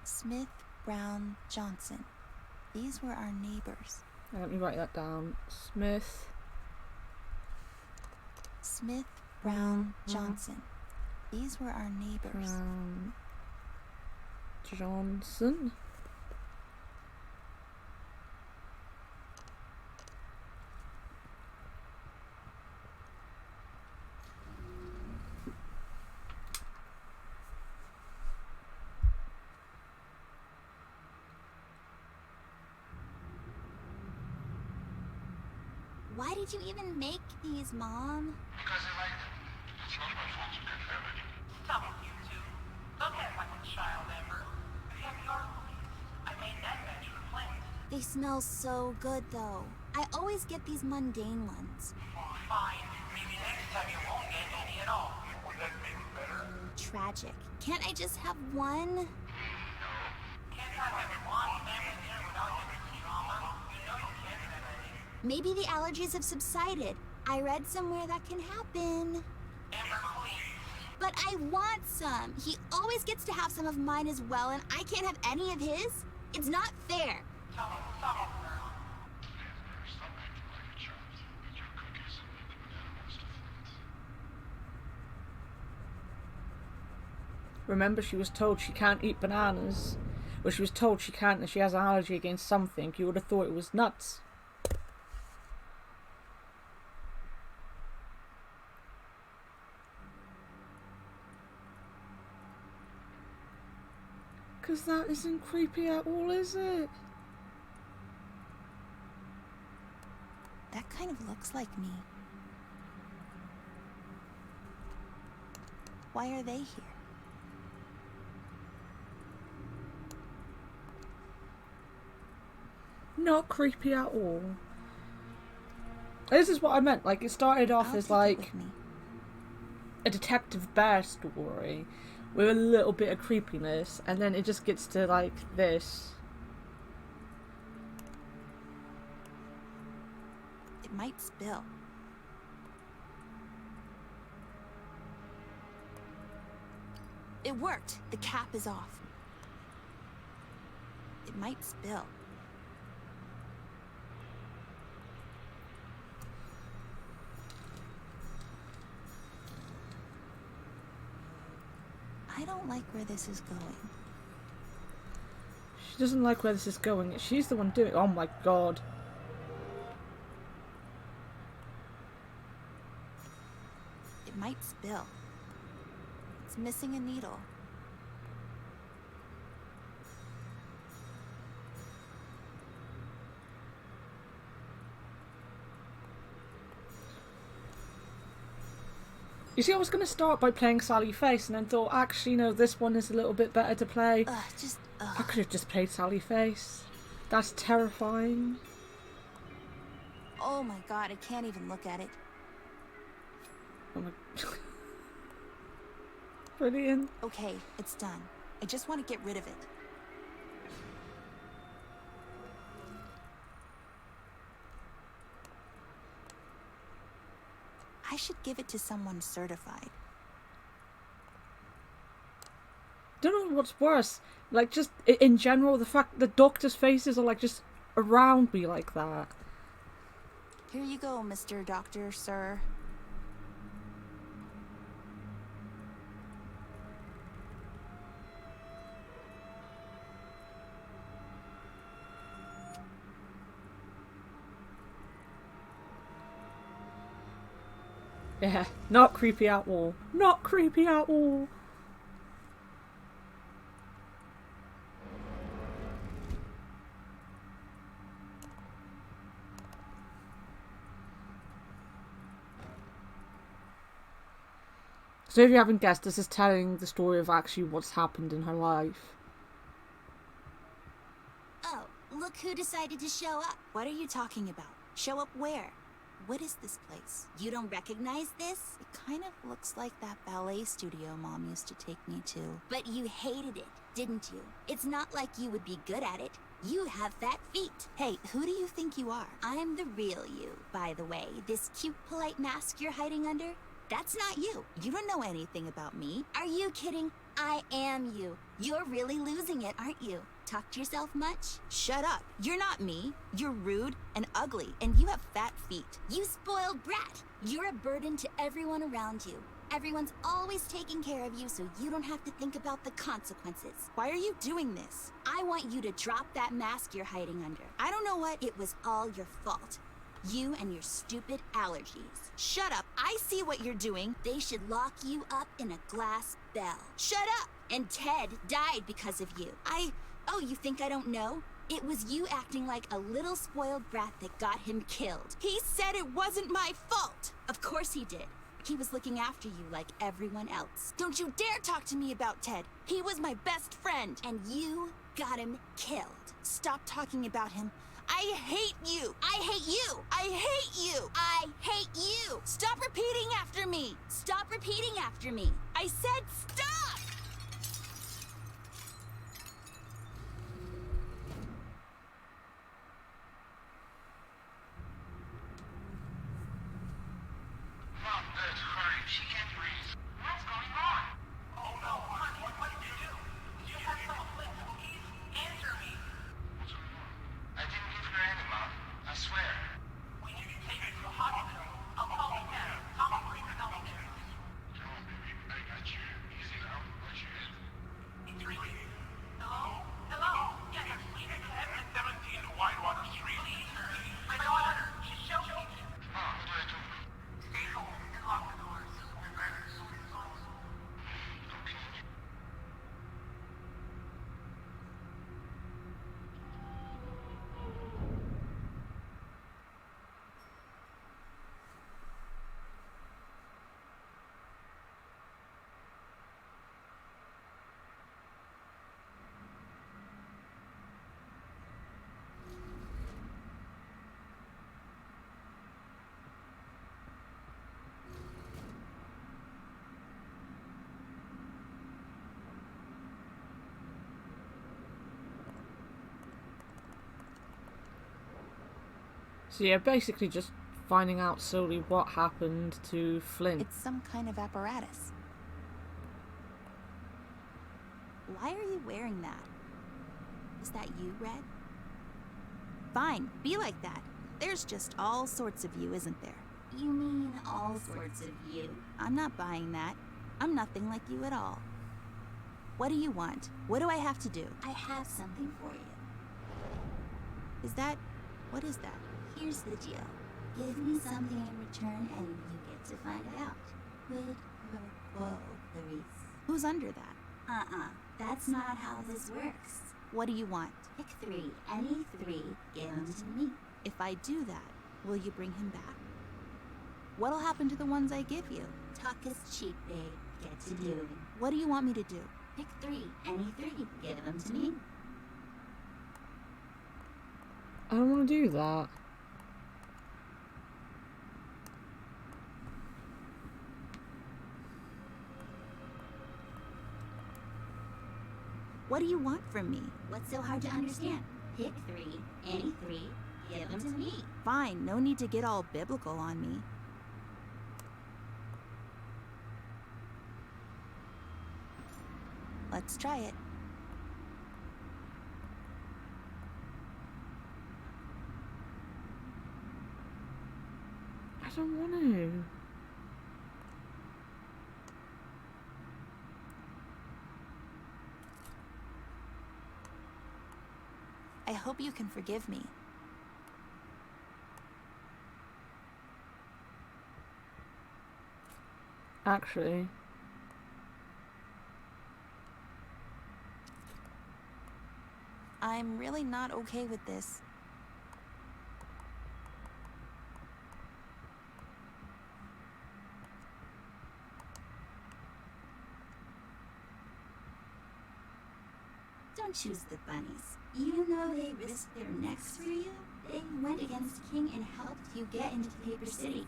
B: Smith, Brown, Johnson. These were our neighbors.
A: Let me write that down. Smith,
B: Brown, Johnson. These were our neighbors.
A: Johnson.
B: Why did you even make these, Mom?
F: Because I like them. It's not my fault you couldn't have any.
N: Stop it, you two. Don't act like a child, Amber. I have your cookies. I made that batch for Flint.
B: They smell so good, though. I always get these mundane ones.
N: Fine. Maybe next time you won't get any at all.
F: Would that make it better?
B: Tragic. Can't I just have one?
N: Can't have one family dinner without having drama. You know you can't have any.
B: Maybe the allergies have subsided. I read somewhere that can happen.
N: Amber, please.
B: But I want some. He always gets to have some of mine as well, and I can't have any of his? It's not fair.
N: Stop it, girl.
F: Stop acting like a child. Eat your cookies and leave the bananas to Flint.
A: Remember, she was told she can't eat bananas. Well, she was told she can't and she has an allergy against something. You would have thought it was nuts. Because that isn't creepy at all, is it?
B: That kind of looks like me. Why are they here?
A: Not creepy at all. This is what I meant. Like, it started off as like a Detective Bear story with a little bit of creepiness, and then it just gets to like this.
B: It might spill. It worked. The cap is off. It might spill. I don't like where this is going.
A: She doesn't like where this is going. She's the one doing it. Oh my god.
B: It might spill. It's missing a needle.
A: You see, I was going to start by playing Sally Face, and then thought, actually, no, this one is a little bit better to play. I could have just played Sally Face. That's terrifying.
B: Oh my god, I can't even look at it.
A: Oh my... Brilliant.
B: Okay, it's done. I just want to get rid of it. I should give it to someone certified.
A: Don't know what's worse. Like, just in general, the fact that doctors' faces are like just around me like that.
B: Here you go, Mr. Doctor, sir.
A: Yeah, not creepy at all. Not creepy at all. So if you haven't guessed, this is telling the story of actually what's happened in her life.
B: Oh, look who decided to show up. What are you talking about? Show up where? What is this place? You don't recognize this? It kind of looks like that ballet studio Mom used to take me to. But you hated it, didn't you? It's not like you would be good at it. You have fat feet. Hey, who do you think you are? I'm the real you, by the way. This cute, polite mask you're hiding under? That's not you. You don't know anything about me. Are you kidding? I am you. You're really losing it, aren't you? Talk to yourself much? Shut up. You're not me. You're rude and ugly, and you have fat feet. You spoiled brat. You're a burden to everyone around you. Everyone's always taking care of you so you don't have to think about the consequences. Why are you doing this? I want you to drop that mask you're hiding under. I don't know what. It was all your fault. You and your stupid allergies. Shut up. I see what you're doing. They should lock you up in a glass bell. Shut up. And Ted died because of you. Oh, you think I don't know? It was you acting like a little spoiled brat that got him killed. He said it wasn't my fault. Of course he did. He was looking after you like everyone else. Don't you dare talk to me about Ted. He was my best friend, and you got him killed. Stop talking about him. I hate you. I hate you. I hate you. I hate you. Stop repeating after me. Stop repeating after me. I said stop.
N: Mom, Dad, hurry. She can't breathe. What's going on? Oh no, honey, what did you do? Did you have some of Flynn's cookies? Answer me.
F: What's going on? I didn't give her any, Mom. I swear.
N: We need to take her to the hospital. I'll call the dad. Tom will bring her downstairs.
F: Come on, baby. I got you. Easy now. Watch your head.
N: It's Ricky. Hello? Hello? Yes, we can have
F: 17 Whitewater Street.
N: Please, hurry. My daughter. She's choking.
F: Mom, what do I do?
N: Stay home and lock the doors. We're back as soon as possible.
F: Okay.
A: So yeah, basically just finding out solely what happened to Flynn.
B: It's some kind of apparatus. Why are you wearing that? Is that you, Red? Fine, be like that. There's just all sorts of you, isn't there?
O: You mean all sorts of you?
B: I'm not buying that. I'm nothing like you at all. What do you want? What do I have to do?
O: I have something for you.
B: Is that... what is that?
O: Here's the deal. Give me something in return and you get to find out. Quid pro quo, Clarice.
B: Who's under that?
O: That's not how this works.
B: What do you want?
O: Pick 3. Any 3. Give them to me.
B: If I do that, will you bring him back? What'll happen to the ones I give you?
O: Talk is cheap, babe. Get to doing.
B: What do you want me to do?
O: Pick 3. Any 3. Give them to me.
A: I don't want to do that.
B: What do you want from me?
O: What's so hard to understand? Pick 3. Any 3. Give them to me.
B: Fine, no need to get all biblical on me. Let's try it.
A: I don't want to.
B: I hope you can forgive me.
A: Actually.
B: I'm really not okay with this.
O: Don't choose the bunnies. You know they risked their necks for you? They went against King and helped you get into Paper City.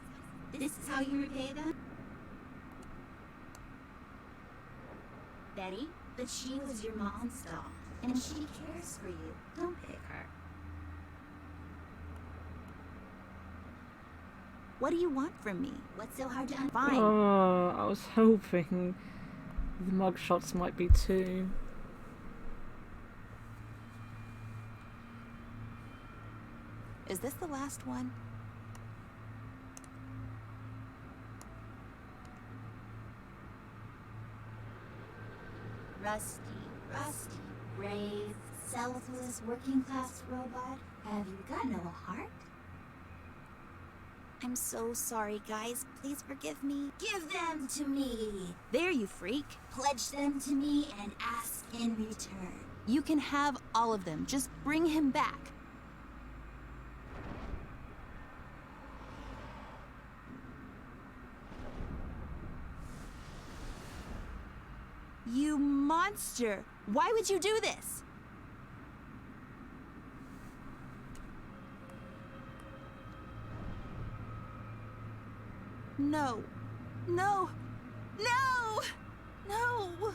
O: This is how you repay them? Betty? But she was your mom's doll, and she cares for you. Don't pick her.
B: What do you want from me?
O: What's so hard to understand?
B: Fine.
A: Oh, I was hoping the mugshots might be 2.
B: Is this the last one?
O: Rusty, brave, selfless, working-class robot. Have you got no heart?
B: I'm so sorry, guys. Please forgive me.
O: Give them to me.
B: There, you freak.
O: Pledge them to me and ask in return.
B: You can have all of them. Just bring him back. You monster! Why would you do this? No. No. No! No!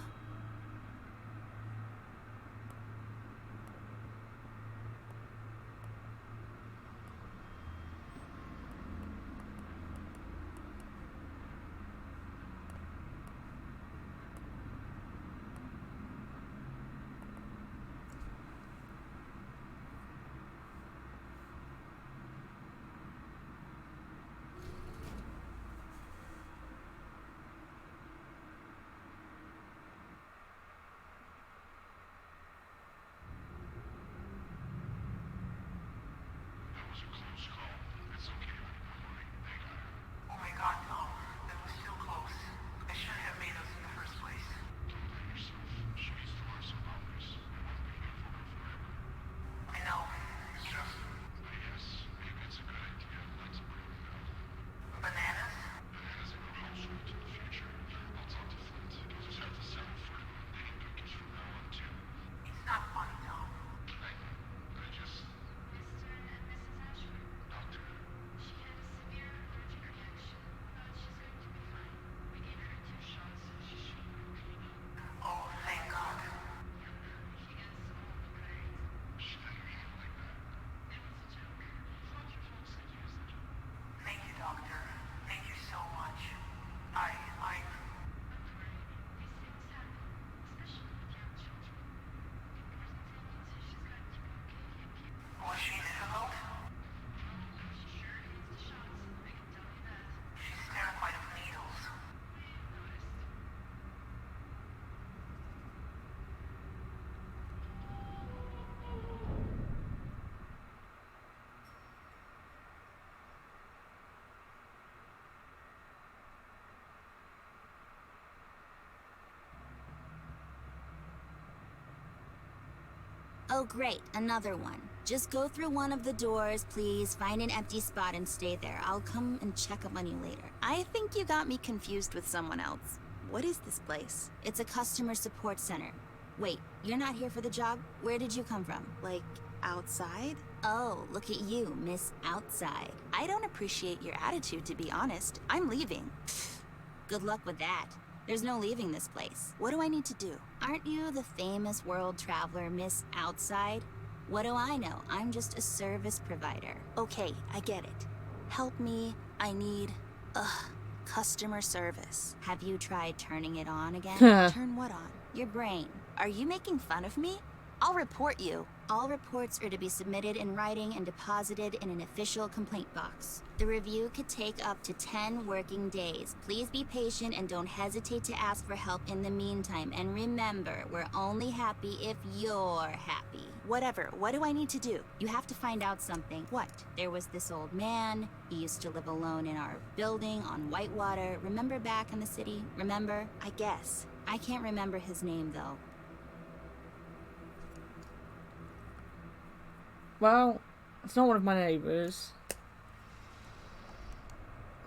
F: That was a close call. It's okay, honey. Don't worry. They got her.
N: Oh my god, no. That was still close. I shouldn't have made us in the first place.
F: Don't blame yourself. She needs to learn some boundaries. We won't be here for her forever.
N: I know. It's just
F: But yes, maybe it's a good idea not to bring them out.
N: bananas.
F: Bananas are a household to the future. I'll talk to Flint. You'll just have to settle for a dating cookies from now on, too.
N: It's not funny, Tom.
F: I just...
N: Mr. and Mrs. Ashford.
F: Doctor,
N: She had a severe allergic reaction, but she's going to be fine. We gave her 2 shots, so she should be okay now. Oh, thank God. She gets all great.
F: she had your hand like that.
N: It was a joke. Thought your folks could use it. Thank you, doctor. Thank you so much. I...
F: Don't worry. These things happen, especially with young children. It wasn't taken, so she's got to be okay.
N: Was she difficult?
F: She sure needs the shots. I can tell you that.
N: She's terrified of needles.
F: Noticed.
B: Oh, great, another one. Just go through one of the doors, please. Find an empty spot and stay there. I'll come and check up on you later. I think you got me confused with someone else. What is this place? It's a customer support center. Wait, you're not here for the job? Where did you come from? Like, outside? Oh, look at you, Miss Outside. I don't appreciate your attitude, to be honest. I'm leaving. Good luck with that. There's no leaving this place. What do I need to do? Aren't you the famous world traveler, Miss Outside? What do I know? I'm just a service provider. Okay, I get it. Help me. I need... customer service. Have you tried turning it on again? Turn what on? Your brain. Are you making fun of me? I'll report you. All reports are to be submitted in writing and deposited in an official complaint box. The review could take up to 10 working days. Please be patient and don't hesitate to ask for help in the meantime. And remember, we're only happy if you're happy. Whatever, what do I need to do? You have to find out something. What? There was this old man. He used to live alone in our building on Whitewater. Remember back in the city? Remember? I guess. I can't remember his name, though.
A: Well, it's not one of my neighbours.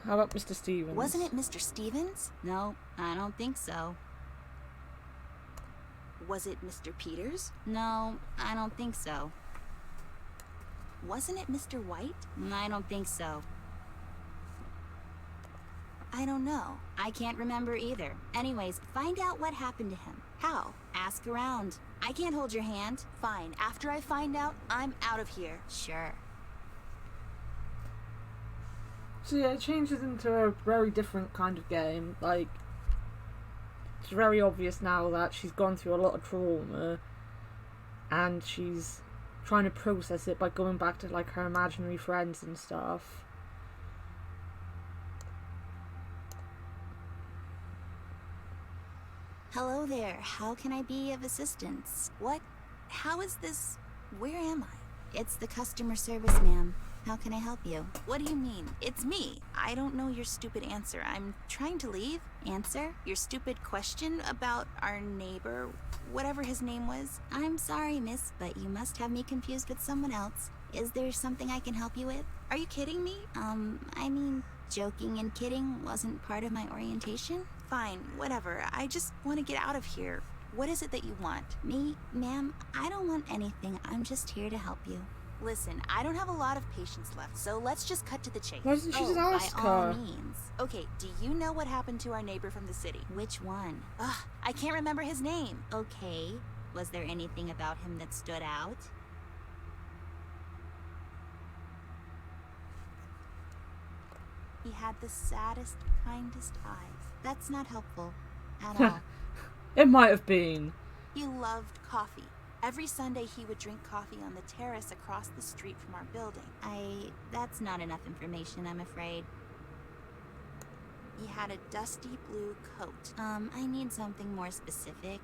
A: How about Mr. Stevens?
B: Wasn't it Mr. Stevens? No, I don't think so. Was it Mr. Peters? No, I don't think so. Wasn't it Mr. White? I don't think so. I don't know. I can't remember either. Anyways, find out what happened to him. How? Ask around. I can't hold your hand. Fine. After I find out, I'm out of here. Sure.
A: So yeah, it changes into a very different kind of game. Like, it's very obvious now that she's gone through a lot of trauma and she's trying to process it by going back to like her imaginary friends and stuff.
B: Hello there. How can I be of assistance? What? How is this? Where am I? It's the customer service, ma'am. How can I help you? What do you mean? It's me. I don't know your stupid answer. I'm trying to leave. Answer? Your stupid question about our neighbor, whatever his name was? I'm sorry, miss, but you must have me confused with someone else. Is there something I can help you with? Are you kidding me? I mean, joking and kidding wasn't part of my orientation. Fine, whatever. I just want to get out of here. What is it that you want? Me? Ma'am, I don't want anything. I'm just here to help you. Listen, I don't have a lot of patience left, so let's just cut to the chase.
A: Why doesn't she just ask
B: by all
A: her?
B: means. Okay, do you know what happened to our neighbor from the city? Which one? Ugh, I can't remember his name. Okay, was there anything about him that stood out? He had the saddest, kindest eyes. That's not helpful at all.
A: It might have been.
B: He loved coffee. Every Sunday he would drink coffee on the terrace across the street from our building. That's not enough information, I'm afraid. He had a dusty blue coat. I need something more specific.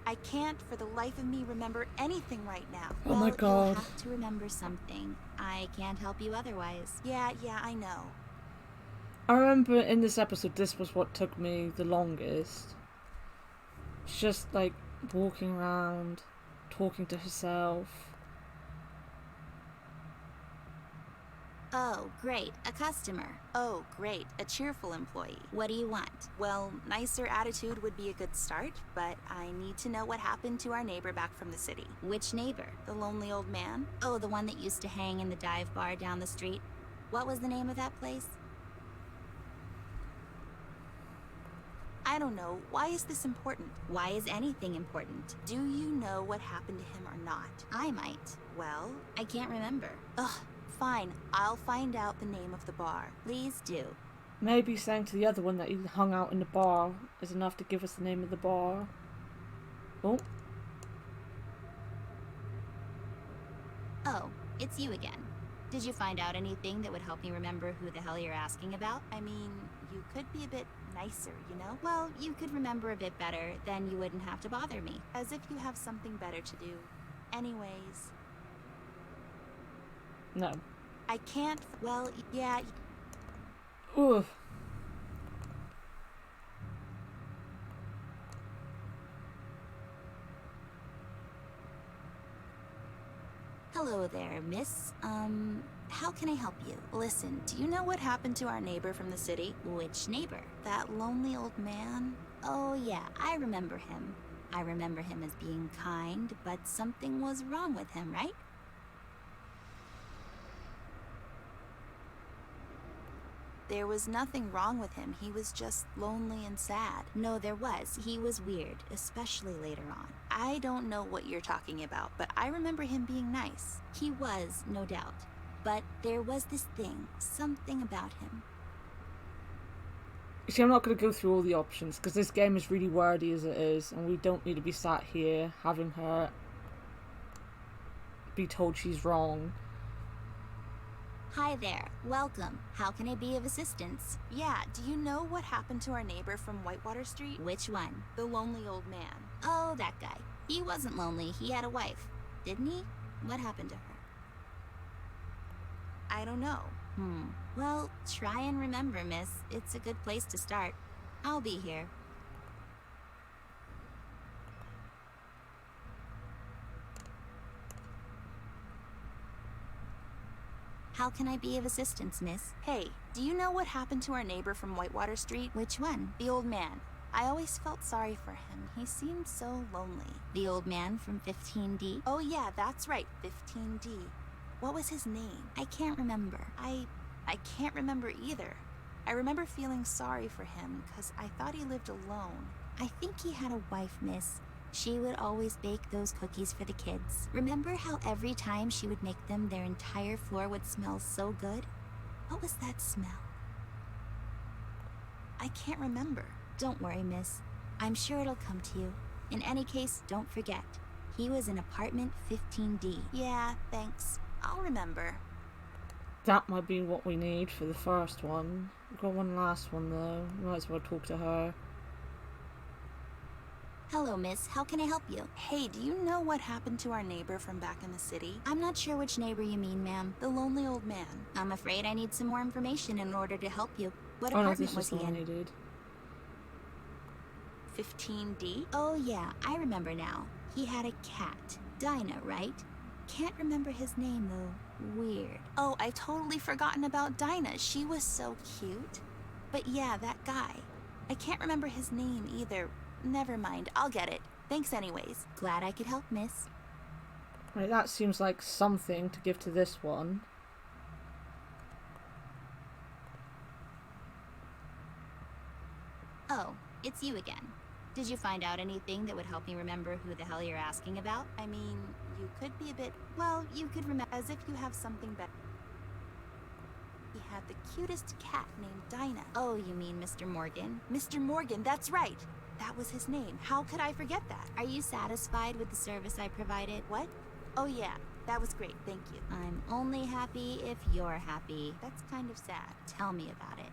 B: I can't for the life of me remember anything right now.
A: Oh my God.
B: You'll have to remember something. I can't help you otherwise. Yeah, I know.
A: I remember in this episode, this was what took me the longest. It's just like walking around, talking to herself.
B: Oh, great, a customer. Oh, great, a cheerful employee. What do you want? Well, nicer attitude would be a good start, but I need to know what happened to our neighbor back from the city. Which neighbor? The lonely old man? Oh, the one that used to hang in the dive bar down the street. What was the name of that place? I don't know. Why is this important? Why is anything important? Do you know what happened to him or not? I might. Well, I can't remember. Ugh, fine. I'll find out the name of the bar. Please do.
A: Maybe saying to the other one that he hung out in the bar is enough to give us the name of the bar. Oh.
B: Oh, it's you again. Did you find out anything that would help me remember who the hell you're asking about? I mean, you could be a bit nicer, you know? Well, you could remember a bit better, then you wouldn't have to bother me. As if you have something better to do. Anyways.
A: No.
B: I can't, well, yeah.
A: Ooh.
B: Hello there, miss. How can I help you? Listen, do you know what happened to our neighbor from the city? Which neighbor? That lonely old man? Oh yeah, I remember him. I remember him as being kind, but something was wrong with him, right? There was nothing wrong with him. He was just lonely and sad. No, there was. He was weird, especially later on. I don't know what you're talking about, but I remember him being nice. He was, no doubt. But there was this thing, something about him.
A: You see, I'm not going to go through all the options, because this game is really wordy as it is, and we don't need to be sat here having her be told she's wrong.
B: Hi there. Welcome. How can I be of assistance? Yeah, do you know what happened to our neighbor from Whitewater Street? Which one? The lonely old man. Oh, that guy. He wasn't lonely. He had a wife. Didn't he? What happened to her? I don't know. Well, try and remember, miss. It's a good place to start. I'll be here. How can I be of assistance, miss? Hey, do you know what happened to our neighbor from Whitewater Street? Which one? The old man. I always felt sorry for him. He seemed so lonely. The old man from 15D? Oh yeah, that's right, 15D. What was his name? I can't remember. I can't remember either. I remember feeling sorry for him because I thought he lived alone. I think he had a wife, miss. She would always bake those cookies for the kids. Remember how every time she would make them, their entire floor would smell so good? What was that smell? I can't remember. Don't worry, miss. I'm sure it'll come to you. In any case, don't forget. He was in apartment 15D. Yeah, thanks. I'll remember.
A: That might be what we need for the first one. We've got one last one though. Might as well talk to her.
B: Hello, miss. How can I help you? Hey, do you know what happened to our neighbor from back in the city? I'm not sure which neighbor you mean, ma'am. The lonely old man. I'm afraid I need some more information in order to help you. What
A: Oh no,
B: apartment
A: this
B: was
A: is the
B: he
A: one
B: in?
A: he did.
B: 15D? Oh yeah, I remember now. He had a cat. Dinah, right? Can't remember his name though. Weird. Oh, I've totally forgotten about Dinah. She was so cute. But yeah, that guy. I can't remember his name either. Never mind, I'll get it. Thanks anyways. Glad I could help, miss.
A: Right, that seems like something to give to this one.
B: Oh, it's you again. Did you find out anything that would help me remember who the hell you're asking about? I mean, you could be a bit... Well, you could remember as if you have something better. He had the cutest cat named Dinah. Oh, you mean Mr. Morgan? Mr. Morgan, that's right. That was his name. How could I forget that? Are you satisfied with the service I provided? What? Oh yeah, that was great, thank you. I'm only happy if you're happy. That's kind of sad. Tell me about it.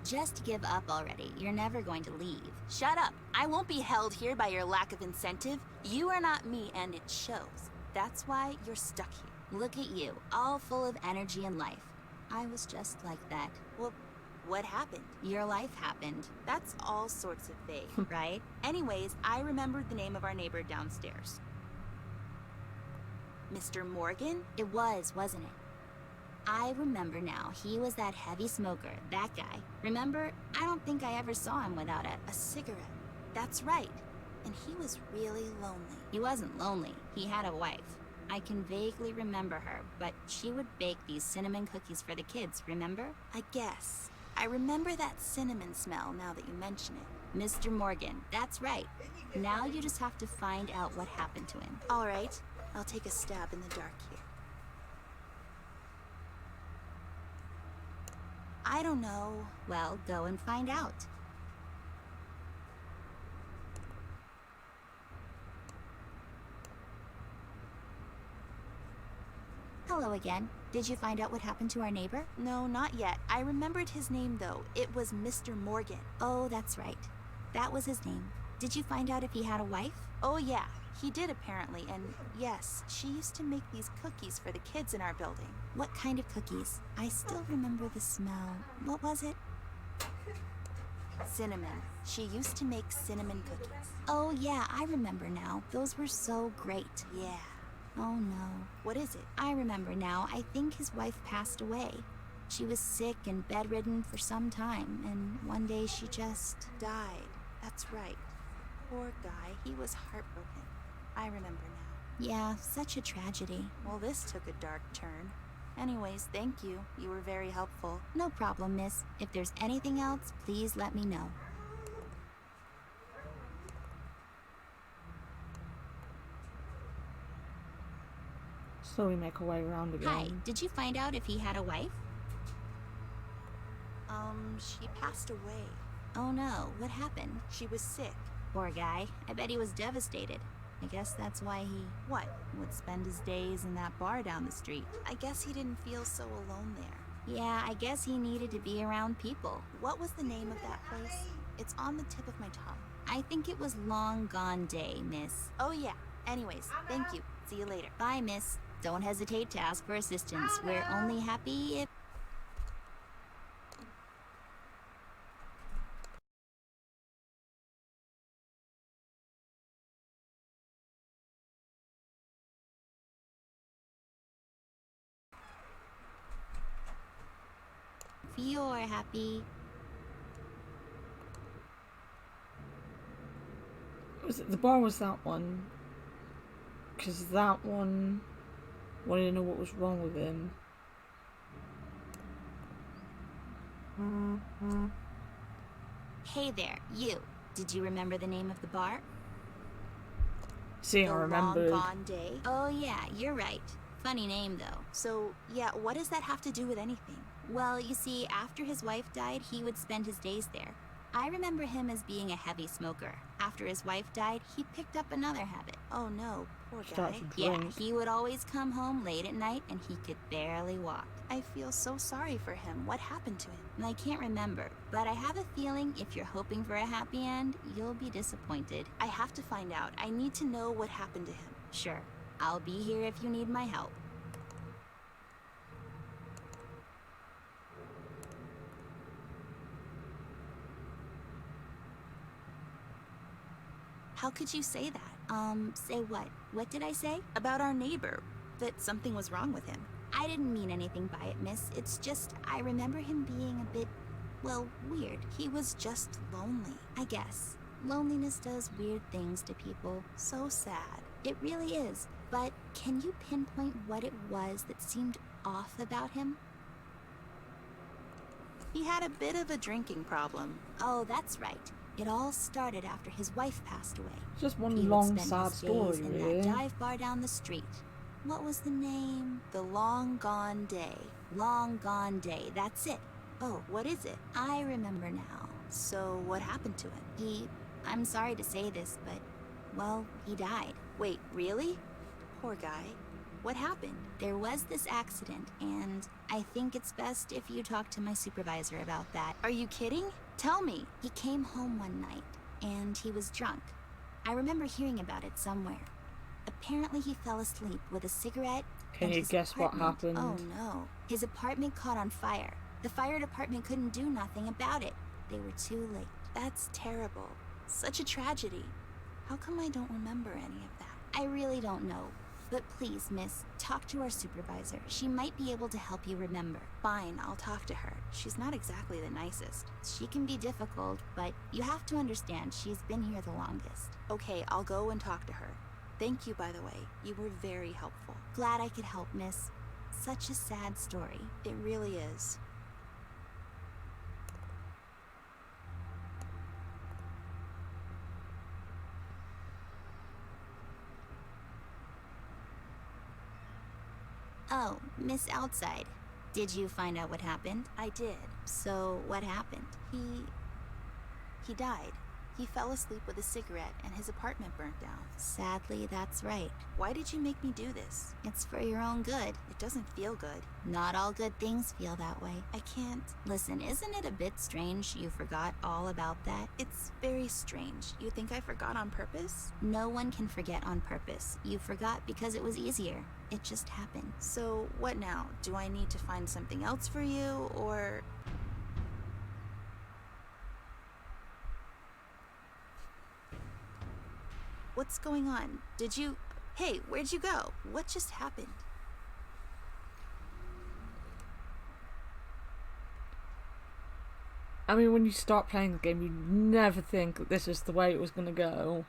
B: Just give up already. You're never going to leave. Shut up. I won't be held here by your lack of incentive. You are not me, and it shows. That's why you're stuck here. Look at you, all full of energy and life. I was just like that. Well, what happened? Your life happened. That's all sorts of vague, right? Anyways, I remembered the name of our neighbor downstairs. Mr. Morgan? It was, wasn't it? I remember now. He was that heavy smoker, that guy. Remember? I don't think I ever saw him without a cigarette. That's right. And he was really lonely. He wasn't lonely. He had a wife. I can vaguely remember her, but she would bake these cinnamon cookies for the kids, remember? I guess. I remember that cinnamon smell now that you mention it. Mr. Morgan, that's right. Now you just have to find out what happened to him. All right. I'll take a stab in the dark here. I don't know. Well, go and find out. Hello again. Did you find out what happened to our neighbor? No, not yet. I remembered his name though. It was Mr. Morgan. Oh, that's right. That was his name. Did you find out if he had a wife? Oh yeah, he did apparently, and yes, she used to make these cookies for the kids in our building. What kind of cookies? I still remember the smell. What was it? Cinnamon. She used to make cinnamon cookies. Oh yeah, I remember now. Those were so great. Yeah. Oh no. What is it? I remember now. I think his wife passed away. She was sick and bedridden for some time, and one day she just died. That's right. Poor guy. He was heartbroken. I remember now. Yeah, such a tragedy. Well, this took a dark turn. Anyways, thank you. You were very helpful. No problem, miss. If there's anything else, please let me know.
A: So we make our way around again.
B: Hi, did you find out if he had a wife? She passed away. Oh no, what happened? She was sick. Poor guy. I bet he was devastated. I guess that's why he... What? Would spend his days in that bar down the street. I guess he didn't feel so alone there. Yeah, I guess he needed to be around people. What was the name of that place? It's on the tip of my tongue. I think it was Long Gone Day, miss. Oh yeah. Anyways, thank you. See you later. Bye, miss. Don't hesitate to ask for assistance. We're only happy if... If you're happy.
A: Was it the bar? Was that one? Because that one wanted to know what was wrong with him.
B: Hey there, you. Did you remember the name of the bar?
A: See, I remembered.
B: Long Gone Day? Oh yeah, you're right. Funny name though. So, yeah, what does that have to do with anything? Well, you see, after his wife died, he would spend his days there. I remember him as being a heavy smoker. After his wife died, he picked up another habit. Oh no, Poor guy.
A: Starts to
B: Yeah,
A: drink.
B: he would always come home late at night and he could barely walk. I feel so sorry for him. What happened to him? And I can't remember, but I have a feeling if you're hoping for a happy end, you'll be disappointed. I have to find out. I need to know what happened to him. Sure. I'll be here if you need my help. How could you say that? Say what? What did I say? About our neighbor. That something was wrong with him. I didn't mean anything by it, miss. It's just, I remember him being a bit, well, weird. He was just lonely, I guess. Loneliness does weird things to people. So sad. It really is. But can you pinpoint what it was that seemed off about him? He had a bit of a drinking problem. Oh, that's right. It all started after his wife passed away.
A: Just one
B: He would
A: long,
B: spend
A: sad
B: his days
A: story,
B: in
A: really.
B: that dive bar down the street. What was the name? The Long Gone Day. Long Gone Day, that's it. Oh, what is it? I remember now. So, what happened to him? I'm sorry to say this, but, well, he died. Wait, really? Poor guy. What happened? There was this accident, and I think it's best if you talk to my supervisor about that. Are you kidding? Tell me. He came home one night, and he was drunk. I remember hearing about it somewhere. Apparently he fell asleep with a cigarette.
A: Can
B: and
A: you
B: his
A: guess what
B: apartment-
A: happened?
B: Oh no. His apartment caught on fire. The fire department couldn't do nothing about it. They were too late. That's terrible. Such a tragedy. How come I don't remember any of that? I really don't know. But please, miss, talk to our supervisor. She might be able to help you remember. Fine, I'll talk to her. She's not exactly the nicest. She can be difficult, but you have to understand she's been here the longest. Okay, I'll go and talk to her. Thank you, by the way. You were very helpful. Glad I could help, miss. Such a sad story. It really is. Oh, Miss Outside. Did you find out what happened? I did. So, what happened? He died. He fell asleep with a cigarette and his apartment burnt down. Sadly, that's right. Why did you make me do this? It's for your own good. It doesn't feel good. Not all good things feel that way. I can't. Listen, isn't it a bit strange you forgot all about that? It's very strange. You think I forgot on purpose? No one can forget on purpose. You forgot because it was easier. It just happened. So, what now? Do I need to find something else for you, or... What's going on? Did you... Hey, where'd you go? What just happened?
A: I mean, when you start playing the game, you never think that this is the way it was going to go.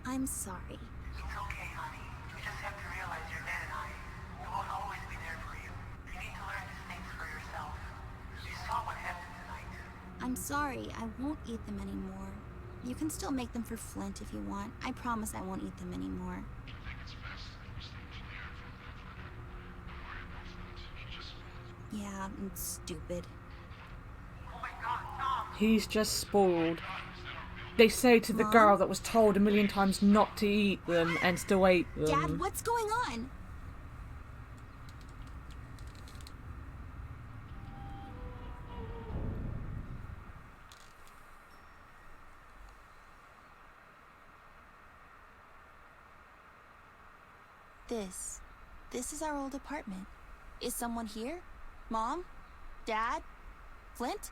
B: I'm sorry.
N: It's okay, honey. You just have to realize your dad and I, we won't always be there for you. You need to learn these things for yourself. You saw what happened tonight.
B: I'm sorry. I won't eat them anymore. You can still make them for Flint if you want. I promise I won't eat them anymore. Yeah, it's stupid.
A: He's just spoiled. They say to the
B: Mom?
A: girl that was told a million times not to eat them and still ate them.
B: Dad, what's going on? This is our old apartment. Is someone here? Mom? Dad? Flint?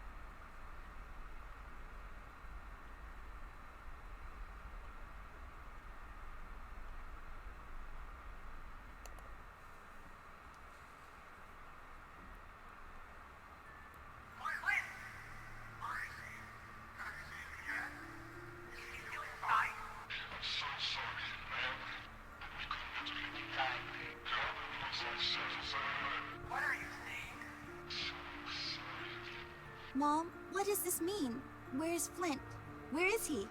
N: What are you saying?
B: Mom, what does this mean? Where's Flint? Where is he?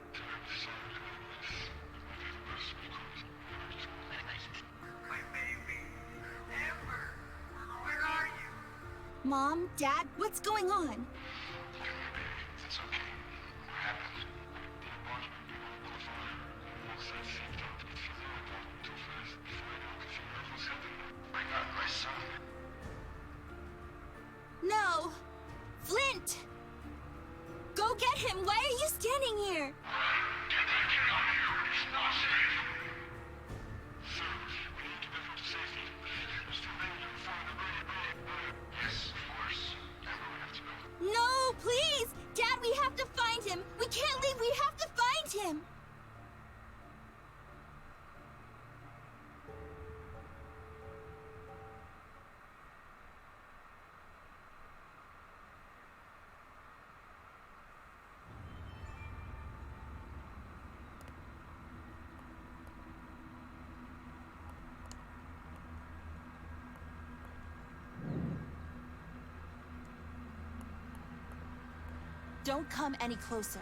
B: Mom, Dad, what's going on?
F: It's okay. What happened? The apartment you were on fire. All sides seemed up. If you know about it too fast, before I know if you know who's happened. I got my son.
B: No! Flint! Go get him! Why are you standing here?
F: Get that kid out of here. It's not safe. Sir, we need to get him to safety. Mr. Mangler found the radio. Yes, of course. Now we have to go.
B: No, please! Dad, we have to find him! We can't leave! We have to find him! Don't come any closer.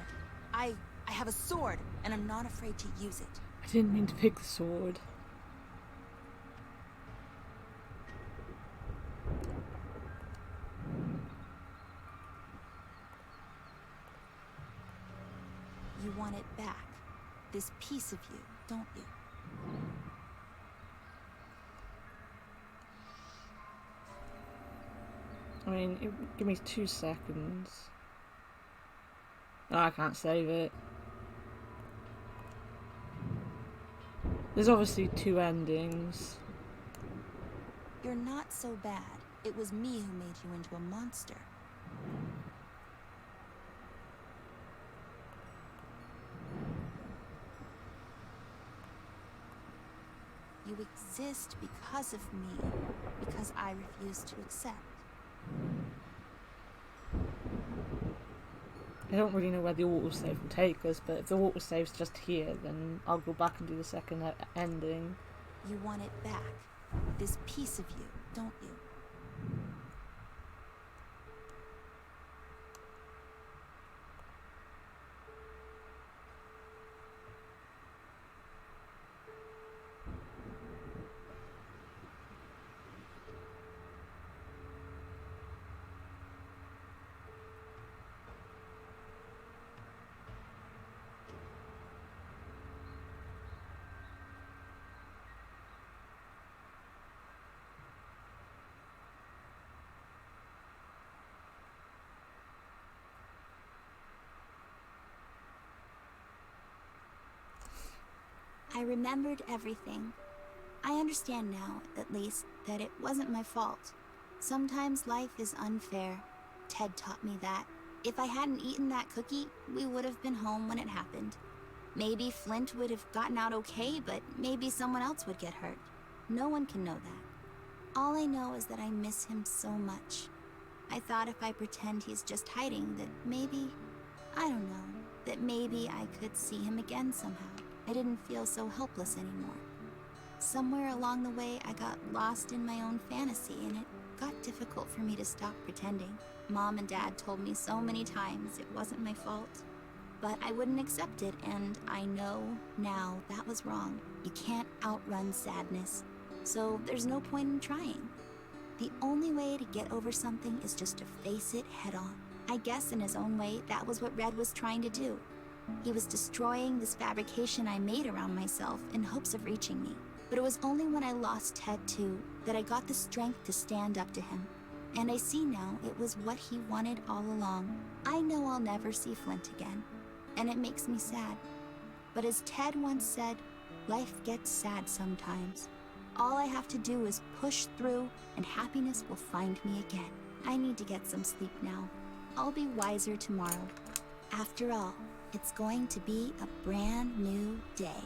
B: I have a sword, and I'm not afraid to use it.
A: I didn't mean to pick the sword.
B: You want it back. This piece of you, don't you?
A: I mean, give me 2 seconds. No, I can't save it. There's obviously 2 endings.
B: You're not so bad. It was me who made you into a monster. You exist because of me, because I refuse to accept.
A: I don't really know where the autosave will take us, but if the autosave's just here, then I'll go back and do the second ending.
B: You want it back. This piece of you, don't you? I remembered everything. I understand now, at least, that it wasn't my fault. Sometimes life is unfair. Ted taught me that. If I hadn't eaten that cookie, we would have been home when it happened. Maybe Flint would have gotten out okay, but maybe someone else would get hurt. No one can know that. All I know is that I miss him so much. I thought if I pretend he's just hiding, that maybe, I don't know, that maybe I could see him again somehow. I didn't feel so helpless anymore. Somewhere along the way, I got lost in my own fantasy, and it got difficult for me to stop pretending. Mom and Dad told me so many times it wasn't my fault. But I wouldn't accept it, and I know now that was wrong. You can't outrun sadness, so there's no point in trying. The only way to get over something is just to face it head on. I guess in his own way, that was what Red was trying to do. He was destroying this fabrication I made around myself in hopes of reaching me. But it was only when I lost Ted too that I got the strength to stand up to him. And I see now it was what he wanted all along. I know I'll never see Flint again, and it makes me sad. But as Ted once said, life gets sad sometimes. All I have to do is push through, and happiness will find me again. I need to get some sleep now. I'll be wiser tomorrow. After all, it's going to be a brand new day.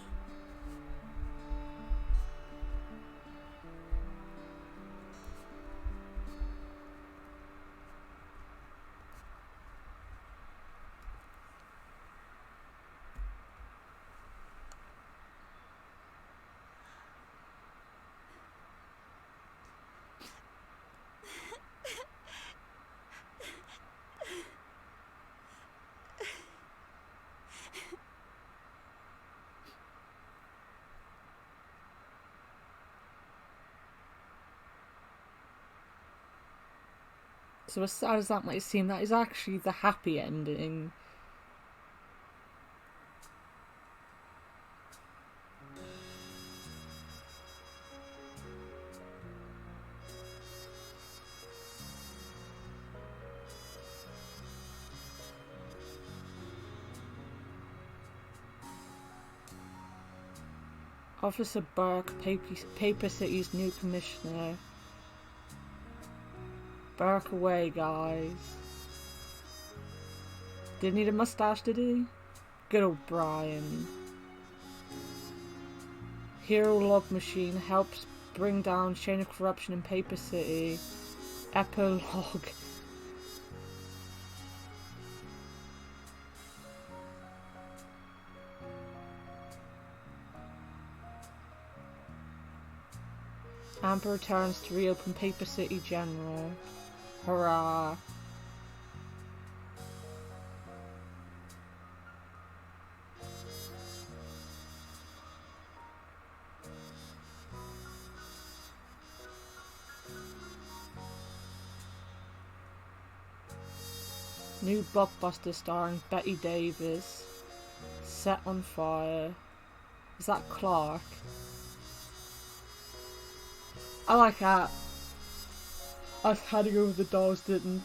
A: So as sad as that might seem, that is actually the happy ending. Officer Burke, Paper City's new commissioner. Burke away, guys. Didn't need a mustache, did he? Good old Brian. Hero Log Machine helps bring down chain of corruption in Paper City. Epilogue. Amber returns to reopen Paper City General. Hurrah! New blockbuster starring Betty Davis. Set on fire. Is that Clark? I like that. Us handing over the dolls didn't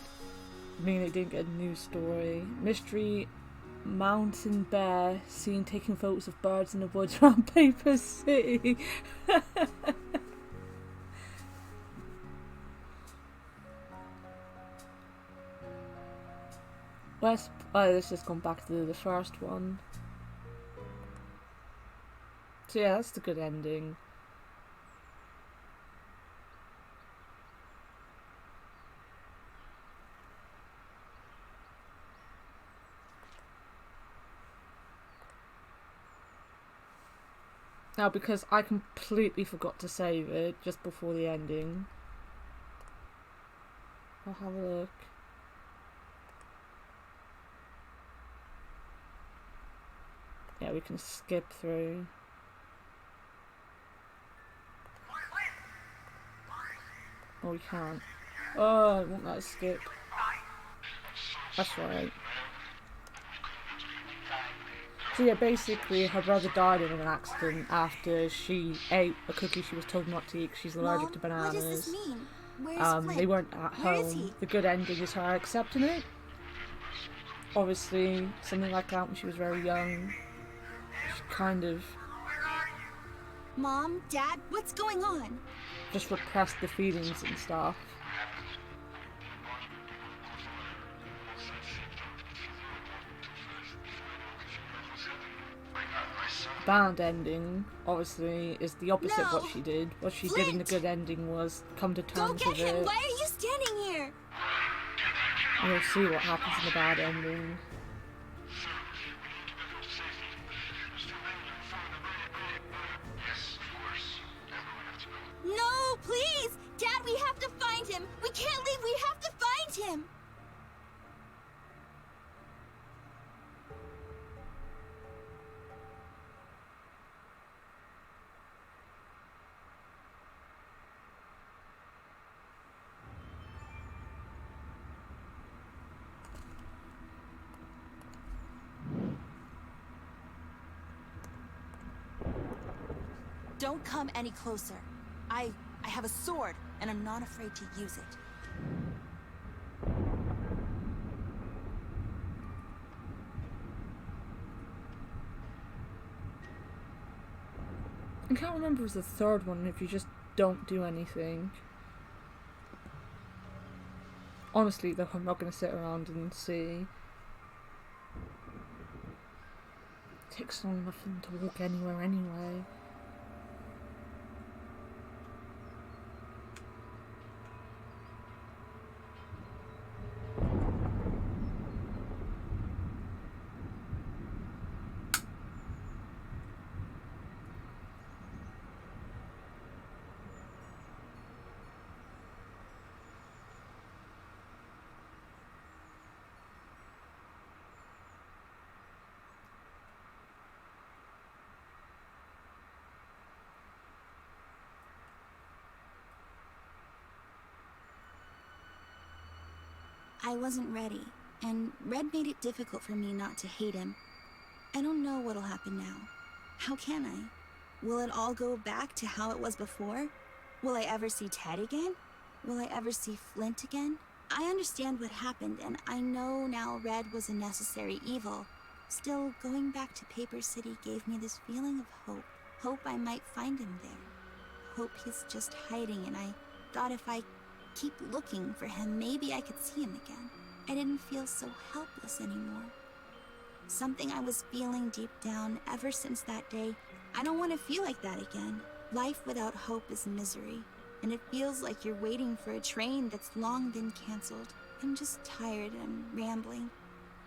A: mean it didn't get a news story. Mystery mountain bear seen taking photos of birds in the woods around Paper City. Let's just go back to the first one. So yeah, that's the good ending. Now, because I completely forgot to save it just before the ending, I'll have a look. Yeah, we can skip through. Oh, we can't. Oh, I won't let us skip. That's right. So yeah, basically her brother died in an accident after she ate a cookie she was told not to eat because she's allergic to bananas.
B: What does this mean? Where's Flint?
A: They weren't at
B: Where is
A: home.
B: he?
A: The good ending is her accepting it. Obviously, something like that when she was very young, she kind of
B: Mom, Dad, what's going on?
A: just repressed the feelings and stuff. Bad ending, obviously, is the opposite of what she did. What she did in the good ending was come to terms with it.
B: Why are you standing here?
A: And you'll see what happens in the bad ending.
B: No, please! Dad, we have to find him! We can't leave! We have to find him! Don't come any closer. I have a sword, and I'm not afraid to use it.
A: I can't remember if it's the third one if you just don't do anything. Honestly, though, I'm not going to sit around and see. It takes long enough for them to walk anywhere anyway.
B: I wasn't ready, and Red made it difficult for me not to hate him. I don't know what'll happen now. How can I? Will it all go back to how it was before? Will I ever see Ted again? Will I ever see Flint again? I understand what happened, and I know now Red was a necessary evil. Still, going back to Paper City gave me this feeling of hope. Hope I might find him there. Hope he's just hiding, and I thought if I keep looking for him, maybe I could see him again. I didn't feel so helpless anymore. Something I was feeling deep down ever since that day. I don't want to feel like that again. Life without hope is misery, and it feels like you're waiting for a train that's long been canceled. I'm just tired and rambling.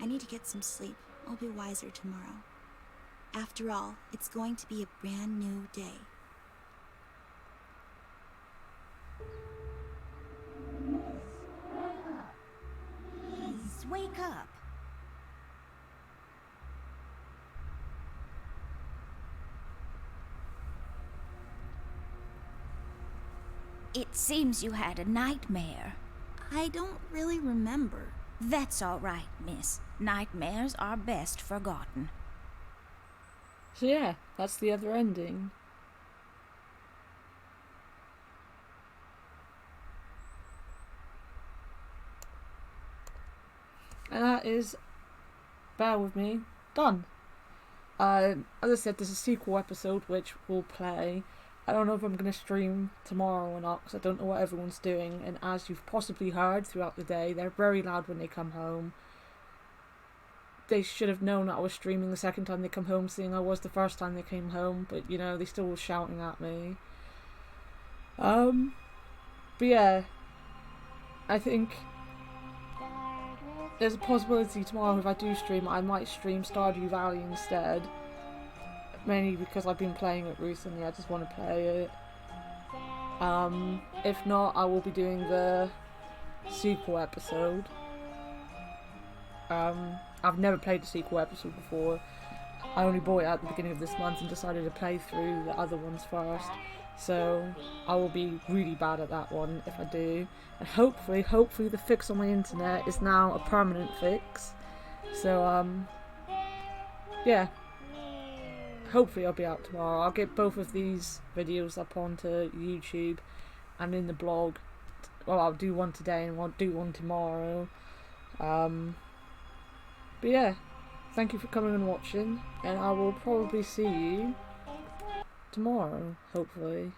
B: I need to get some sleep. I'll be wiser tomorrow. After all, it's going to be a brand new day.
J: Please wake up. It seems you had a nightmare.
B: I don't really remember.
J: That's all right, miss. Nightmares are best forgotten.
A: So yeah, that's the other ending. And that is, bear with me, done. As I said, there's a sequel episode which will play. I don't know if I'm going to stream tomorrow or not, because I don't know what everyone's doing, and as you've possibly heard throughout the day, they're very loud when they come home. They should have known that I was streaming the second time they come home, seeing I was the first time they came home, but you know, they still were shouting at me. But yeah, I think there's a possibility tomorrow if I do stream, I might stream Stardew Valley instead. Mainly because I've been playing it recently, I just want to play it. If not, I will be doing the sequel episode. I've never played the sequel episode before. I only bought it at the beginning of this month and decided to play through the other ones first. So I will be really bad at that one if I do. And hopefully the fix on my internet is now a permanent fix. So yeah. Hopefully I'll be out tomorrow. I'll get both of these videos up onto YouTube and in the blog. Well, I'll do one today and I'll do one tomorrow. But yeah, thank you for coming and watching, and I will probably see you tomorrow, hopefully.